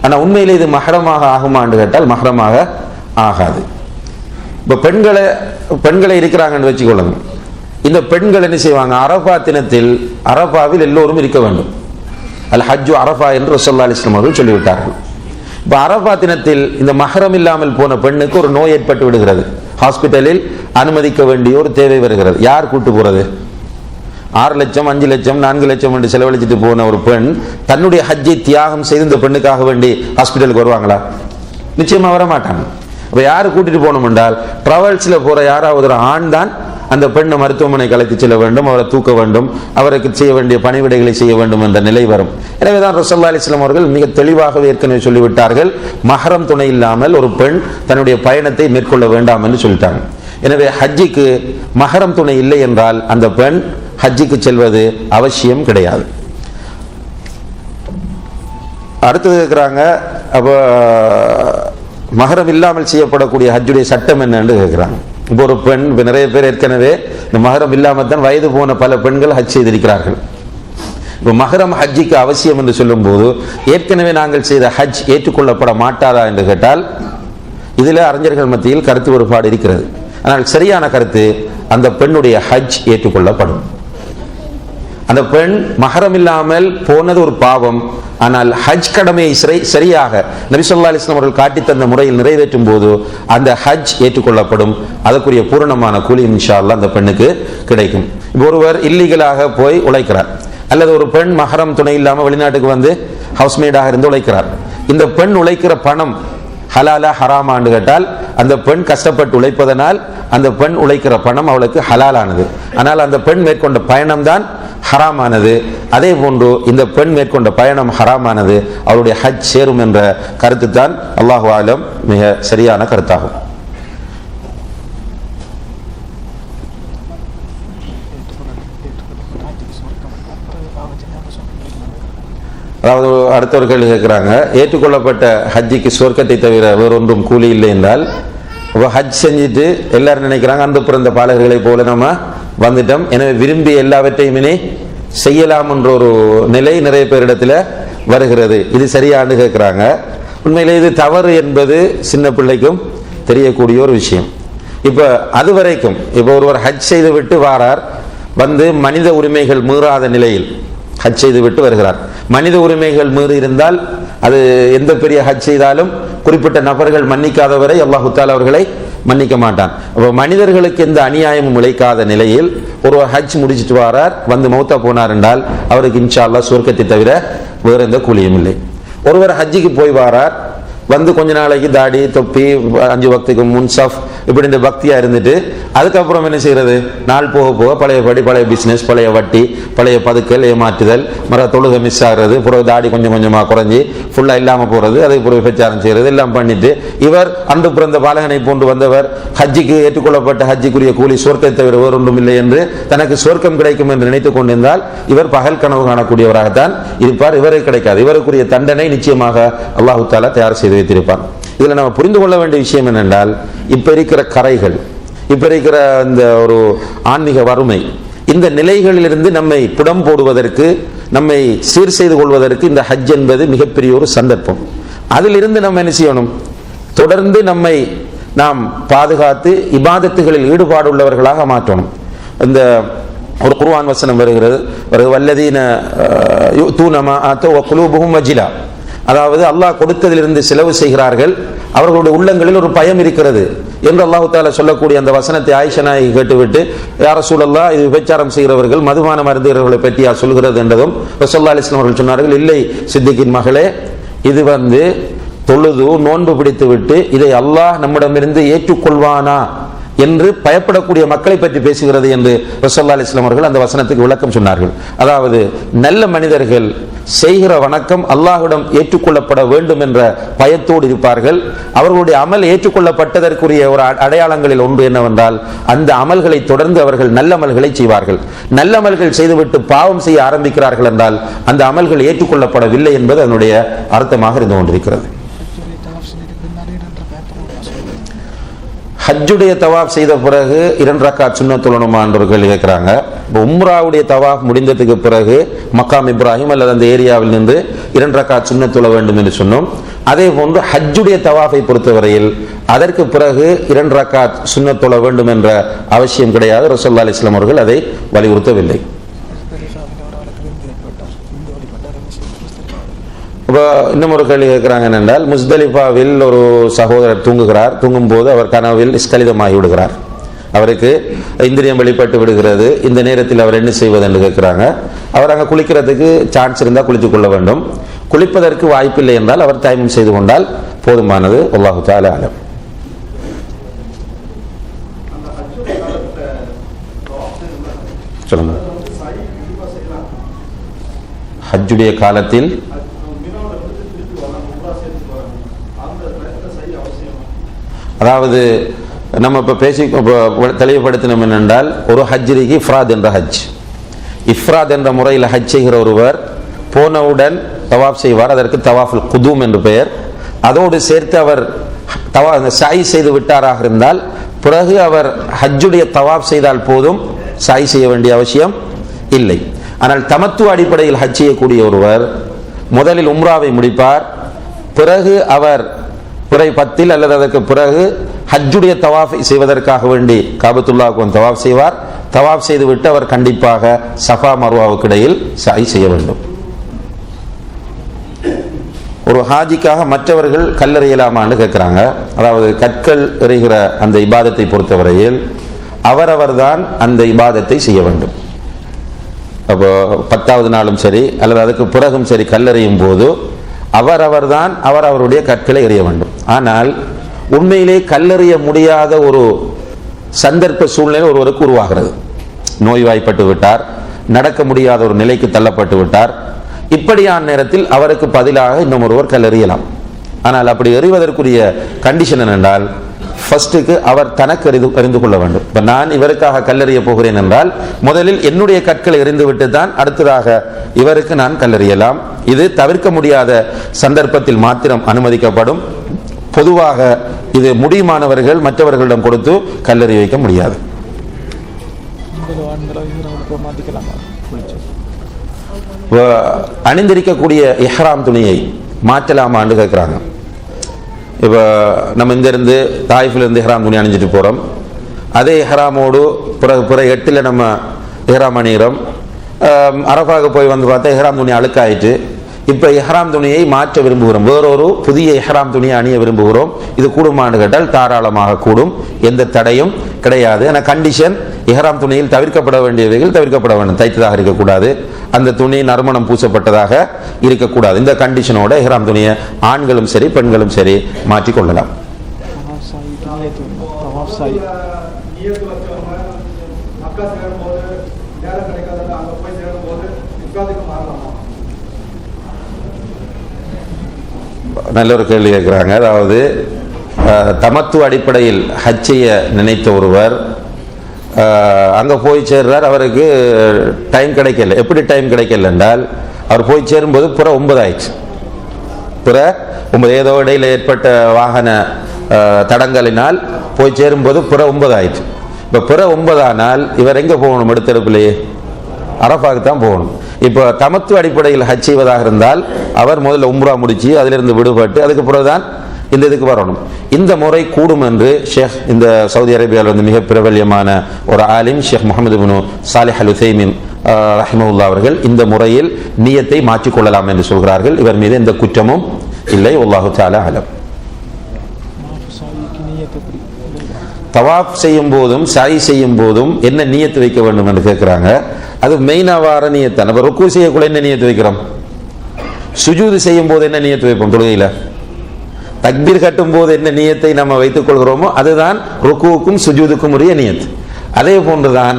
ஆனா உண்மையிலே இது மஹரமாக ஆகுமான்னு கேட்டால் மஹரமாக ஆகாது. இப்ப பெண்களை இருக்கிறாங்கன்னு வச்சுக்கொள்ளுங்க. இந்த பெண்கள் என்ன செய்வாங்க, அரஃபா தினத்தில் அரஃபாவில் எல்லோரும் இருக்க வேண்டும். அல் ஹஜ்ஜு அரஃபா என்று ரசூலுல்லாஹி அலைஹி வஸல்லம் அவர்கள் சொல்லிவிட்டார்கள். இப்ப அரஃபா தினத்தில் இந்த மஹரம் இல்லாமல் போன பெண்ணுக்கு ஒரு நோய் ஏற்பட்டு விடுகிறது, ஹாஸ்பிட்டலில் அனுமதிக்க வேண்டிய ஒரு தேவை வருகிறது. யார் கூட்டு போறது? 6 லட்சம் 5 லட்சம் 4 லட்சம் என்று செலவழிச்சிட்டு போன ஒரு பெண் தன்னுடைய ஹஜ்ஜை தியாகம் செய்து இந்த பெண்ணுக்காக வேண்டி ஹாஸ்பிட்டலுக்கு வருவாங்களா? நிச்சயமா வர மாட்டாங்க. அப்ப யாரு கூட்டிட்டு போகணும் என்றால், டிராவல்ஸ்ல போற யாராவது ஒரு ஆண் தான் அந்த பெண்ணை மருத்துவமனைக்கு அழைத்து செல்ல வேண்டும், அவரை தூக்க வேண்டும், அவருக்கு செய்ய வேண்டிய பணிவிடைகளை செய்ய வேண்டும் என்ற நிலை வரும். எனவேதான் ரசூலுல்லாஹி அலைஹி வஸல்லம் அவர்கள் மிக தெளிவாகவே ஏற்கனவே சொல்லிவிட்டார்கள், மஹரம் துணை இல்லாமல் ஒரு பெண் தன்னுடைய பயணத்தை மேற்கொள்ள வேண்டாம் என்று சொல்லிட்டாங்க. எனவே ஹஜ்ஜிக்கு மஹரம் துணை இல்லை என்றால் அந்த பெண் ஹஜ்ஜிக்கு செல்வது அவசியம் கிடையாது. அடுத்தது கேட்கிறாங்க, அப்ப மஹரம் இல்லாமல் செய்யப்படக்கூடிய ஹஜ்ஜுடைய சட்டம் என்னன்னு கேட்கிறாங்க. இப்போ ஒரு பெண், இப்போ நிறைய பேர் ஏற்கனவே இந்த மஹரம் இல்லாமல் தான் வயது போன பல பெண்கள் ஹஜ் செய்திருக்கிறார்கள். இப்போ மஹரம் ஹஜ்ஜிக்கு அவசியம் என்று சொல்லும் போது ஏற்கனவே நாங்கள் செய்த ஹஜ் ஏற்றுக்கொள்ளப்பட மாட்டாரா என்று கேட்டால் இதில் அறிஞர்கள் மத்தியில் கருத்து வேறுபாடு இருக்கிறது. ஆனால் சரியான கருத்து, அந்த பெண்ணுடைய ஹஜ் ஏற்றுக்கொள்ளப்படும். அந்த பெண் மஹரம் இல்லாமல் போனது ஒரு பாவம், ஆனால் ஹஜ் கடமையை சரியாக நபி ஸல்லல்லாஹு அலைஹி வஸல்லம் அவர்கள் காட்டி தந்த முறையில் நிறைவேற்றும் போது அந்த ஹஜ் ஏற்றுக்கொள்ளப்படும். அதற்குரிய பூரணமான கூலி இன்ஷா அல்லாஹ் அந்த பெண்ணுக்கு கிடைக்கும். இப்போ ஒருவர் இல்லீகலாக போய் உழைக்கிறார், அல்லது ஒரு பெண் மஹரம் துணை இல்லாமல் வெளிநாட்டுக்கு வந்து ஹவுஸ்மேடாக இருந்து உழைக்கிறார். இந்த பெண் உழைக்கிற பணம் ஹலாலா ஹராமான்னு கேட்டால், அந்த பெண் கஷ்டப்பட்டு உழைப்பதனால் அந்த பெண் உழைக்கிற பணம் அவளுக்கு ஹலாலானது. ஆனால் அந்த பெண் மேற்கொண்ட பயணம் தான் ஹராமானது. அதே போன்று இந்த பெண் மேற்கொண்ட பயணம் ஹராமானது, அவருடைய ஹஜ் சேரும் என்ற கருத்து தான் அல்லாஹு ஆலம் மிக சரியான கருத்தாகும். அதாவது அடுத்தவர் கேள்வி கேட்கிறாங்க, ஏற்றுக்கொள்ளப்பட்ட ஹஜ்ஜிக்கு சொர்க்கத்தை தவிர வேறொன்றும் கூலி இல்லை என்றால், ஹஜ் செஞ்சுட்டு எல்லாரும் நினைக்கிறாங்க அந்த பிறந்த பாலகர்களை போல நம்ம வந்துட்டோம், எனவே விரும்பி எல்லாவற்றையுமே செய்யலாம் என்ற ஒரு நிலை நிறைய பேரிடத்துல வருகிறது. இது சரியானு கேட்கிறாங்க. உண்மையிலே இது தவறு என்பது சின்ன பிள்ளைக்கும் தெரியக்கூடிய ஒரு விஷயம். இப்ப அது வரைக்கும் இப்ப ஒருவர் ஹஜ் செய்து விட்டு வாரார், வந்து மனித உரிமைகள் மீறாத நிலையில் ஹஜ் செய்து விட்டு வருகிறார். மனித உரிமைகள் மீறி இருந்தால் அது எந்த பெரிய ஹஜ் செய்தாலும் குறிப்பிட்ட நபர்கள் மன்னிக்காதவரை அல்லாஹு தஆலா அவர்களை மன்னிக்க மாட்டான். அப்போ மனிதர்களுக்கு எந்த அநியாயமும் இழைக்காத நிலையில் ஒரு ஹஜ் முடிச்சுட்டு வாரார், வந்து மௌத்தா போனார் என்றால் அவருக்கு இன்ஷா அல்லாஹ் சொர்க்கத்தை தவிர வேற எந்த கூலியும் இல்லை. ஒருவர் ஹஜ்ஜிக்கு போய் வாரார், வந்து கொஞ்ச நாளைக்கு தாடி தொப்பி 5 வக்துக்கு முன்சாஃப் இப்படி இந்த பக்தியா இருந்துட்டு அதுக்கப்புறம் என்ன செய்யறது, நாள் போக போக பழையபடி பழைய பிசினஸ், பழைய வட்டி, பழைய பதுக்கல், ஏமாற்றுதல், தொழுகை மிஸ் ஆகிறது, பிறகு தாடி கொஞ்சம் கொஞ்சமா குறைஞ்சி ஃபுல்லா இல்லாம போறது, அதுக்கு பிறகு பிரச்சாரம் செய்யறது எல்லாம் பண்ணிட்டு இவர் அன்று பிறந்த பாலகனை போன்று வந்தவர் ஹஜ்ஜிக்கு ஏற்றுக்கொள்ளப்பட்ட ஹஜ்ஜிக்குரிய கூலி சொர்க்கத்தை தவிர வேறொன்றும் இல்லை என்று தனக்கு சொர்க்கம் கிடைக்கும் என்று நினைத்துக் கொண்டிருந்தால் இவர் பகல் கனவு காணக்கூடியவராகத்தான் இருப்பார். இவருக்கு கிடைக்காது. இவருக்குரிய தண்டனை நிச்சயமாக அல்லாஹு தஆலா தயார் செய்து வைத்திருப்பார். இதுல நம்ம புரிந்து கொள்ள வேண்டிய விஷயம் என்னென்றால், இப்ப இருக்கிற கரைகள், இப்ப இருக்கிற இந்த ஒரு ஆன்மீக வறுமை, இந்த நிலைகளிலிருந்து நம்மை புடம் போடுவதற்கு, நம்மை சீர் செய்து கொள்வதற்கு இந்த ஹஜ் என்பது மிகப்பெரிய ஒரு சந்தர்ப்பம். அதிலிருந்து நம்ம என்ன செய்யணும், தொடர்ந்து நம்மை நாம் பாதுகாத்து இபாதத்துகளில் ஈடுபாடு உள்ளவர்களாக மாற்றணும். இந்த ஒரு குர்ஆன் வசனம் வருகிறது, வல்லதீன யுத்தூன மா ஆத்தவ குலூபுஹும் வஜிலா, அதாவது அல்லாஹ் கொடுத்ததிலிருந்து செலவு செய்கிறார்கள், அவர்களுடைய உள்ளங்களில் ஒரு பயம் இருக்கிறது என்று அல்லாஹு தஆலா சொல்லக்கூடிய அந்த வசனத்தை ஆயிஷா நாயகி கேட்டுவிட்டு, யா ரசூலல்லாஹ், இது விபச்சாரம் செய்கிறவர்கள், மதுபானம் அருந்துகிறவர்களை பற்றியா சொல்கிறது என்றதும் ரசூலுல்லாஹி அலைஹி வஸல்லம் அவர்கள் சொன்னார்கள், இல்லை சித்திகின் மகளே, இது தொழுது நோன்பு பிடித்து விட்டு இதை அல்லாஹ் நம்மிடமிருந்து ஏற்றுக்கொள்வானா என்று பயப்படக்கூடிய மக்களை பற்றி பேசுகிறது என்று ரசூலுல்லாஹி அலைஹி வஸல்லம் அவர்கள் அந்த வசனத்துக்கு விளக்கம் சொன்னார்கள். அதாவது நல்ல மனிதர்கள் செய்கிற வணக்கம் அல்லாஹ்விடம் ஏற்றுக்கொள்ளப்பட வேண்டும் என்ற பயத்தோடு இருப்பார்கள். அவர்களுடைய அமல் ஏற்றுக்கொள்ளப்பட்டதற்குரிய ஒரு அடையாளங்களில் ஒன்று என்னவென்றால், அந்த அமல்களை தொடர்ந்து அவர்கள் நல்ல அமல்களை செய்வார்கள். நல்ல அமல்கள் செய்துவிட்டு பாவம் செய்ய ஆரம்பிக்கிறார்கள் என்றால் அந்த அமல்கள் ஏற்றுக்கொள்ளப்படவில்லை என்பது அதனுடைய அர்த்தமாக இருந்து கொண்டிருக்கிறது. ஹஜ்ஜுடைய தவாப் செய்த பிறகு 2 ரக்காத் சுன்னத் தொழணுமான்னு ஒரு கேள்வி கேட்குறாங்க. இப்போ உம்ராவுடைய தவாப் முடிந்ததுக்கு பிறகு மக்காம் இப்ராஹிம் அல்லது அந்த ஏரியாவில் நின்று 2 ரக்காத் சுன்னத் தொழ வேண்டும் என்று சொன்னோம். அதே போன்று ஹஜ்ஜுடைய தவாஃபை பொறுத்தவரையில் அதற்கு பிறகு 2 ரக்காத் சுன்னத் தொழ வேண்டும் என்ற அவசியம் கிடையாது. ரசூலுல்லாஹி அலைஹி வஸல்லம் அவர்கள் அதை வலியுறுத்தவில்லை. இப்போ இன்னும் ஒரு கேள்வி கேட்குறாங்க என்றால், முஸ்தலிஃபாவில் ஒரு சகோதரர் தூங்குகிறார். தூங்கும் போது அவர் கனவில் ஸ்கலிதமாகி விடுகிறார். அவருக்கு இந்திரியம் வெளிப்பட்டு விடுகிறது. இந்த நேரத்தில் அவர் என்ன செய்வது என்று கேட்குறாங்க. அவர் அங்கே குளிக்கிறதுக்கு சான்ஸ் இருந்தால் குளித்து கொள்ள வேண்டும். குளிப்பதற்கு வாய்ப்பில்லை என்றால் அவர் தயமம் செய்து கொண்டால் போதுமானது. அல்லாஹு தஆலா அலம். சொல்லுங்க. ஹஜ்ஜுடைய காலத்தில் அதாவது நம்ம இப்போ தெளிவுபடுத்தினோம் என்னென்றால், ஒரு ஹஜ்ஜிக்கு இஃப்ராத் என்ற ஹஜ், இஃப்ராத் என்ற முறையில் ஹஜ் செய்கிற ஒருவர் போனவுடன் தவாஃப் செய்வார். அதற்கு தவாஃபுல் குதூம் என்று பெயர். அதோடு சேர்த்து அவர் சாய் செய்து விட்டாராக இருந்தால் பிறகு அவர் ஹஜ்ஜுடைய தவாஃப் செய்தால் போதும், சாய் செய்ய வேண்டிய அவசியம் இல்லை. ஆனால் தமத்து அடிப்படையில் ஹஜ் செய்யக்கூடிய ஒருவர் முதலில் உம்ராவை முடிப்பார். பிறகு அவர் பிறை 10 அல்லது அதற்கு பிறகு ஹஜ்ஜுடைய தவாஃபை செய்வதற்காக வேண்டி காபத்துல்லாஹ்வுக்கு தவாஃப் செய்வார். தவாஃப் செய்து விட்டு அவர் கண்டிப்பாக சஃபா மர்வாவுக்கு இடையில் சாய் செய்ய வேண்டும். ஒரு ஹாஜிக்காக மற்றவர்கள் கல்லெறியலாமான்னு கேட்குறாங்க. அதாவது கற்கள் எறிகிற அந்த இபாதத்தை பொறுத்தவரையில் அவரவர் தான் அந்த இபாதத்தை செய்ய வேண்டும். அப்போ 10வது நாளும் சரி அல்லது அதுக்கு பிறகும் சரி கல்லெறியும் போது அவரவர் தான் அவருடைய கற்களை எறிய வேண்டும். ஆனால் உண்மையிலே கல்லெறிய முடியாத ஒரு சந்தர்ப்ப சூழ்நிலை ஒருவருக்கு உருவாகிறது. நோய்வாய்ப்பட்டு விட்டார், நடக்க முடியாத ஒரு நிலைக்கு தள்ளப்பட்டு விட்டார். இப்படியான நேரத்தில் அவருக்கு பதிலாக இன்னும் ஒருவர் கல்லெறியலாம். ஆனால் அப்படி எறிவதற்குரிய கண்டிஷன் என்னென்றால், ஃபர்ஸ்ட்டுக்கு அவர் தனக்கு அறிந்து கொள்ள வேண்டும். இப்போ நான் இவருக்காக கல்லெறிய போகிறேன் என்றால் முதலில் என்னுடைய கற்களை எறிந்துவிட்டு தான் அடுத்ததாக இவருக்கு நான் கல்லெறியலாம். இது தவிர்க்க முடியாத சந்தர்ப்பத்தில் மாத்திரம் அனுமதிக்கப்படும். பொதுவாக இது முடியுமானவர்கள் மற்றவர்களிடம் கொடுத்து கல்லெறி வைக்க முடியாது. அணிந்திருக்கக்கூடிய இஹ்ராம் துணியை மாற்றலாமான்னு கேட்குறாங்க. இப்போ நம்ம இங்கிருந்து தாயிஃபிலிருந்து இஹ்ராம் துணி அணிஞ்சிட்டு போகிறோம். அதே இஹ்ராமோடு பிற 8 நம்ம இஹ்ராம் அணிகிறோம். அரஃபாவுக்கு போய் வந்து பார்த்தா இஹ்ராம் துணி அழுக்காயிட்டு இப்போ இஹ்ராம் துணியை மாற்ற விரும்புகிறோம், வேறொரு புதிய இஹ்ராம் துணியை அணிய விரும்புகிறோம். இது கூடுமான்னு கேட்டால் தாராளமாக கூடும், எந்த தடையும் கிடையாது. ஆனால் கண்டிஷன், இஹ்ராம் துணியில் தவிர்க்கப்பட வேண்டியவைகள் தவிர்க்கப்பட வேண்டும். தைத்ததாக இருக்கக்கூடாது, அந்த துணி நறுமணம் பூசப்பட்டதாக இருக்கக்கூடாது. இந்த கண்டிஷனோட இஹ்ராம் துணியை ஆண்களும் சரி பெண்களும் சரி மாற்றிக்கொள்ளலாம். நல்ல ஒரு கேள்வி கேட்குறாங்க. அதாவது தமத்து அடிப்படையில் ஹஜ் செய்ய நினைத்த ஒருவர் அங்கே போய் சேர்றார், அவருக்கு டைம் கிடைக்கல. எப்படி டைம் கிடைக்கல என்றால், அவர் போய் சேரும்போது புற 9 ஆயிடுச்சு. புற 9 ஏதோ இடையில் ஏற்பட்ட வாகன தடங்களினால் போய் சேரும்போது புற 9 ஆயிடுச்சு. இப்போ புற 9 ஆனால் இவர் எங்கே போகணும்? எடுத்தெடுப்பிலேயே அரஃபாவுக்கு தான் போகணும். இப்போ தமத்து அடிப்படையில் ஹஜ் செய்வதாக இருந்தால் அவர் முதல்ல உம்ரா முடிச்சு அதிலிருந்து விடுபட்டு அதுக்கு பிறகுதான் இந்த இதுக்கு வரணும். இந்த முறை கூடும் என்று ஷேக், இந்த சவுதி அரேபியாவில் வந்து மிக பிரபல்யமான ஒரு ஆலிம் ஷேக் முஹம்மது இப்னு சாலிஹ் அல் உதைமின் ரஹிமஹுல்லாஹ் அவர்கள் இந்த முறையில் நியத்தை மாற்றிக்கொள்ளலாம் என்று சொல்கிறார்கள். இவர் மீது எந்த குற்றமும் இல்லை. வல்லாஹு தஆலா அலம். தவாப் செய்யும் போதும் சாய் செய்யும் போதும் என்ன நியத்து வைக்க வேண்டும் என்று கேட்கிறாங்க. அது மெயினாவார நியத்தான். நம்ம ருக்கு செய்யக்குள்ள என்ன நியத்து வைக்கிறோம்? சுஜூது செய்யும் போது என்ன நியத்து வைப்போம்? தொழுகையில் தக்பீர் கட்டும் போது என்ன நியத்தை நம்ம வைத்துக் கொள்கிறோமோ அதுதான் ருக்குவுக்கும் சுஜூதுக்கும் உரிய நியத்து. அதே போன்றுதான்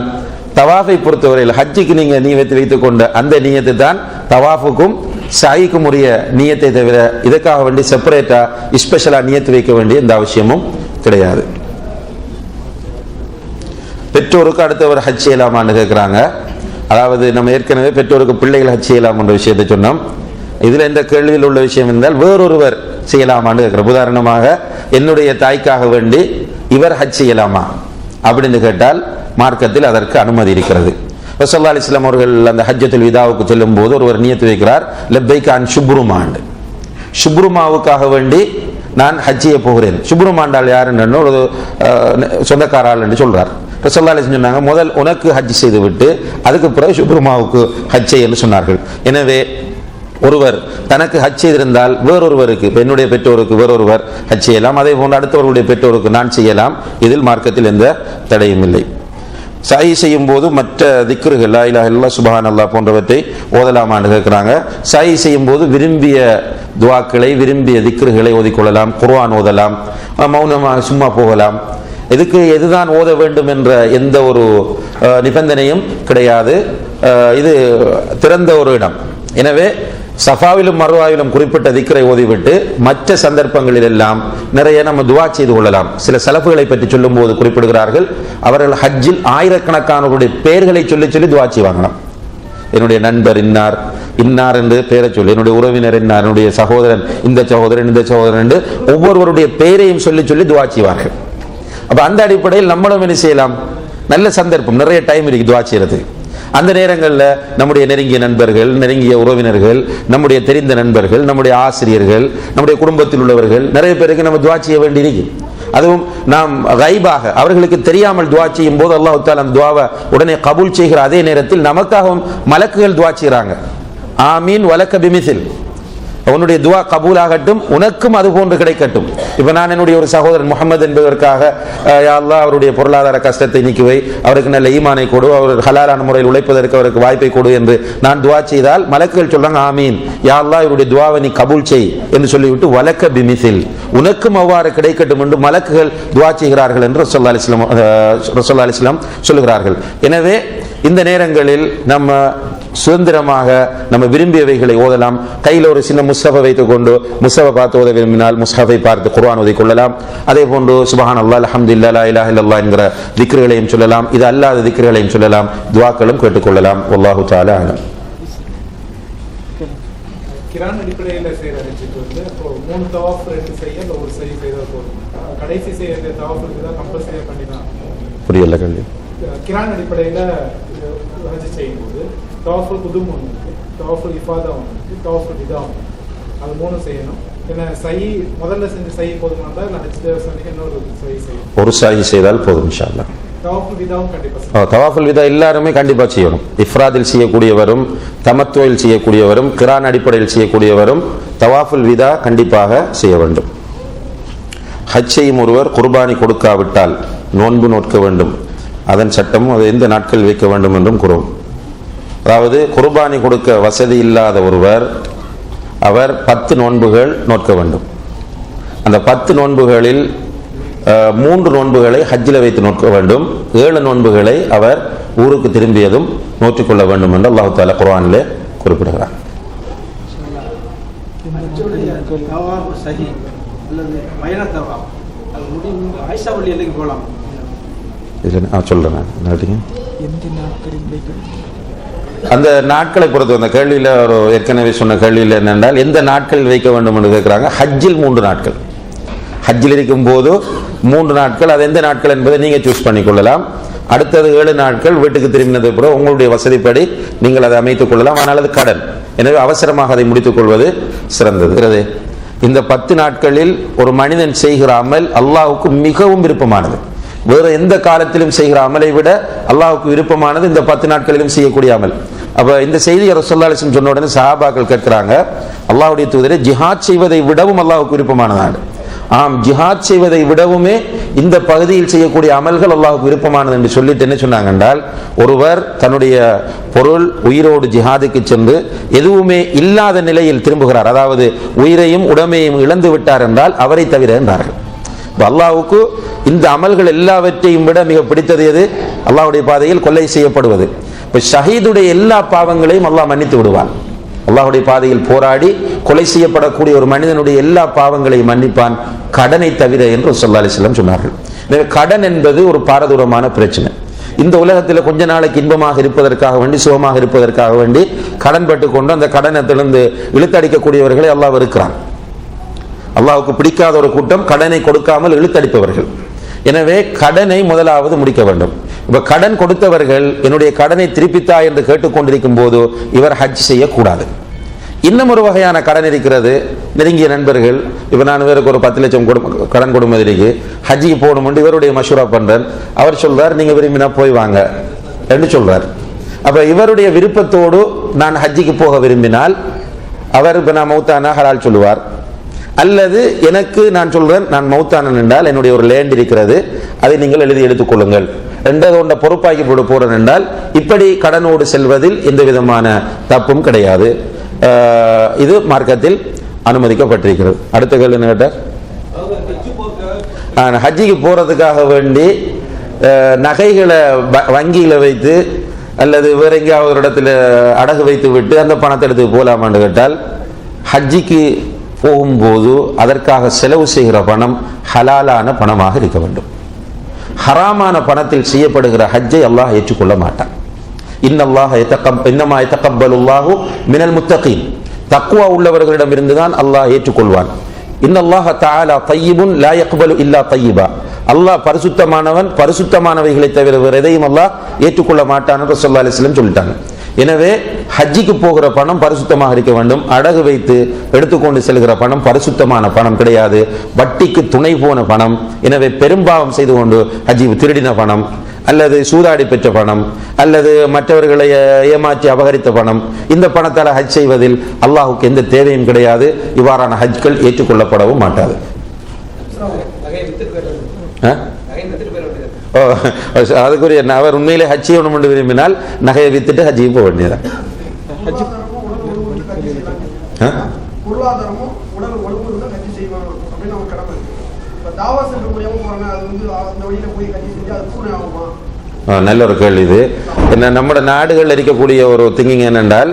தவாஃபை பொறுத்தவரையில் ஹஜ்ஜுக்கு நீங்க நியத்து வைத்துக் கொண்ட அந்த நியத்து தான் தவாஃபுக்கும் சாய்க்கும் உரிய நியத்தை தவிர இதற்காக வேண்டி செப்பரேட்டா ஸ்பெஷலா நியத்து வைக்க வேண்டிய இந்த அவசியமும் கிடையாது. பெற்றோருக்கு அடுத்தவர் ஹஜ் செய்யலாமான்னு கேட்குறாங்க. அதாவது நம்ம ஏற்கனவே பெற்றோருக்கு பிள்ளைகள் ஹஜ் செய்யலாம் என்ற விஷயத்தை சொன்னோம். இதில் இந்த கேள்வியில் உள்ள விஷயம் இருந்தால் வேறொருவர் செய்யலாமான்னு கேட்குறோம். உதாரணமாக என்னுடைய தாய்க்காக வேண்டி இவர் ஹஜ் செய்யலாமா அப்படின்னு கேட்டால் மார்க்கத்தில் அதற்கு அனுமதி இருக்கிறது. ரசூலுல்லாஹி அலைஹி வஸல்லம் அவர்கள் அந்த ஹஜ்ஜத்துல் விதாவுக்கு செல்லும் போது ஒருவர் நியத்து வைக்கிறார், லப்பைக அன் ஷுப்ருமாண்ட், ஷுப்ருமாவுக்காக வேண்டி நான் ஹஜ் செய்ய போகிறேன். ஷுப்ருமாண்டால் யாருன்னு ஒரு சொந்தக்காரால் என்று சொல்றார். ரசூலுல்லாஹி அலைஹி வஸல்லம் சொன்னாங்க, முதல் உனக்கு ஹஜ் செய்து விட்டு அதுக்கு பிறகு ஷுப்ருமாவுக்கு ஹஜ் செய்ய என்று சொன்னார்கள். எனவே ஒருவர் தனக்கு ஹஜ் செய்திருந்தால் வேறொருவருக்கு, என்னுடைய பெற்றோருக்கு வேறொருவர் ஹஜ் செய்யலாம், அதே போன்று அடுத்தவர்களுடைய பெற்றோருக்கு நான் செய்யலாம். இதில் மார்க்கத்தில் எந்த தடையும் இல்லை. சாயி செய்யும் போது மற்ற திக்ருகள் லா இலாஹ இல்லல்லாஹ் சுப்ஹானல்லாஹ் போன்றவற்றை ஓதலாமான்னு கேட்கிறாங்க. சாயி செய்யும் போது விரும்பிய துவாக்களை, விரும்பிய திக்ருகளை ஓதிக்கொள்ளலாம். குர்ஆன் ஓதலாம், மௌனமாக சும்மா போகலாம். இதுக்கு எதுதான் ஓத வேண்டும் என்ற எந்த ஒரு நிபந்தனையும் கிடையாது. இது திறந்த ஒரு இடம். எனவே சஃபாவிலும் மர்வாவிலும் குறிப்பிட்ட திக்ரை ஓதிவிட்டு மற்ற சந்தர்ப்பங்களில் எல்லாம் நிறைய நம்ம துவா செய்து கொள்ளலாம். சில சலஃபுகளை பற்றி சொல்லும் போது குறிப்பிடுகிறார்கள், அவர்கள் ஹஜ்ஜில் ஆயிரக்கணக்கானவர்களுடைய பெயர்களை சொல்லி சொல்லி துவா செய்வாங்களாம். என்னுடைய நண்பர் இன்னார் இன்னார் என்று பெயரை சொல்லி, என்னுடைய உறவினர் இன்னார், என்னுடைய சகோதரன் இந்த சகோதரன் இந்த சகோதரன் என்று ஒவ்வொருவருடைய பெயரையும் சொல்லி சொல்லி துவா செய்வார்கள். அப்ப அந்த அடிப்படையில் நம்மளும் என்ன செய்யலாம், நல்ல சந்தர்ப்பம், நிறைய டைம் இருக்கு துவா செய்யறது. அந்த நேரங்களில் நம்முடைய நெருங்கிய நண்பர்கள், நெருங்கிய உறவினர்கள், நம்முடைய தெரிந்த நண்பர்கள், நம்முடைய ஆசிரியர்கள், நம்முடைய குடும்பத்தில் உள்ளவர்கள் நிறைய பேருக்கு நம்ம துவா செய்ய வேண்டியிருக்கு. அதுவும் நாம் கைபாக அவர்களுக்கு தெரியாமல் துவா செய்யும் போது அல்லாஹ் தஆலா அந்த துவாவை உடனே கபூல் செய்கிற அதே நேரத்தில் நமக்காகவும் மலக்குகள் துவா செய்கிறாங்க. ஆமீன் வலக்க பிமிசில், உன்னுடைய துவா கபூல் ஆகட்டும், உனக்கும் அது போன்று கிடைக்கட்டும். இப்ப நான் என்னுடைய ஒரு சகோதரன் முகமது என்பதற்காக யா அல்லாஹ் அவருடைய பொருளாதார கஷ்டத்தை நீக்குவை, அவருக்கு நல்ல ஈமானை கொடு, அவர் ஹலாலான முறையில் உழைப்பதற்கு அவருக்கு வாய்ப்பை கொடு என்று நான் துவா செய்தால் மலக்குகள் சொல்றாங்க, ஆமீன் யா அல்லாஹ் இவருடைய துவாவை நீ கபூல் செய் என்று சொல்லிவிட்டு வலக்க பிமிசில், உனக்கும் அவ்வாறு கிடைக்கட்டும் என்று மலக்குகள் துவா செய்கிறார்கள் என்று ரசூலுல்லாஹி அலைஹி வஸல்லம் சொல்லுகிறார்கள். எனவே இந்த நேரங்களில் நம்ம சுதந்திரமாக நம்ம விரும்பியவைகளை ஓதலாம். கையில் ஒரு சின்ன முஸ்ஹஃபை வைத்துக் கொண்டு முஸ்ஹஃபை பார்த்து ஓத விரும்பினால் முஸ்ஹஃபை பார்த்து குர்ஆன் ஓதிக் கொள்ளலாம். அதே போன்று சுப்ஹானல்லாஹ் அல்ஹம்துலில்லாஹ் லா இலாஹ இல்லல்லாஹ் என்கிற திக்ருகளையும் சொல்லலாம். இது அல்லாத திக்ருகளையும் சொல்லலாம். துஆக்களும் கேட்டுக்கொள்ளலாம். வல்லாஹு தஆலா அலம். கிரான் அடிப்படையில் செய்கிற ஹஜ்ஜுக்கு வந்து இப்போ 3 தவாஃப் 2 செய்ய இல்லை ஒரு செய்தால் போதும். கடைசி செய்யறது தவாஃபுக்கு தான் கம்பல்சரியாக பண்ணி தான் புரியல கல்வி. கிரான் அடிப்படையில் ஹஜ் செய்யும்போது தவாஃபுல் குதும் ஒன்று இருக்கு, தவாஃபுல் இஃபாதா ஒன்று இருக்கு, தவாஃபுல் விதா ஒன்று இருக்கு. அது 3 செய்யணும். ஏன்னா சஹி முதல்ல செஞ்ச சஹி போதுமானதா இல்லை ஹஜ் தேவசானிக்கு இன்னொரு சஹி செய்யணும்? ஒரு சஹி செய்தால் போதும் இன்ஷா அல்லாஹ். தவாஃபுல் விதாவும் கண்டிப்பாக தவாஃபுல் விதா எல்லாருமே கண்டிப்பாக செய்யணும். இஃப்ராதில் செய்யக்கூடியவரும், தமத்துவில் செய்யக்கூடியவரும், கிரான் அடிப்படையில் செய்யக்கூடியவரும் தவாஃபுல் விதா கண்டிப்பாக செய்ய வேண்டும். ஹஜ் செய்யும் ஒருவர் குர்பானி கொடுக்காவிட்டால் நோன்பு நோக்க வேண்டும். அதன் சட்டமும் அது எந்த நாட்கள் வைக்க வேண்டும் என்றும் கூறும். அதாவது குர்பானி கொடுக்க வசதி இல்லாத ஒருவர் அவர் 10 நோன்புகள் நோக்க வேண்டும். அந்த 10 நோன்புகளில் 3 நோன்புகளை ஹஜ்ஜில் வைத்து நோக்க வேண்டும். 7 நோன்புகளை அவர் ஊருக்கு திரும்பியதும் நோற்றிக்கொள்ள வேண்டும் என்று அல்லாஹ் தஆலா குர்ஆனிலே குறிப்பிடுகிறார். சொல்றேன் அந்த நாட்களை பொறுத்து அந்த கேள்வியில் ஒரு ஏற்கனவே சொன்ன கேள்வியில் என்னென்றால் எந்த நாட்களில் வைக்க வேண்டும் என்று கேட்குறாங்க. ஹஜ்ஜில் 3 நாட்கள், ஹஜ்ஜில் இருக்கும் போது 3 நாட்கள், அது எந்த நாட்கள் என்பதை நீங்கள் சூஸ் பண்ணிக்கொள்ளலாம். அடுத்தது 7 நாட்கள் வீட்டுக்கு திரும்பினது கூட உங்களுடைய வசதிப்படி நீங்கள் அதை அமைத்துக் கொள்ளலாம். ஆனால் அது கடன், எனவே அவசரமாக அதை முடித்துக் கொள்வது சிறந்தது. இந்த 10 நாட்களில் ஒரு மனிதன் செய்கிற அமல் அல்லாஹ்வுக்கு மிகவும் விருப்பமானது. வேறு எந்த காலத்திலும் செய்கிற அமலை விட அல்லாஹ்வுக்கு விருப்பமானது இந்த 10 நாட்களிலும் செய்யக்கூடிய அமல். அப்ப இந்த செய்தியை ரசூலுல்லாஹி அலைஹி வஸல்லம் சொன்ன உடனே சஹாபாக்கள் கேட்கிறாங்க, அல்லாஹ்வுடைய தூதரே ஜிஹாத் செய்வதை விடவும் அல்லாஹ்வுக்கு விருப்பமானது? ஆம், ஜிஹாத் செய்வதை விடவுமே இந்த பகுதியில் செய்யக்கூடிய அமல்கள் அல்லாஹ்வுக்கு விருப்பமானது என்று சொல்லிட்டு என்ன சொன்னாங்க என்றால், ஒருவர் தன்னுடைய பொருள் உயிரோடு ஜிஹாதுக்கு சென்று எதுவுமே இல்லாத நிலையில் திரும்புகிறார், அதாவது உயிரையும் உடமையும் இழந்து விட்டார் என்றால் அவரை தவிர என்றார்கள். அல்லாஹ்வுக்கு இந்த அமல்கள் எல்லாவற்றையும் விட மிக பிடித்தது எது? அல்லாஹ்வுடைய பாதையில் கொலை செய்யப்படுவது. இப்ப ஷஹீதுடைய எல்லா பாவங்களையும் அல்லாஹ் மன்னித்து விடுவான். அல்லாஹ்வுடைய பாதையில் போராடி கொலை செய்யப்படக்கூடிய ஒரு மனிதனுடைய எல்லா பாவங்களையும் மன்னிப்பான், கடனை தவிர என்று ஸல்லல்லாஹு அலைஹி வஸல்லம் சொன்னார்கள். எனவே கடன் என்பது ஒரு பாரதூரமான பிரச்சனை. இந்த உலகத்தில் கொஞ்ச நாளைக்கு இன்பமாக இருப்பதற்காக வேண்டி, சுகமாக இருப்பதற்காக வேண்டி கடன் பட்டு கொண்டு அந்த கடனத்திலிருந்து இழுத்தடிக்கக்கூடியவர்களை அல்லாஹ் வெறுக்கிறான். அல்லாஹ்வுக்கு பிடிக்காத ஒரு கூட்டம் கடனை கொடுக்காமல் இழுத்தடிப்பவர்கள். எனவே கடனை முதலாவது முடிக்க வேண்டும். இப்ப கடன் கொடுத்தவர்கள் என்னுடைய கடனை திருப்பித்தா என்று கேட்டுக்கொண்டிருக்கும் போது இவர் ஹஜ் செய்யக்கூடாது. இன்னும் ஒரு வகையான கடன் இருக்கிறது. நெருங்கிய நண்பர்கள், இப்போ நான் இவருக்கு ஒரு 10 லட்சம் கடன் கொடுமதிக்கு ஹஜ்ஜிக்கு போகணும் இவருடைய மஷூரா பண்றேன். அவர் சொல்றார் நீங்க விரும்பினா போய் வாங்க என்று சொல்றார். அப்ப இவருடைய விருப்பத்தோடு நான் ஹஜ்ஜிக்கு போக விரும்பினால் அவர் இப்ப நான் மௌத்தானா ஹலால் சொல்லுவார். அல்லது எனக்கு நான் சொல்றேன் நான் மௌத்தானன் என்றால் என்னுடைய ஒரு லேண்ட் இருக்கிறது, அதை நீங்கள் எழுதி எடுத்துக்கொள்ளுங்கள் என்றதை பொறுப்பாக்கி போறேன் என்றால் இப்படி கடனோடு செல்வதில் எந்த விதமான தப்பும் கிடையாது. இது மார்க்கத்தில் அனுமதிக்கப்பட்டிருக்கிறது. அடுத்த கேள்வி என்ன கேட்டார்? ஹஜ்ஜிக்கு போறதுக்காக வேண்டி நகைகளை வங்கியில வைத்து அல்லது வேற எங்கேயாவது ஒரு இடத்துல அடகு வைத்து விட்டு அந்த பணத்தை எடுத்து போலாமான்னு கேட்டால், ஹஜ்ஜிக்கு போகும்போது அதற்காக செலவு செய்கிற பணம் ஹலாலான பணமாக இருக்க வேண்டும். ஹராமான பணத்தில் செய்யப்படுகிற ஹஜ்ஜை அல்லாஹ் ஏற்றுக்கொள்ள மாட்டான். இன்னமா யதகப்பலுல்லாஹு மினல் முத்தகீன், தக்வா உள்ளவர்களிடம் இருந்துதான் அல்லாஹ் ஏற்றுக்கொள்வான். இன்னல்லாஹ தஆலா தய்யிபுன் லா யக்பலு இல்லா தய்யிபா, அல்லாஹ் பரிசுத்தமானவன், பரிசுத்தமானவைகளை தவிர வேறு எதையும் அல்லாஹ் ஏற்றுக்கொள்ள மாட்டான் என்று ஸல்லல்லாஹு அலைஹி வஸல்லம் சொல்லிட்டாங்க. எனவே ஹஜ்ஜிக்கு போகிற பணம் பரிசுத்தமாக இருக்க வேண்டும். அடகு வைத்து எடுத்துக்கொண்டு செல்கிற பணம் பரிசுத்தமான பணம் கிடையாது, வட்டிக்கு துணை போன பணம். எனவே பெரும்பாவம் செய்து கொண்டு ஹஜ்ஜி திருடின பணம் அல்லது சூதாடி பெற்ற பணம் அல்லது மற்றவர்களை ஏமாற்றி அபகரித்த பணம், இந்த பணத்தால் ஹஜ் செய்வதில் அல்லாஹுக்கு எந்த தேவையும் கிடையாது. இவ்வாறான ஹஜ்கள் ஏற்றுக்கொள்ளப்படவும் மாட்டாது. அதுக்குரிய அவர் உண்மையிலே ஹஜ் செய்யணும் என்று விரும்பினால் நகையை வித்துட்டு ஹஜ்ஜிக்கு போக வேண்டியதான். நல்ல ஒரு கேள்வி இது. என்ன நம்ம நாடுகளில் இருக்கக்கூடிய ஒரு திங்கிங் என்னென்றால்,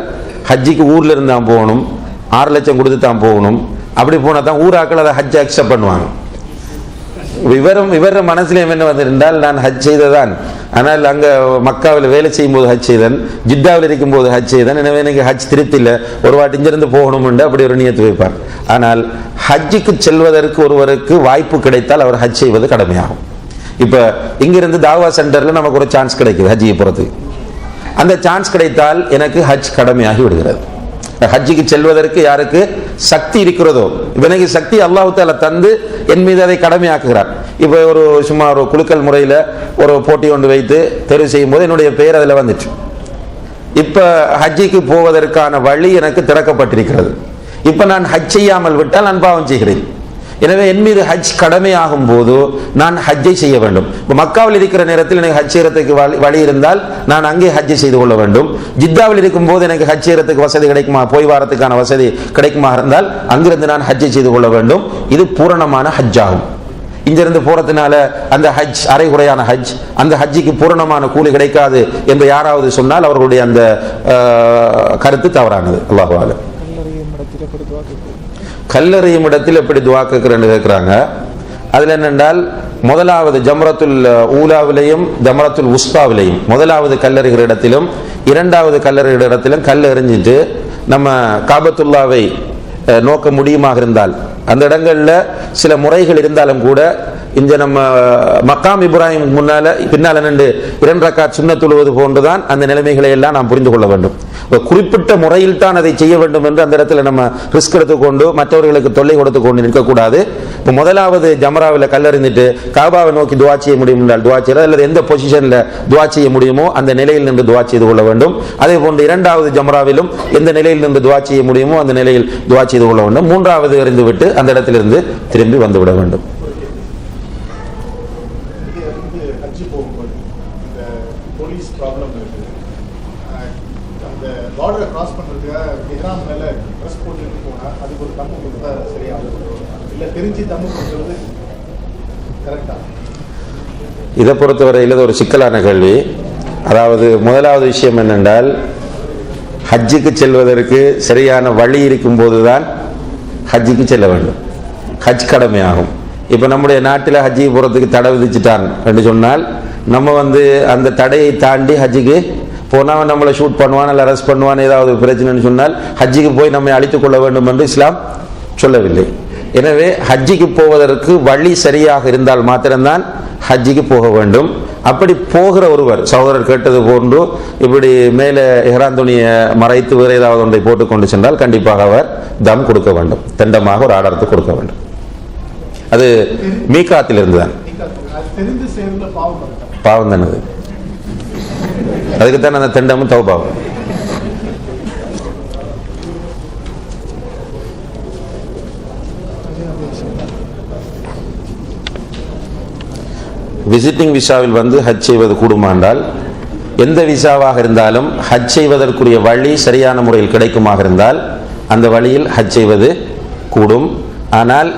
ஹஜ்ஜிக்கு ஊர்ல இருந்து தான் போகணும், 6 லட்சம் கொடுத்து தான் போகணும், அப்படி போனா தான் ஊராக்கள் அதை ஹஜ் அக்செப்ட் பண்ணுவாங்க. இவர மனசுல என்ன வந்திருந்தால், நான் ஹஜ் செய்ததான், ஆனால் அங்க மக்காவில் வேலை செய்யும் போது ஹஜ் செய்தன், ஜித்தாவில் இருக்கும் போது ஹஜ் செய்தன், எனவே எனக்கு ஹஜ் திருப்தி இல்லை, ஒரு வாட்டி இங்கிருந்து போகணும் என்று அப்படி ஒரு நியத்து வைப்பார். ஆனால் ஹஜ்ஜுக்கு செல்வதற்கு ஒருவருக்கு வாய்ப்பு கிடைத்தால் அவர் ஹஜ் செய்வது கடமையாகும். இப்ப இங்கிருந்து தாவா சென்டர்ல நமக்கு ஒரு சான்ஸ் கிடைக்குது ஹஜ்ஜிக்கு போறதுக்கு, அந்த சான்ஸ் கிடைத்தால் எனக்கு ஹஜ் கடமையாகி விடுகிறது. ஹஜ்ஜிக்கு செல்வதற்கு யாருக்கு சக்தி இருக்கிறதோ, இவனுக்கு சக்தி அல்லாஹ் தஆலா தந்து என் மீது அதை கடமையாக்குகிறார். இப்போ ஒரு சும்மா ஒரு குலுக்கல் முறையில் ஒரு போட்டி ஒன்று வைத்து தெரிவு செய்யும் போது என்னுடைய பெயர் அதில் வந்துச்சு. இப்போ ஹஜ்ஜிக்கு போவதற்கான வழி எனக்கு திறக்கப்பட்டிருக்கிறது. இப்போ நான் ஹஜ் செய்யாமல் விட்டால் நான் பாவம் செய்கிறேன். எனவே என் மீது ஹஜ் கடமையாகும் போது நான் ஹஜ்ஜை செய்ய வேண்டும். இப்போ மக்காவில் இருக்கிற நேரத்தில் எனக்கு ஹஜ் செய்யறதுக்கு வழி இருந்தால் நான் அங்கே ஹஜ்ஜை செய்து கொள்ள வேண்டும். ஜித்தாவில் இருக்கும் போது எனக்கு ஹஜ் செய்யறதுக்கு வசதி கிடைக்குமா, போய் வாரத்துக்கான வசதி கிடைக்குமா இருந்தால் அங்கிருந்து நான் ஹஜ்ஜை செய்து கொள்ள வேண்டும். இது பூரணமான ஹஜ் ஆகும். இங்கிருந்து போறதுனால அந்த ஹஜ் அரைகுறையான ஹஜ், அந்த ஹஜ்ஜிக்கு பூரணமான கூலி கிடைக்காது என்று யாராவது சொன்னால் அவர்களுடைய அந்த கருத்து தவறானது. அல்லாஹு அலம். கல்லறையும் இடத்தில் எப்படி துவா கேட்கிறேன்னு கேட்கிறாங்க. அதுல என்னென்றால், முதலாவது ஜம்ரத்துல் ஊலாவிலையும் ஜம்ரத்துல் உஸ்தாவிலையும், முதலாவது கல்லறைகிற இடத்திலும் இரண்டாவது கல்லறைகிற இடத்திலும் கல் எறிஞ்சிட்டு நம்ம காபத்துல்லாவை நோக்க முடியுமாக இருந்தால், அந்த இடங்கள்ல சில முறைகள் இருந்தாலும் கூட இந்த நம்ம மக்காம் இப்ராஹிம் பின்னால நின்று 2 ரக்காத் சுன்னத் தொழுவது போன்றுதான் அந்த நிலைமைகளை எல்லாம் நாம் புரிந்து கொள்ள வேண்டும். குறிப்பிட்ட முறையில் தான் அதை செய்ய வேண்டும் என்று அந்த இடத்துல நம்ம ரிஸ்க் எடுத்துக்கொண்டு மற்றவர்களுக்கு தொல்லை கொடுத்து கொண்டு நிற்கக்கூடாது. இப்போ முதலாவது ஜமராவில் கல்லறிந்துட்டு காபாவை நோக்கி துவா செய்ய முடியும் என்றால் துவா செய்ய, அல்லது எந்த பொசிஷன்ல துவா செய்ய முடியுமோ அந்த நிலையில் நின்று துவா செய்து கொள்ள வேண்டும். அதே போன்று இரண்டாவது ஜமராவிலும் எந்த நிலையில் நின்று துவா செய்ய முடியுமோ அந்த நிலையில் துவா செய்து கொள்ள வேண்டும். மூன்றாவது எறிந்து விட்டு அந்த இடத்திலிருந்து திரும்பி வந்துவிட வேண்டும். பார்டரை கிராஸ் பண்ணுறதுக்காக இஹ்ராம் மேலே ட்ரெஸ் போட்டுட்டு போனால் அதுக்கு ஒரு தம்மு கொடுத்தா சரியாகும், இல்லை தெரிஞ்சு தம்மு கொடுக்குறது கரெக்டாக? இதை பொறுத்தவரையில் இது ஒரு சிக்கலான கேள்வி. அதாவது முதலாவது விஷயம் என்னென்றால், ஹஜ்ஜுக்கு செல்வதற்கு சரியான வழி இருக்கும்போது தான் ஹஜ்ஜுக்கு செல்ல வேண்டும், ஹஜ் கடமையாகும். இப்போ நம்முடைய நாட்டில் ஹஜ்ஜுக்கு போகிறதுக்கு தடை விதிச்சுட்டான் என்று சொன்னால், நம்ம அந்த தடையை தாண்டி ஹஜ்ஜுக்கு போனால் நம்மளை ஷூட் பண்ணுவான், இல்லை அரெஸ்ட் பண்ணுவான், ஏதாவது பிரச்சனைன்னு சொன்னால் ஹஜ்ஜுக்கு போய் நம்மை அழித்துக் கொள்ள வேண்டும் என்று இஸ்லாம் சொல்லவில்லை. எனவே ஹஜ்ஜிக்கு போவதற்கு வழி சரியாக இருந்தால் மாத்திரம்தான் ஹஜ்ஜிக்கு போக வேண்டும். அப்படி போகிற ஒருவர், சகோதரர் கேட்டது போன்று இப்படி மேலே இஹ்ராம் துணியை மறைத்து வேறு ஏதாவது ஒன்றை போட்டுக்கொண்டு சென்றால் கண்டிப்பாக அவர் தம் கொடுக்க வேண்டும், தெண்டமாக ஒரு ஆடரத்து கொடுக்க வேண்டும். அது மீகாத்தில் இருந்துதான். தெரிந்து சேர்ந்த பாவம் தானது, அதுக்குத்தான் அந்த தெண்டமும் தௌபாவும். விசிட்டிங் விசாவில் வந்து ஹஜ் செய்வது கூடுமானால், எந்த விசாவாக இருந்தாலும் ஹஜ் செய்வதற்குரிய வழி சரியான முறையில் கிடைக்குமாக இருந்தால் அந்த வழியில் ஹஜ் செய்வது கூடும். ஆனால்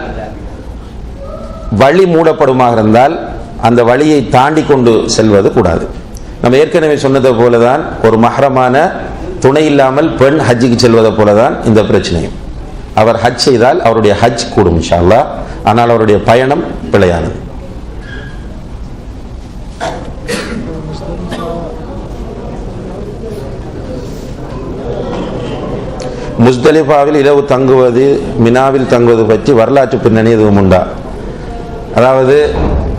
வழி மூடப்படுமாக இருந்தால் அந்த வழியை தாண்டி கொண்டு செல்வது கூடாது. நம்ம ஏற்கனவே சொன்னதை போலதான் ஒரு மஹ்ரமான துணை இல்லாமல் பெண் ஹஜ்ஜுக்கு செல்வதை போலதான் இந்த பிரச்சனையும். அவர் ஹஜ் செய்தால் அவருடைய ஹஜ் கூடும் இன்ஷா அல்லாஹ், ஆனால் அவருடைய பயணம் பிழையானது. முஸ்தலிஃபாவில் இரவு தங்குவது, மினாவில் தங்குவது பற்றி வரலாற்று பின்னணி எதுவும் உண்டா? அதாவது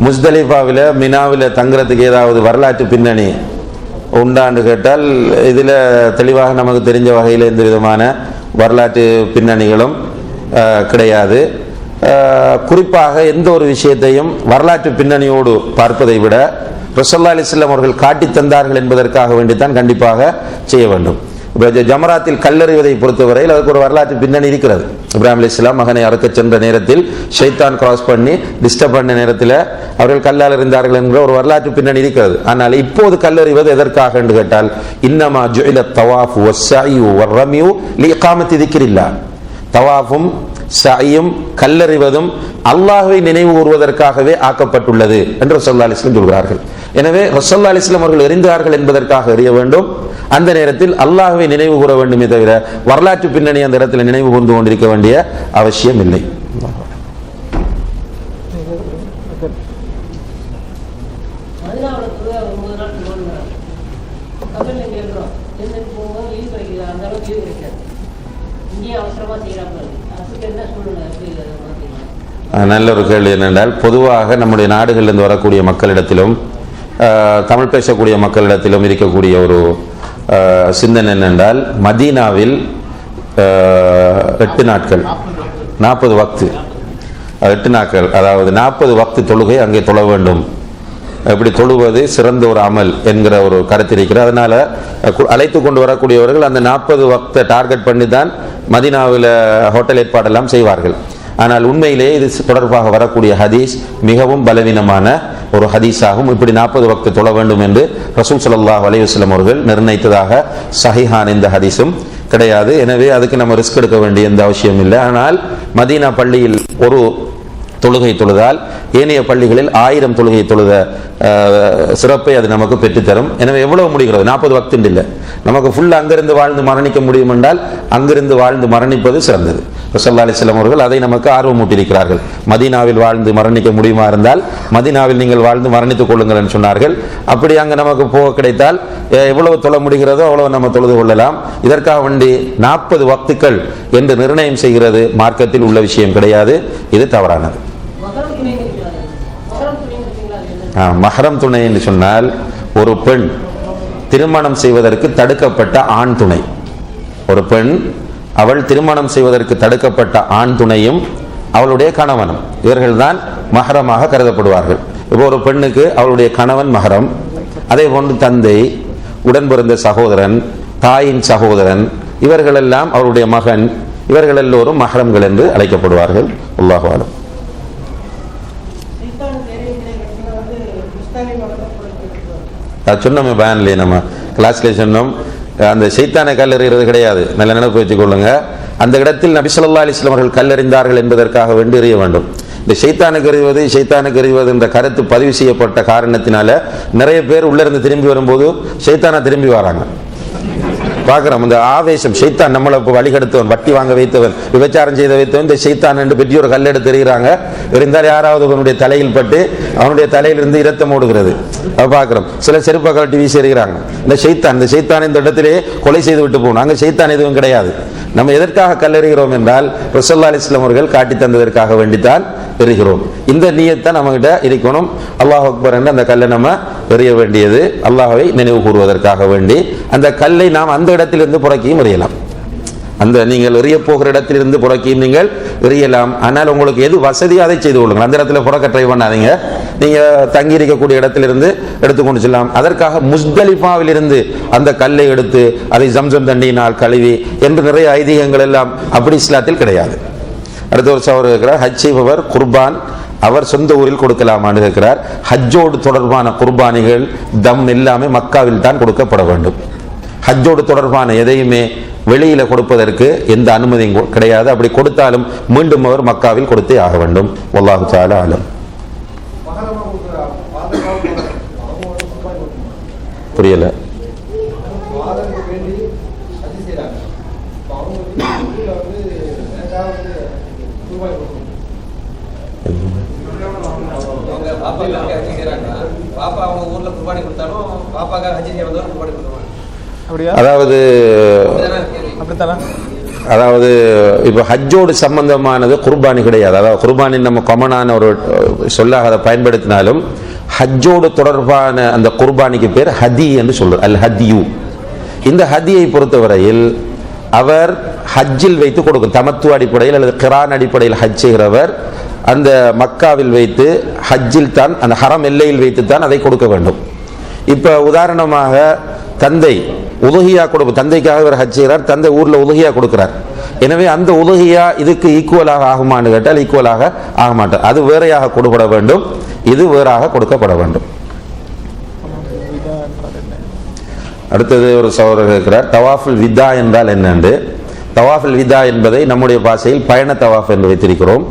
முஸ்தலிஃபாவில் மினாவில் தங்குறதுக்கு ஏதாவது வரலாற்று பின்னணி உண்டான்னு கேட்டால் இதில் தெளிவாக நமக்கு தெரிஞ்ச வகையில் எந்த விதமான வரலாற்று பின்னணிகளும் கிடையாது. குறிப்பாக எந்த ஒரு விஷயத்தையும் வரலாற்று பின்னணியோடு பார்ப்பதை விட ரசூலுல்லாஹி அலைஹி வஸல்லம் அவர்கள் காட்டி தந்தார்கள் என்பதற்காக வேண்டித்தான் கண்டிப்பாக செய்ய வேண்டும். ஜமராத்தில் கல்லறிவதை பொறுத்தவரையில் அதுக்கு ஒரு வரலாற்று பின்னணி இருக்கிறது. இப்ராஹிம் அலைஹிஸ்ஸலாம் மகனை அறுக்க சென்ற நேரத்தில் ஷைத்தான் கிராஸ் பண்ணி டிஸ்டர்ப் பண்ண நேரத்தில் அவர்கள் கல்லால் எறிந்தார்கள் என்ற ஒரு வரலாற்று பின்னணி இருக்கிறது. ஆனால் இப்போது கல்லறிவது எதற்காக என்று கேட்டால், இன்னமா ஜுஇல தவாஃபு வஸ்ஸஅயு வர்ரமியு லிஇகாமத்தி திக்ரில்லாஹ். தவாஃபும் சஅயும் கல்லறிவதும் அல்லாஹ்வை நினைவு கூறுவதற்காகவே ஆக்கப்பட்டுள்ளது என்று ரசூலுல்லாஹி அலைஹி வஸல்லம் சொல்கிறார்கள். எனவே ரசூலுல்லாஹி அலைஹி வஸல்லம் அவர்கள் எறிந்தார்கள் என்பதற்காக எறிய வேண்டும், அந்த நேரத்தில் அல்லாஹ்வை நினைவு கூற வேண்டுமே தவிர வரலாற்று பின்னணி அந்த இடத்தில் நினைவு கூர்ந்து கொண்டிருக்க வேண்டிய அவசியம் இல்லை. நல்ல ஒரு கேள்வி. என்னென்றால், பொதுவாக நம்முடைய நாடுகளிலிருந்து வரக்கூடிய மக்களிடத்திலும் தமிழ் பேசக்கூடிய மக்களிடத்திலும் இருக்கக்கூடிய ஒரு சிந்தனை என்னென்றால், மதீனாவில் 8 நாட்கள் 40 வக்து, 8 நாட்கள், அதாவது 40 வக்து தொழுகை அங்கே தொழ வேண்டும். எப்படி தொழுவது சிறந்த ஒரு அமல் என்கிற ஒரு கருத்து இருக்கிறது. அதனால அழைத்து கொண்டு வரக்கூடியவர்கள் அந்த 40 வக்தை டார்கெட் பண்ணி தான் மதீனாவில் ஹோட்டல் ஏற்பாடெல்லாம் செய்வார்கள். ஆனால் உண்மையிலே இது தொடர்பாக வரக்கூடிய ஹதீஸ் மிகவும் பலவீனமான ஒரு ஹதீஸாகும். இப்படி 40 வக்து தொழ வேண்டும் என்று ரசூல் ஸல்லல்லாஹு அலைஹி வஸல்லம் அவர்கள் நிர்ணயித்ததாக சஹீஹான இந்த ஹதீஸும் கிடையாது. எனவே அதுக்கு நம்ம ரிஸ்க் எடுக்க வேண்டிய எந்த அவசியம் இல்லை. ஆனால் மதீனா பள்ளியில் ஒரு தொழுகை தொழுதால் ஏனைய பள்ளிகளில் 1000 தொழுகை தொழுத சிறப்பை அது நமக்கு பெற்றுத்தரும். எனவே எவ்வளவு முடிகிறது, 40 வக்து இல்லை, நமக்கு ஃபுல்லாக அங்கிருந்து வாழ்ந்து மரணிக்க முடியும் என்றால் அங்கிருந்து வாழ்ந்து மரணிப்பது சிறந்தது. ரசூலுல்லாஹி அலைஹி வஸல்லம் அவர்கள் அதை நமக்கு ஆர்வம் ஊட்டியிருக்கிறார்கள். மதீனாவில் வாழ்ந்து மரணிக்க முடியுமா இருந்தால் மதீனாவில் நீங்கள் வாழ்ந்து மரணித்துக் கொள்ளுங்கள் என்று சொன்னார்கள். அப்படி அங்கே நமக்கு போக கிடைத்தால் எவ்வளவு தொழ முடிகிறதோ அவ்வளவு நம்ம தொழுது கொள்ளலாம். இதற்காக வேண்டி 40 வக்துக்கள் என்று நிர்ணயம் செய்கிறது மார்க்கத்தில் உள்ள விஷயம் கிடையாது. இது தவறானது. மஹரம் துணை என்று சொன்னால் ஒரு பெண் திருமணம் செய்வதற்கு தடுக்கப்பட்ட ஆண் துணை. ஒரு பெண் அவள் திருமணம் செய்வதற்கு தடுக்கப்பட்ட ஆண் துணையும் அவளுடைய கணவனும், இவர்கள்தான் மஹரமாக கருதப்படுவார்கள். இப்போ ஒரு பெண்ணுக்கு அவளுடைய கணவன் மஹரம், அதே போன்று தந்தை, உடன் பிறந்த சகோதரன், தாயின் சகோதரன், இவர்களெல்லாம் அவருடைய மகன், இவர்கள் எல்லோரும் மஹரம்கள் என்று அழைக்கப்படுவார்கள். அல்லாஹு அலம். சொன்னோமே பயன்லையே, நம்ம கிளாஸ்ல சொன்னோம், அந்த ஷைத்தானை கல்லெறிகிறது கிடையாது. நல்ல நினைப்பு வச்சுக்கொள்ளுங்க. அந்த இடத்தில் நபி ஸல்லல்லாஹு அலைஹி வஸல்லம் அவர்கள் கல்லெறிந்தார்கள் என்பதற்காக வேண்டி எறிய வேண்டும். இந்த ஷைத்தானுக்கு எறிவது என்ற கருத்து பதிவு செய்யப்பட்ட காரணத்தினால நிறைய பேர் உள்ள இருந்து திரும்பி வரும்போது ஷைத்தானா திரும்பி வராங்க. பார்க்கிறோம், இந்த ஆவேசம், ஷைத்தான் நம்மளை வழிகெடுத்தவன், வட்டி வாங்க வைத்தவன், விபச்சாரம் செய்த வைத்தவன், இந்த ஷைத்தான் என்று பெரிய ஒரு கல்லெடுத்து எறிகிறாங்க. இருந்தால் யாராவது அவனுடைய தலையில் பட்டு அவனுடைய தலையிலிருந்து இரத்தம் ஓடுகிறது. அதை பார்க்கிறோம். சில செருப்பை கழட்டி வீசி எறிகிறாங்க. இந்த ஷைத்தான் இந்த இடத்திலே கொலை செய்து விட்டு போகணும். அங்கே ஷைத்தான் எதுவும் கிடையாது. நம்ம எதற்காக கல்லெறிகிறோம் என்றால் ரசூலுல்லாஹி அலைஹி வஸல்லம் அவர்கள் காட்டி தந்ததற்காக வேண்டித்தான் எறிகிறோம். இந்த நியத்தை நம்ம கிட்ட இருக்கணும். அல்லாஹ் அக்பர் என்று அந்த கல்லை நம்ம எறிய வேண்டியது அல்லாஹ்வை நினைவு கூறுவதற்காக வேண்டி. அந்த கல்லை நாம் அந்த இடத்திலிருந்து புறக்கியும் எறியலாம். அந்த நீங்கள் எறிய போகிற இடத்திலிருந்து புறக்கியும் நீங்கள் எறியலாம். ஆனால் உங்களுக்கு எது வசதியோ அதை செய்து கொள்ளுங்கள். அந்த இடத்துல புறக்க ட்ரை பண்ணாதீங்க. நீங்க தங்கி இருக்கக்கூடிய இடத்திலிருந்து எடுத்துக்கொண்டு செல்லலாம். அதற்காக முஸ்தலிஃபாவிலிருந்து அந்த கல்லை எடுத்து அதை ஜம்சம் தண்ணியினால் கழுவி என்று நிறைய ஐதீகங்கள் எல்லாம் அப்படி இஸ்லாத்தில் கிடையாது. அடுத்த வருஷம் அவர் இருக்கிறார், ஹஜ் செய்பவர் குர்பான் அவர் சொந்த ஊரில் கொடுக்கலாமான்னு கேட்கிறார். ஹஜ்ஜோடு தொடர்பான குர்பானிகள் தம் எல்லாமே மக்காவில் தான் கொடுக்கப்பட வேண்டும். ஹஜ்ஜோடு தொடர்பான எதையுமே வெளியில கொடுப்பதற்கு எந்த அனுமதியும் கிடையாது. அப்படி கொடுத்தாலும் மீண்டும் அவர் மக்காவில் கொடுத்தே ஆக வேண்டும். வல்லாஹு தஆலா அலம். புரியல. அதாவது இப்போ ஹஜ்ஜோடு சம்பந்தமானது குர்பானி கிடையாது. அதாவது குர்பானி நம்ம காமனான ஒரு சொல்லாக அதை பயன்படுத்தினாலும் ஹஜ்ஜோடு தொடர்பான அந்த குர்பானிக்கு பேர் ஹதி என்று சொல்றார். அல் ஹதியு. இந்த ஹதியை பொறுத்தவரையில் அவர் ஹஜ்ஜில் வைத்து கொடுக்கும். தமத்து அடிப்படையில் அல்லது கிரான் அடிப்படையில் ஹஜ் செய்கிறவர் அந்த மக்காவில் வைத்து ஹஜ்ஜில் தான் அந்த ஹரம் எல்லையில் வைத்து தான் அதை கொடுக்க வேண்டும். இப்போ உதாரணமாக தந்தை உலுஹியா கொடுக்கும். தந்தைக்காக இவர் ஹஜ் செய்கிறார், தந்தை ஊரில் உலுஹியா கொடுக்கிறார். எனவே அந்த உலுஹியா இதுக்கு ஈக்குவலாக ஆகுமான்னு கேட்டால் ஈக்குவலாக ஆக மாட்டார். அது வேறையாக கொடுக்கப்பட வேண்டும், இது வேறாக கொடுக்கப்பட வேண்டும். அடுத்தது ஒரு சகோதரர் கேட்கிறார், தவாஃபுல் விதா என்றால் என்னென்று. தவாஃபுல் விதா என்பதை நம்முடைய பாஷையில் பயண தவாஃப் என்று வைத்திருக்கிறோம்.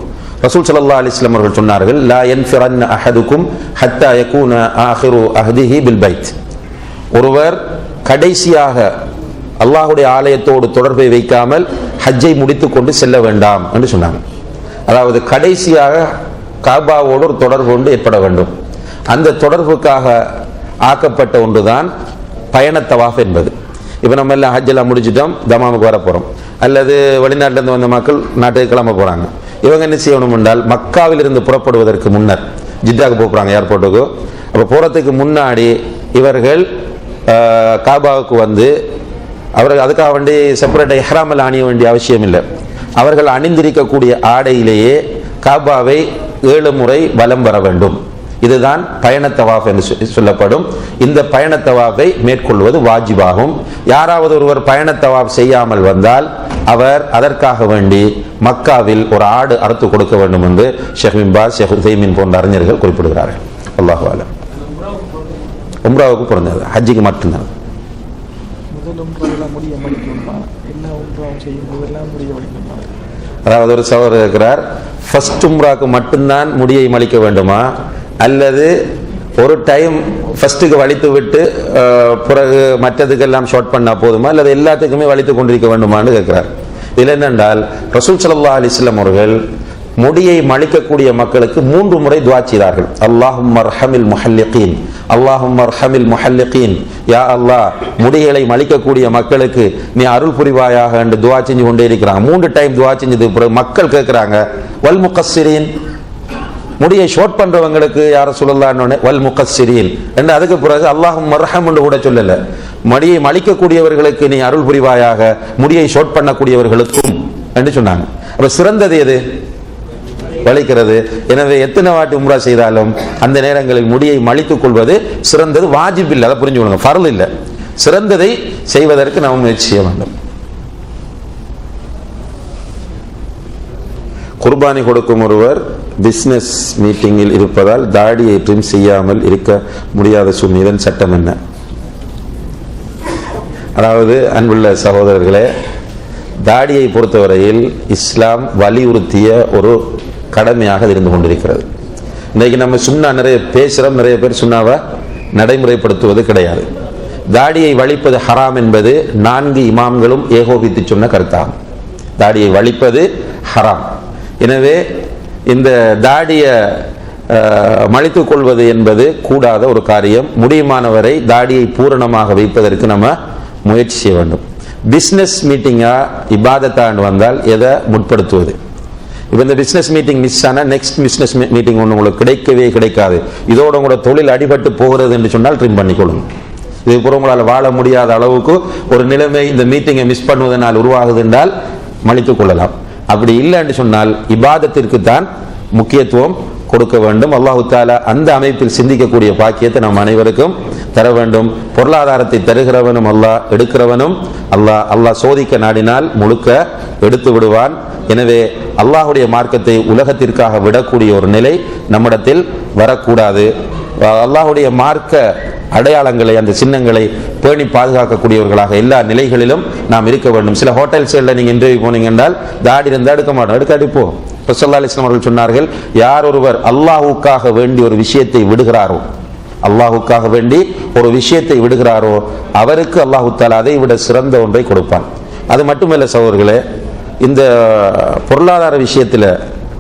ரசூல் ஸல்லல்லாஹு அலைஹி வஸல்லம் அவர்கள் சொன்னார்கள், லா யன்ஃபிரன்ன அஹதுக்கும் ஹத்தா யகூன ஆகிரு அஹ்திஹி பில் பைத். ஒருவர் கடைசியாக அல்லாஹுடைய ஆலயத்தோடு தொடர்பை வைக்காமல் ஹஜ்ஜை முடித்துக் கொண்டு செல்ல வேண்டாம் என்று சொன்னாங்க. அதாவது கடைசியாக காபாவோடு ஒரு தொடர்பு கொண்டு ஏற்பட வேண்டும். அந்த தொடர்புக்காக ஆக்கப்பட்ட ஒன்றுதான் பயண தவாஃப் என்பது. இப்போ நம்ம எல்லாம் ஹஜ்ஜெல்லாம் முடிச்சிட்டோம், தமாமுக்கு வர போகிறோம், அல்லது வெளிநாட்டிலேருந்து வந்த மக்கள் நாட்டுக்கு கிளம்ப போகிறாங்க. இவங்க என்ன செய்யணும் என்றால் மக்காவில் இருந்து புறப்படுவதற்கு முன்னர் ஜித்தாக்கு போகிறாங்க ஏர்போர்ட்டுக்கு. அப்போ போகிறதுக்கு முன்னாடி இவர்கள் காபாவுக்கு வந்து அவர்கள் அதுக்காக வேண்டி செப்பரேட் இஹ்ராமல் அணிய வேண்டிய அவசியம் இல்லை. அவர்கள் அணிந்திருக்கக்கூடிய ஆடையிலேயே காபாவை 7 முறை வலம் வர வேண்டும். இதுதான் பயண தவாஃப் என்று சொல்லப்படும். இந்த பயண தவாஃபை மேற்கொள்வது வாஜிபாகும். யாராவது ஒருவர் பயண தவாஃப் செய்யாமல் வந்தால் அவர் அதற்காக வேண்டி மக்காவில் ஒரு ஆடு அறுத்து கொடுக்க வேண்டும் என்று ஷேக் பின் பாஸ், ஷேக் உதைமின் போன்ற அறிஞர்கள் குறிப்பிடுகிறார்கள். அல்லாஹு அலம். உம்ராவுக்கு பிறந்தது, ஹஜ்ஜிக்கு மட்டும்தான். அதாவது ஒரு சகோதரர் இருக்கிறார், ஃபர்ஸ்ட் உம்ராக்கு மட்டும்தான் முடியை மலிக்க வேண்டுமா, அல்லது ஒரு டைம் ஃபர்ஸ்ட்டுக்கு வலித்து விட்டு பிறகு மற்றதுக்கெல்லாம் ஷார்ட் பண்ணால் போதுமா, அல்லது எல்லாத்துக்குமே வலித்து கொண்டிருக்க வேண்டுமான்னு கேட்கிறார். இதில் என்னென்றால் ரசூல் ஸல்லல்லாஹு அலைஹி வஸல்லம் அவர்கள் முடியை மலிக்கக்கூடிய மக்களுக்கு 3 முறை துஆ செய்தார்கள். அல்லாஹும்ம அர்ஹமில் முஹல்லிகீன், அல்லாஹும்ம அர்ஹமில் முஹல்லிகீன், யா அல்லாஹ் முடிகளை மலிக்கக்கூடிய மக்களுக்கு நீ அருள் புரிவாயாக என்று துஆ செஞ்சு கொண்டே இருக்கிறாங்க. 3 டைம் துஆ செஞ்சதுக்கு பிறகு மக்கள் கேட்கிறாங்க, வல் முகஸ்ஸிரீன், முடியை ஷார்ட் பண்றவங்களுக்கு யார சொல்லலான்னு வல் முகஸ்ஸிரீன் என்று. அதுக்கு பிறகு அல்லாஹும்ம அர்ஹம் என்று கூட சொல்லல, முடியை மலிக்கக்கூடியவர்களுக்கு நீ அருள் புரிவாயாக, முடியை ஷார்ட் பண்ணக்கூடியவர்களுக்கும் என்று சொன்னாங்க. அப்ப சிறந்தது எது? வலிக்கிறது. எனவே எத்தனை வாட்டி உம்ரா செய்தாலும் அந்த நேரங்களில் முடியை மலித்துக் கொள்வது சிறந்தது. வாஜிப் இல்லை, அதை புரிஞ்சுக்கொள்ளுங்க, ஃபர்ல் இல்லை. சிறந்ததை செய்வதற்கு நாம் முயற்சி செய்ய வேண்டும். குர்பானி கொடுக்கும் ஒருவர் பிசினஸ் மீட்டிங்கில் இருப்பதால் தாடியை ட்ரிம் செய்யாமல் இருக்க முடியாத சூழ்நிலை, சட்டம் என்ன? அதாவது அன்புள்ள சகோதரர்களே, தாடியை பொறுத்தவரையில் இஸ்லாம் வலியுறுத்திய ஒரு கடமையாக இருந்து கொண்டிருக்கிறது. இன்றைக்கு நம்ம சுன்னா நிறைய பேசுகிறோம், நிறைய பேர் சுன்னாவை நடைமுறைப்படுத்துவது கிடையாது. தாடியை வலிப்பது ஹராம் என்பது 4 இமாம்களும் ஏகோபித்து சொன்ன கருத்தாகும். தாடியை வலிப்பது ஹராம். எனவே இந்த தாடியை மலித்துக் கொள்வது என்பது கூடாத ஒரு காரியம். முடியுமானவரை தாடியை பூரணமாக வைப்பதற்கு நம்ம முயற்சி செய்ய வேண்டும். பிஸ்னஸ் மீட்டிங்கா இபாதத்தாண்டு வந்தால் எதை முற்படுத்துவது? இப்போ இந்த பிஸ்னஸ் மீட்டிங் மிஸ் ஆனால் நெக்ஸ்ட் பிஸ்னஸ் மீட்டிங் ஒன்று உங்களுக்கு கிடைக்கவே கிடைக்காது. இதோட உங்களோட தொழில் அடிபட்டு போகிறது என்று சொன்னால் ட்ரிம் பண்ணிக்கொள்ளுங்க. இதுபோல் உங்களால் வாழ முடியாத அளவுக்கு ஒரு நிலைமை இந்த மீட்டிங்கை மிஸ் பண்ணுவதனால் உருவாகுது என்றால் மன்னித்துக் கொள்ளலாம். அப்படி இல்லை என்று சொன்னால் இபாதத்திற்கு தான் முக்கியத்துவம் கொடுக்க வேண்டும். அல்லாஹு தஆலா அந்த அமைப்பில் சிந்திக்கக்கூடிய பாக்கியத்தை நம் அனைவருக்கும் தர வேண்டும். பொருளாதாரத்தை தருகிறவனும் அல்லாஹ், எடுக்கிறவனும் அல்லாஹ். அல்லாஹ் சோதிக்க நாடினால் முழுக்க எடுத்து விடுவான். எனவே அல்லாஹுடைய மார்க்கத்தை உலகத்திற்காக விடக்கூடிய ஒரு நிலை நம்மிடத்தில் வரக்கூடாது. அல்லாஹுடைய மார்க்க அடையாளங்களை, அந்த சின்னங்களை பேணி பாதுகாக்கக்கூடியவர்களாக எல்லா நிலைகளிலும் நாம் இருக்க வேண்டும். சில ஹோட்டல்ஸ்களில் நீங்கள் இன்டர்வியூ போனீங்க என்றால் தாடி இருந்தால் எடுக்க மாட்டோம், எடுக்காடிப்போ. ஸல்லல்லாஹு அலைஹி வஸல்லம் அவர்கள் சொன்னார்கள், யார் ஒருவர் அல்லாஹுக்காக வேண்டி ஒரு விஷயத்தை விடுகிறாரோ, அல்லாஹுக்காக வேண்டி ஒரு விஷயத்தை விடுகிறாரோ அவருக்கு அல்லாஹு தஆலா அதை விட சிறந்த ஒன்றை கொடுப்பான். அது மட்டுமல்ல சகோதரர்களே, இந்த பொருளாதார விஷயத்தில்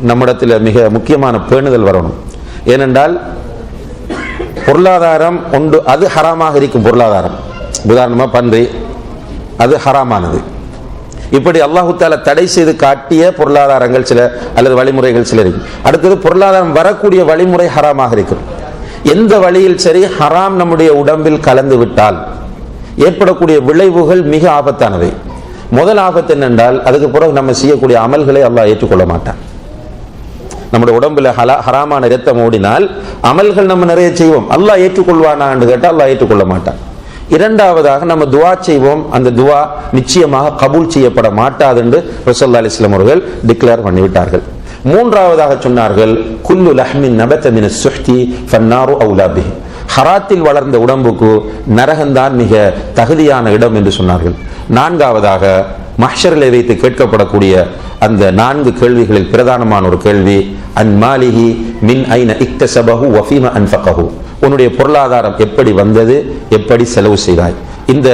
நம்மிடத்தில் மிக முக்கியமான பேணுதல் வரணும். ஏனென்றால் பொருளாதாரம் ஒன்று அது ஹராமாக இருக்கும். பொருளாதாரம் உதாரணமாக பன்றி, அது ஹராமானது. இப்படி அல்லாஹு தஆலா தடை செய்து காட்டிய பொருளாதாரங்கள் சில அல்லது வழிமுறைகள் சில இருக்கு. அடுத்தது பொருளாதாரம் வரக்கூடிய வழிமுறை ஹராமாக இருக்கும். எந்த வழியில் சரி ஹராம் நம்முடைய உடம்பில் கலந்து விட்டால் ஏற்படக்கூடிய விளைவுகள் மிக ஆபத்தானவை. முதல் ஆபத்து என்னென்றால் அதுக்கு பிறகு நம்ம செய்யக்கூடிய அமல்களை அல்லாஹ் ஏற்றுக்கொள்ள மாட்டான். நம்முடைய உடம்புல ஹராமான இரத்தம் ஓடினால் அமல்கள் நம்ம நிறைய செய்வோம், அல்லாஹ் ஏற்றுக்கொள்வானா என்று கேட்டால் அல்லாஹ் ஏற்றுக்கொள்ள மாட்டான். இரண்டாவதாக நம்ம துவா செய்வோம், அந்த துவா நிச்சயமாக கபூல் செய்யப்பட மாட்டாது என்று ரசூலுல்லாஹி அலைஹி வஸல்லம் அவர்கள் டிக்ளேர் பண்ணிவிட்டார்கள். மூன்றாவதாக சொன்னார்கள், குல்லு லஹ்மின் நபத மின ஸுஹ்தி ஃபன்னாரு அவுலா பிஹி. ஹராத்தில் வளர்ந்த உடம்புக்கு நரகம்தான் மிக தகுதியான இடம் என்று சொன்னார்கள். நான்காவதாக மஹ்ஷரிலே வைத்து கேட்கப்படக்கூடிய அந்த 4 கேள்விகளில் பிரதானமான ஒரு கேள்வி, அன் மாலிஹி மின் ஐன இக்தஸபஹு வ ஃபீமா அன்ஃபகஹு. உன்னுடைய பொருளாதாரம் எப்படி வந்தது, எப்படி செலவு செய்தாய். இந்த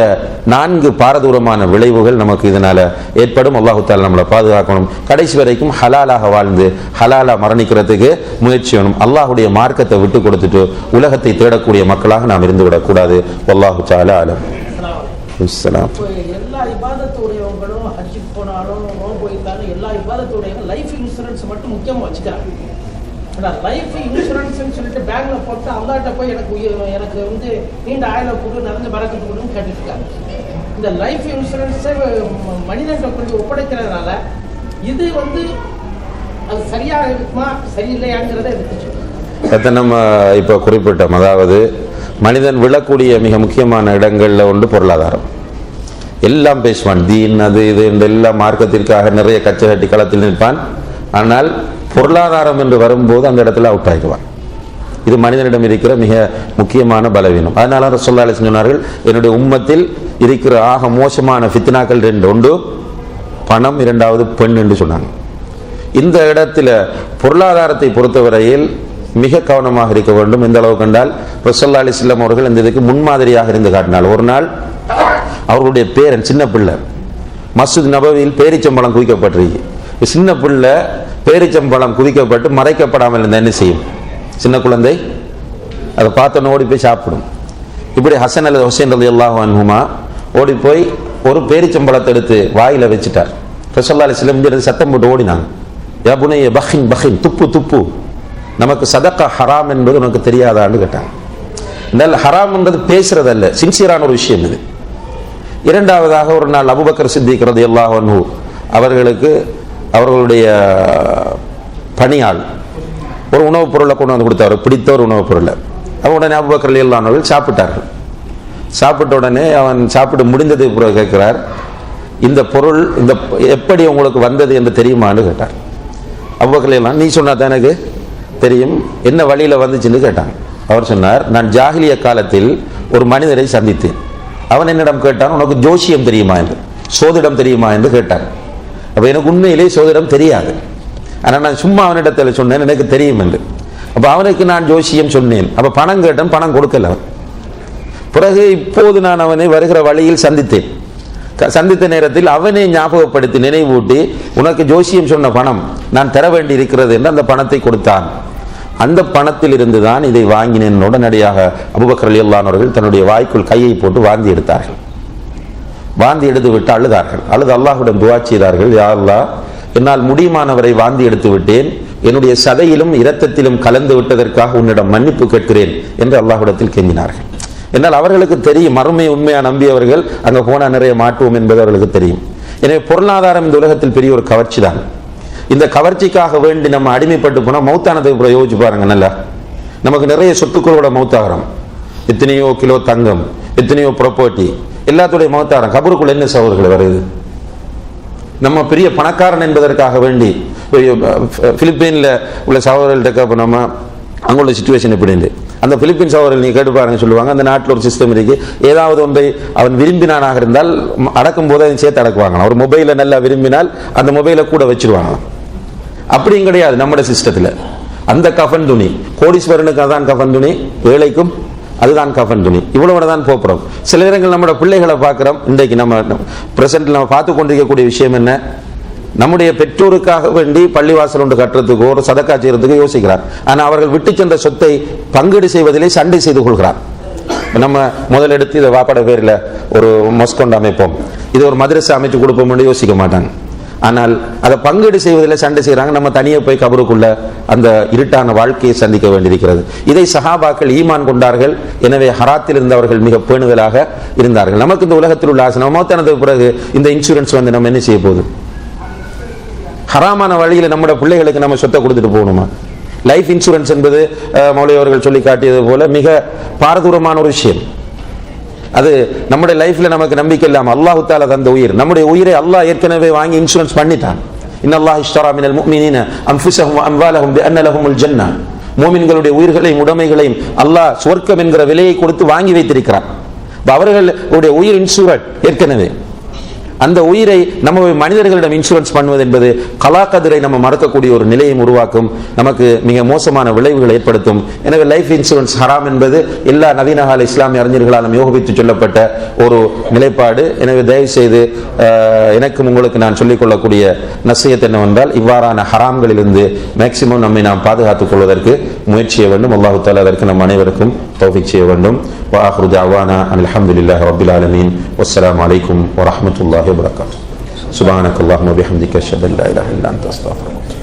4 பாரதூரமான விளைவுகள் நமக்கு இதனால ஏற்படும். அல்லாஹு தஆலா நம்மளை பாதுகாக்கணும். கடைசி வரைக்கும் ஹலாலாக வாழ்ந்து ஹலாலா மரணிக்கிறதுக்கு முயற்சி வேணும். அல்லாஹுடைய மார்க்கத்தை விட்டு கொடுத்துட்டு உலகத்தை தேடக்கூடிய மக்களாக நாம் இருந்து விடக்கூடாது. வல்லாஹு தஆலா அலம். அஸ்ஸலாம். எல்லா இபாதத்துடையவங்களும் ஹஜ்ஜுக்கு போனாலும் நோன்பு வைத்தாலும் எல்லா இபாதத்துடையவங்க லைஃப் இன்சூரன்ஸ் மட்டும் முக்கியமாக வச்சுக்கிறாங்க. லைஃப் இன்சூரன்ஸ் சொல்லிட்டு பேங்க்ல போட்டு அல்லாட்ட போய் எனக்கு வந்து நீண்ட ஆயுள கொடு, நிறைஞ்ச பறக்கத்து கொடுன்னு கேட்டுட்டு இருக்காங்க. இந்த லைஃப் இன்சூரன்ஸை மனிதர்கள் கொண்டு ஒப்படைக்கிறதுனால இது வந்து அது சரியா இருக்குமா சரியில்லையாங்கிறத எடுத்து நம்ம இப்போ குறிப்பிட்டோம். அதாவது மனிதன் விழக்கூடிய மிக முக்கியமான இடங்கள்ல ஒன்று பொருளாதாரம். எல்லாம் பேசுவான், தீன் அது இது இந்த எல்லா மார்க்கத்திற்காக நிறைய கச்சை கட்டி களத்தில் நிற்பான். ஆனால் பொருளாதாரம் என்று வரும்போது அந்த இடத்துல அவுட் ஆகிடுவான். இது மனிதனிடம் இருக்கிற மிக முக்கியமான பலவீனம். அதனால ரசூலுல்லாஹி அலைஹி வஸல்லம் சொன்னார்கள், என்னுடைய உம்மத்தில் இருக்கிற ஆக மோசமான ஃபித்னாக்கள் 2, ஒன்று பணம், இரண்டாவது பெண் என்று சொன்னாங்க. இந்த இடத்துல பொருளாதாரத்தை பொறுத்தவரையில் மிக கவனமாக இருக்க வேண்டும். எந்த அளவு கண்டால் ரசூலுல்லாஹி அலைஹி வஸல்லம் அவர்கள் இந்த இதுக்கு முன்மாதிரியாக இருந்து காட்டினார். ஒரு நாள் அவர்களுடைய பேரன் சின்ன பிள்ளை மஸ்ஜித் நபவியில் பேரிச்சம்பழம் குவிக்கப்பட்டிருக்கு. சின்ன பிள்ளை பேரிச்சம்பழம் குவிக்கப்பட்டு மறைக்கப்படாமல் இருந்தால் என்ன செய்யும்? சின்ன குழந்தை அதை பார்த்தோன்னு ஓடி போய் சாப்பிடும். இப்படி ஹசன் அல்லது ஹுசைன் ரலியல்லாஹு அன்ஹுமா ஓடி போய் ஒரு பேரிச்சம்பழத்தை எடுத்து வாயில வச்சுட்டார். ரசூலுல்லாஹி அலைஹி வஸல்லம் இங்கிருந்து சத்தம் போட்டு ஓடினாங்க, யா புனைய பஹின் பஹின், துப்பு துப்பு, நமக்கு சதக்கா ஹராம் என்பது உனக்கு தெரியாதான்னு கேட்டாங்க. இந்த ஹராம் என்பது பேசுறதல்ல, சின்சியரான ஒரு விஷயம் இது. இரண்டாவதாக ஒரு நாள் அபூபக்கர் சித்திக் ரலியல்லாஹு அன்ஹு அவர்களுக்கு அவர்களுடைய பணியாள் ஒரு உணவுப் பொருளை கொண்டு வந்து கொடுத்தார், பிடித்த ஒரு உணவுப் பொருளை. உடனே அபூபக்கர் ரலியல்லாஹு அன்ஹு சாப்பிட்டார்கள். சாப்பிட்ட உடனே அவன் சாப்பிட்டு முடிந்தது பிறகு கேட்கிறார், இந்த பொருள் இந்த எப்படி உங்களுக்கு வந்தது என்று தெரியுமான்னு கேட்டார். அபூபக்கர் ரலியல்லாஹு அன்ஹு, நீ சொன்னா தான் எனக்கு தெரியும், என்ன வழியில வந்துச்சுன்னு கேட்டாங்க. அவர் சொன்னார், நான் ஜாஹிலிய காலத்தில் ஒரு மனிதரை சந்தித்தேன். அவன் என்னிடம் கேட்டான், உனக்கு ஜோசியம் தெரியுமா என்று, சோதிடம் தெரியுமா என்று கேட்டான். அப்ப எனக்கு உண்மையிலே சோதிடம் தெரியாது, ஆனால் நான் சும்மா அவனிடத்தில் சொன்னேன் எனக்கு தெரியும் என்று. அப்ப அவனுக்கு நான் ஜோசியம் சொன்னேன். அப்ப பணம் கேட்டேன், பணம் கொடுக்கல. பிறகு இப்போது நான் அவனை வருகிற வழியில் சந்தித்தேன். சந்தித்த நேரத்தில் அவனை ஞாபகப்படுத்தி நினைவூட்டி, உனக்கு ஜோசியம் சொன்ன பணம் நான் தர வேண்டி இருக்கிறது என்று அந்த பணத்தை கொடுத்தான். அந்த பணத்தில் இருந்துதான் இதை வாங்கினேன். உடனடியாக அபூபக்கர் ரலியல்லாஹு அன்ஹு அவர்கள் தன்னுடைய வாய்க்குள் கையை போட்டு வாந்தி எடுத்தார்கள். வாந்தி எடுத்து விட்டு அழுதார்கள். அழுது அல்லாஹ்விடம் துஆ செய்தார்கள், யா அல்லாஹ், என்னால் முடியுமானவரை வாந்தி எடுத்து விட்டேன், என்னுடைய சதையிலும் இரத்தத்திலும் கலந்து விட்டதற்காக உன்னிடம் மன்னிப்பு கேட்கிறேன் என்று அல்லாஹ்விடத்தில் கெஞ்சினார்கள். என்னால் அவர்களுக்கு தெரியும், மறுமையை உண்மையா நம்பியவர்கள் அங்கே போனால் நிறைய மாட்டுவோம் என்பது அவர்களுக்கு தெரியும். எனவே பொருளாதாரம் இந்த உலகத்தில் பெரிய ஒரு கவர்ச்சி தான். இந்த கவர்ச்சிக்காக வேண்டி நம்ம அடிமைப்பட்டு போனால் மௌத்தானதை யோசிச்சு பாருங்க. நல்லா நமக்கு நிறைய சொத்துக்களோட மௌத்தாகிறோம், எத்தனையோ கிலோ தங்கம், எத்தனையோ ப்ராப்பர்ட்டி, எல்லாத்துடைய மௌத்தாகிறோம். கபருக்குள்ள என்ன சகோதரர்கள் வருது? நம்ம பெரிய பணக்காரன் என்பதற்காக வேண்டி பிலிப்பீனில் உள்ள சகோதரர்கள்ட்ட நம்ம அங்குள்ள சிச்சுவேஷன் எப்படின்னு அந்த பிலிப்பீன் சகோதரர்கள் நீ கேட்டு பாருங்க சொல்லுவாங்க. அந்த நாட்டில் ஒரு சிஸ்டம் இருக்கு, ஏதாவது ஒன்றை அவன் விரும்பினானாக இருந்தால் அடக்கும் போது அதை சேர்த்து அடக்குவாங்க. ஒரு மொபைலை நல்லா விரும்பினால் அந்த மொபைலை கூட வச்சிருவாங்க. அப்படியும் கிடையாது நம்முடைய சிஸ்டத்தில். அந்த கஃபன் துணி கோடீஸ்வரனுக்கு அதான் கஃபன் துணி, ஏழைக்கும் அதுதான் கஃபன் துணி. இவ்வளவு தான் போகிறோம். சில நேரங்கள் நம்மளோட பிள்ளைகளை பார்க்குறோம். இன்றைக்கு நம்ம பிரசன்ட்ல நம்ம பார்த்து கொண்டிருக்கக்கூடிய விஷயம் என்ன? நம்முடைய பெற்றோருக்காக வேண்டி பள்ளிவாசல் ஒன்று கட்டுறதுக்கோ ஒரு சதக்கா செய்யறதுக்கு யோசிக்கிறார். ஆனால் அவர்கள் விட்டு சென்ற சொத்தை பங்கீடு செய்வதிலே சண்டை செய்து கொள்கிறார். நம்ம முதலெடுத்து இதை வாப்பட பேரில் ஒரு மொஸ்கொண்டு அமைப்போம், இது ஒரு மதரசா அமைச்சு கொடுப்போம் யோசிக்க மாட்டாங்க. ஆனால் அதை பங்கீடு செய்வதில் சண்டை செய்கிறாங்க. நம்ம தனியே போய் கபருக்குள்ள அந்த இருட்டான வாழ்க்கையை சந்திக்க வேண்டியிருக்கிறது. இதை சஹாபாக்கள் ஈமான் கொண்டார்கள். எனவே ஹராத்தில் இருந்தவர்கள் மிக பேணுதலாக இருந்தார்கள். நமக்கு இந்த உலகத்தில் உள்ள ஆசை, நம்ம மௌத்தானதுக்கு பிறகு இந்த இன்சூரன்ஸ் வந்து நம்ம என்ன செய்ய போகுது? ஹராமான வழியில் நம்முடைய பிள்ளைகளுக்கு நம்ம சொத்தை கொடுத்துட்டு போகணுமா? லைஃப் இன்சூரன்ஸ் என்பது மௌலவி அவர்கள் சொல்லி காட்டியது போல மிக பாரதூரமான ஒரு விஷயம். அது நம்முடைய லைஃப்ல நமக்கு நம்பிக்கை இல்லாம அல்லாஹ் தஆலா தந்த உயிர், நம்முடைய உயிரை அல்லாஹ் ஏற்கனவே வாங்கி இன்சூரன்ஸ் பண்ணிட்டான். இன்னல்லாஹ் இஷ்தரா மினல் முஃமினீன அன்ஃபுஸஹும் வ அம்வாலஹும் பிஅன்ன லஹுமுல் ஜன்னah. மூமின்களுடைய உயிர்களையும் உடைமைகளையும் அல்லாஹ் சொர்க்கம் என்கிற விலையை கொடுத்து வாங்கி வைத்திருக்கிறான். அவர்களுடைய உயிர் இன்சூரன்ஸ் ஏற்கனவே. அந்த உயிரை நம்ம மனிதர்களிடம் இன்சூரன்ஸ் பண்ணுவது என்பது கலாக்கதிரை நம்ம மறக்கக்கூடிய ஒரு நிலையை உருவாக்கும், நமக்கு மிக மோசமான விளைவுகளை ஏற்படுத்தும். எனவே லைஃப் இன்சூரன்ஸ் ஹராம் என்பது எல்லா நவீன கால இஸ்லாமிய அறிஞர்களாலும் யோகித்து சொல்லப்பட்ட ஒரு நிலைப்பாடு. எனவே தயவு செய்து எனக்கும் உங்களுக்கு நான் சொல்லிக்கொள்ளக்கூடிய நசியத் என்னவென்றால், இவ்வாறான ஹராம்களிலிருந்து மேக்சிமம் நம்மை நாம் பாதுகாத்துக் கொள்வதற்கு முயற்சி செய்ய வேண்டும். அல்லாஹு தஆலா அதற்கு நம் அனைவருக்கும் தௌஃபீக் செய்ய வேண்டும். وآخر دعوانا أن الحمد لله رب العالمين والسلام عليكم ورحمة الله وبركاته. سبحانك اللهم وبحمدك أشهد أن لا إله إلا أنت أستغفرك.